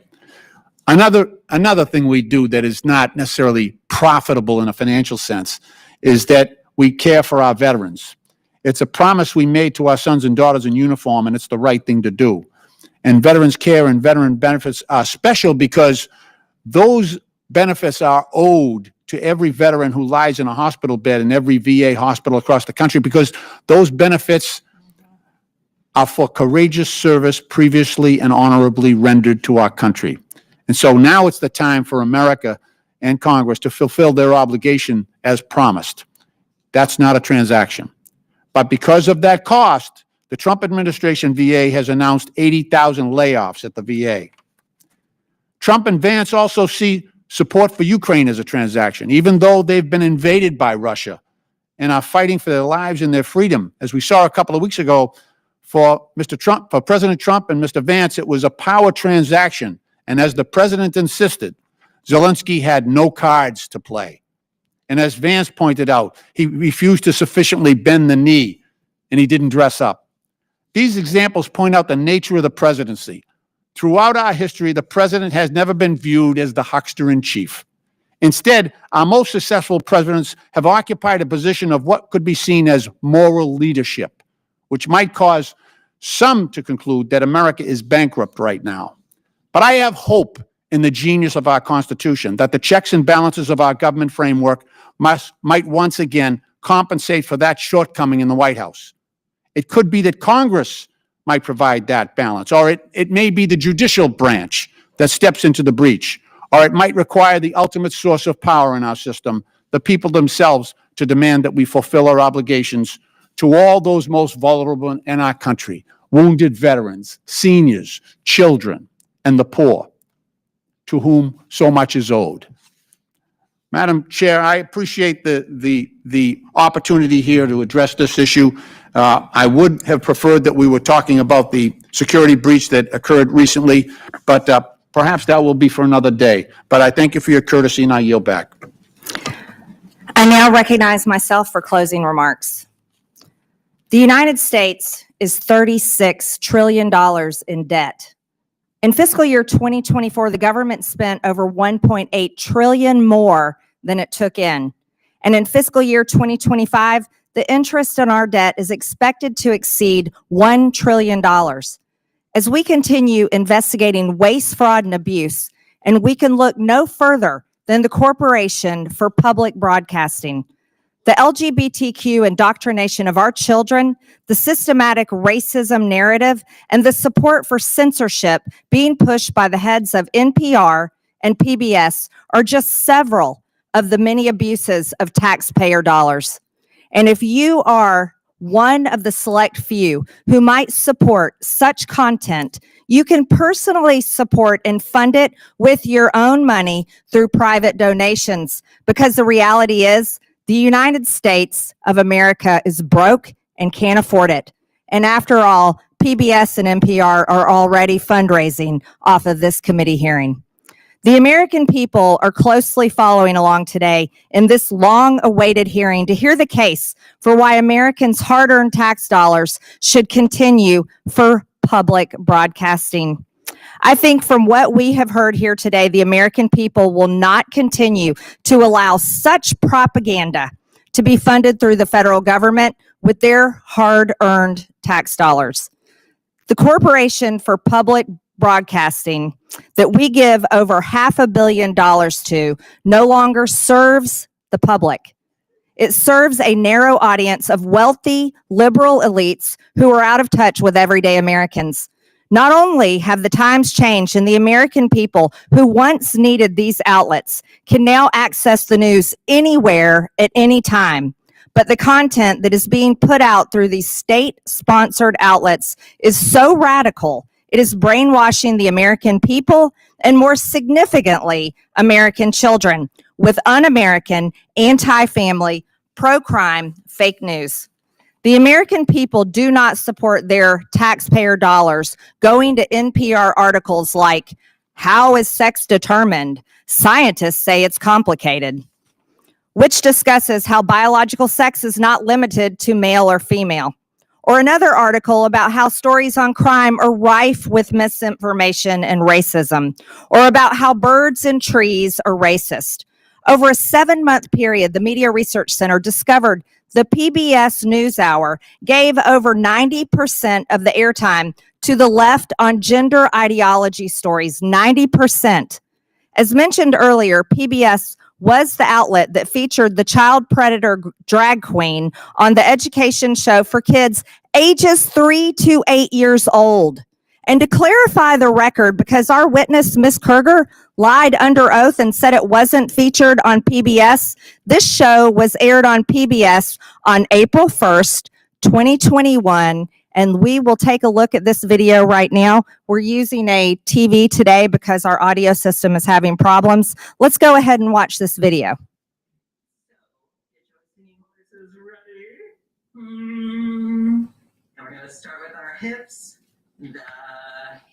Another thing we do that is not necessarily profitable in a financial sense is that we care for our veterans. It's a promise we made to our sons and daughters in uniform, and it's the right thing to do. And veterans care and veteran benefits are special because those benefits are owed to every veteran who lies in a hospital bed in every VA hospital across the country, because those benefits are for courageous service previously and honorably rendered to our country. And so now it's the time for America and Congress to fulfill their obligation as promised. That's not a transaction. But because of that cost, the Trump administration VA has announced 80,000 layoffs at the VA. Trump and Vance also see support for Ukraine as a transaction, even though they've been invaded by Russia and are fighting for their lives and their freedom. As we saw a couple of weeks ago, for President Trump and Mr. Vance, it was a power transaction. And as the president insisted, Zelensky had no cards to play. And as Vance pointed out, he refused to sufficiently bend the knee, and he didn't dress up. These examples point out the nature of the presidency. Throughout our history, the president has never been viewed as the huckster-in-chief. Instead, our most successful presidents have occupied a position of what could be seen as moral leadership, which might cause some to conclude that America is bankrupt right now. But I have hope in the genius of our Constitution, that the checks and balances of our government framework might once again compensate for that shortcoming in the White House. It could be that Congress might provide that balance, or it may be the judicial branch that steps into the breach, or it might require the ultimate source of power in our system, the people themselves, to demand that we fulfill our obligations to all those most vulnerable in our country, wounded veterans, seniors, children, and the poor, to whom so much is owed. Madam Chair, I appreciate the opportunity here to address this issue. I would have preferred that we were talking about the security breach that occurred recently, but perhaps that will be for another day. But I thank you for your courtesy, and I yield back. I now recognize myself for closing remarks. The United States is $36 trillion in debt. In fiscal year 2024, the government spent over $1.8 trillion more than it took in. And in fiscal year 2025, the interest on our debt is expected to exceed $1 trillion. As we continue investigating waste, fraud, and abuse, and we can look no further than the Corporation for Public Broadcasting, the LGBTQ indoctrination of our children, the systematic racism narrative, and the support for censorship being pushed by the heads of NPR and PBS are just several of the many abuses of taxpayer dollars. And if you are one of the select few who might support such content, you can personally support and fund it with your own money through private donations, because the reality is the United States of America is broke and can't afford it. And after all, PBS and NPR are already fundraising off of this committee hearing. The American people are closely following along today in this long-awaited hearing to hear the case for why Americans' hard-earned tax dollars should continue for public broadcasting. I think from what we have heard here today, the American people will not continue to allow such propaganda to be funded through the federal government with their hard-earned tax dollars. The Corporation for Public Broadcasting that we give over $500 million to no longer serves the public. It serves a narrow audience of wealthy, liberal elites who are out of touch with everyday Americans. Not only have the times changed and the American people who once needed these outlets can now access the news anywhere at any time, but the content that is being put out through these state-sponsored outlets is so radical, it is brainwashing the American people and, more significantly, American children with un-American, anti-family, pro-crime fake news. The American people do not support their taxpayer dollars going to NPR articles like, "How is sex determined? Scientists say it's complicated," which discusses how biological sex is not limited to male or female. Or another article about how stories on crime are rife with misinformation and racism, or about how birds and trees are racist. Over a 7-month period, the Media Research Center discovered the PBS NewsHour gave over 90% of the airtime to the left on gender ideology stories, 90%. As mentioned earlier, PBS was the outlet that featured the child predator drag queen on the education show for kids ages 3 to 8 years old. And to clarify the record, because our witness, Ms. Kerger, lied under oath and said it wasn't featured on PBS, this show was aired on PBS on April 1st, 2021. And we will take a look at this video right now. We're using a TV today because our audio system is having problems. Let's go ahead and watch this video. And we're going to start with our hips. The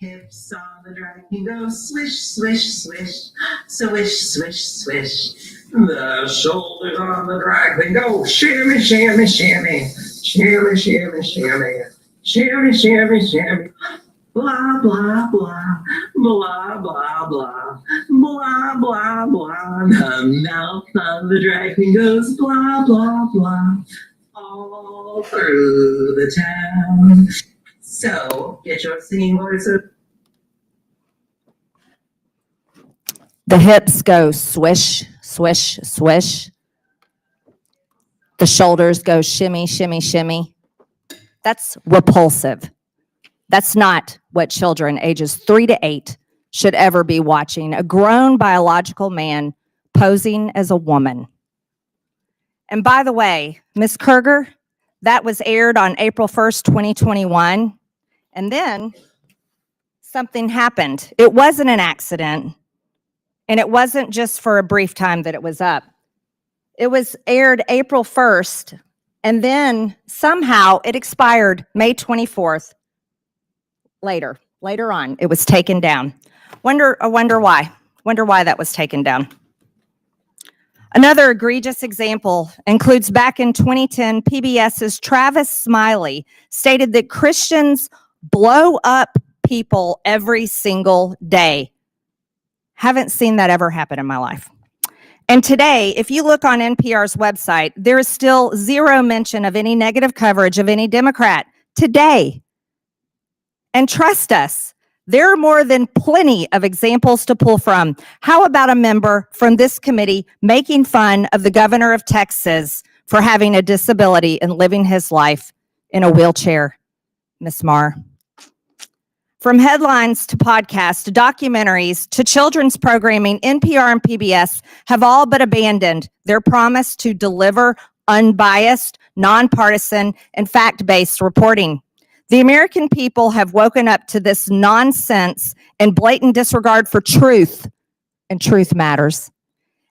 hips on the drag can go swish, swish, swish, swish, swish, swish. The shoulders on the drag can go shimmy, shimmy, shimmy, shimmy, shimmy, shimmy. Shimmy, shimmy, shimmy, blah, blah, blah, blah, blah, blah, blah, blah, blah. The mouth on the dragon goes blah, blah, blah, all through the town. So, get your singing voices. The hips go swish, swish, swish. The shoulders go shimmy, shimmy, shimmy. That's repulsive. That's not what children ages 3 to 8 should ever be watching. A grown biological man posing as a woman. And by the way, Ms. Kerger, that was aired on April 1st, 2021. And then something happened. It wasn't an accident. And it wasn't just for a brief time that it was up. It was aired April 1st. And then somehow it expired May 24th. Later on, it was taken down. I wonder why. Wonder why that was taken down. Another egregious example includes back in 2010, PBS's Travis Smiley stated that Christians blow up people every single day. Haven't seen that ever happen in my life. And today, if you look on NPR's website, there is still zero mention of any negative coverage of any Democrat today. And trust us, there are more than plenty of examples to pull from. How about a member from this committee making fun of the governor of Texas for having a disability and living his life in a wheelchair, Ms. Marr? From headlines to podcasts to documentaries to children's programming, NPR and PBS have all but abandoned their promise to deliver unbiased, nonpartisan, and fact-based reporting. The American people have woken up to this nonsense and blatant disregard for truth, and truth matters.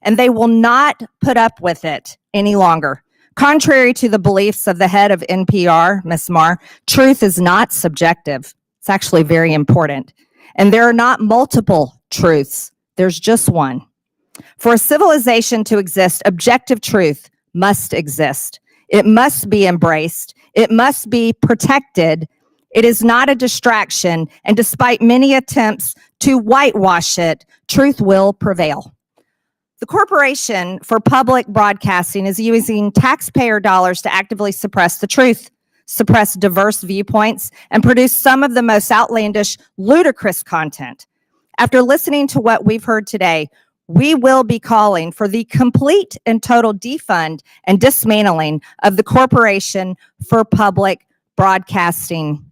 And they will not put up with it any longer. Contrary to the beliefs of the head of NPR, Ms. Marr, truth is not subjective. It's actually very important. And there are not multiple truths. There's just one. For a civilization to exist, objective truth must exist. It must be embraced. It must be protected. It is not a distraction, and despite many attempts to whitewash it, truth will prevail. The Corporation for Public Broadcasting is using taxpayer dollars to actively suppress the truth, suppress diverse viewpoints, and produce some of the most outlandish, ludicrous content. After listening to what we've heard today, we will be calling for the complete and total defund and dismantling of the Corporation for Public Broadcasting.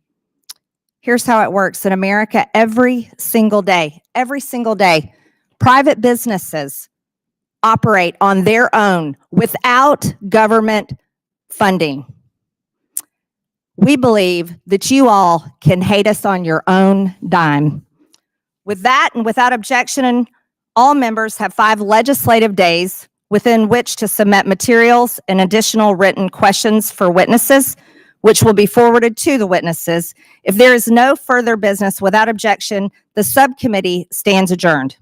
Here's how it works in America every single day, private businesses operate on their own without government funding. We believe that you all can hate us on your own dime. With that and without objection, all members have 5 legislative days within which to submit materials and additional written questions for witnesses, which will be forwarded to the witnesses. If there is no further business without objection, the subcommittee stands adjourned.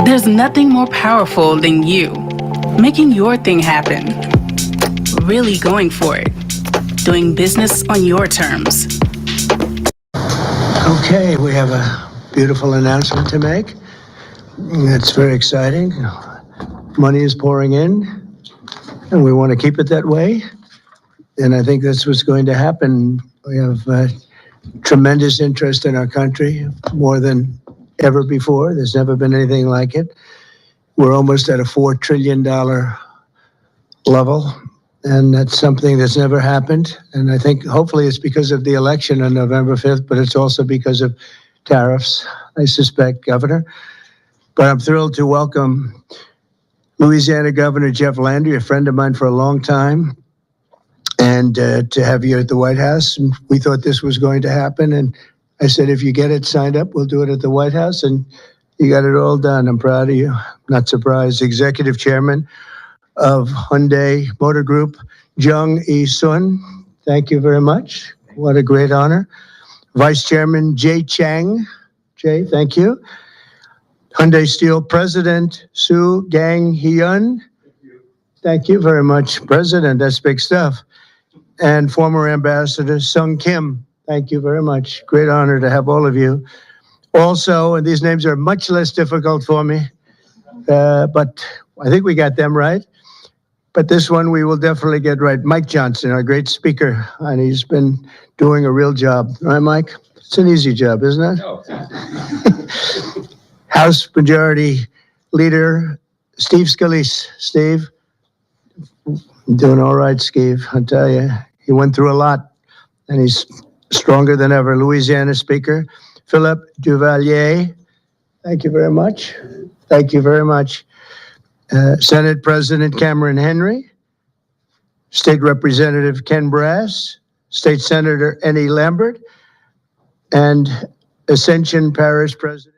There's nothing more powerful than you making your thing happen, really going for it, doing business on your terms. Okay, we have a beautiful announcement to make. It's very exciting. Money is pouring in, and we want to keep it that way. And I think that's what's going to happen. We have tremendous interest in our country, more than ever before. There's never been anything like it. We're almost at a $4 trillion level, and that's something that's never happened. And I think hopefully it's because of the election on November 5th, but it's also because of tariffs, I suspect, Governor. But I'm thrilled to welcome Louisiana Governor Jeff Landry, a friend of mine for a long time, and to have you at the White House. And we thought this was going to happen, and I said, if you get it signed up, we'll do it at the White House, and you got it all done. I'm proud of you. Not surprised. Executive Chairman of Hyundai Motor Group, Jung E. Sun. Thank you very much. What a great honor. Vice Chairman Jay Chang. Jay, thank you. Hyundai Steel President Soo Gang-hyun. Thank you very much, President. That's big stuff. And former Ambassador Sung Kim. Thank you very much. Great honor to have all of you. Also, and these names are much less difficult for me, but I think we got them right. But this one we will definitely get right. Mike Johnson, our great speaker, and he's been doing a real job. Right, Mike? It's an easy job, isn't it? No. House Majority Leader Steve Scalise. Steve, I'm doing all right, Steve. I tell you, he went through a lot, and he's stronger than ever. Louisiana Speaker Philip Duvalier. Thank you very much. Thank you very much. Senate President Cameron Henry, State Representative Ken Brass, State Senator Eddie Lambert, and Ascension Parish President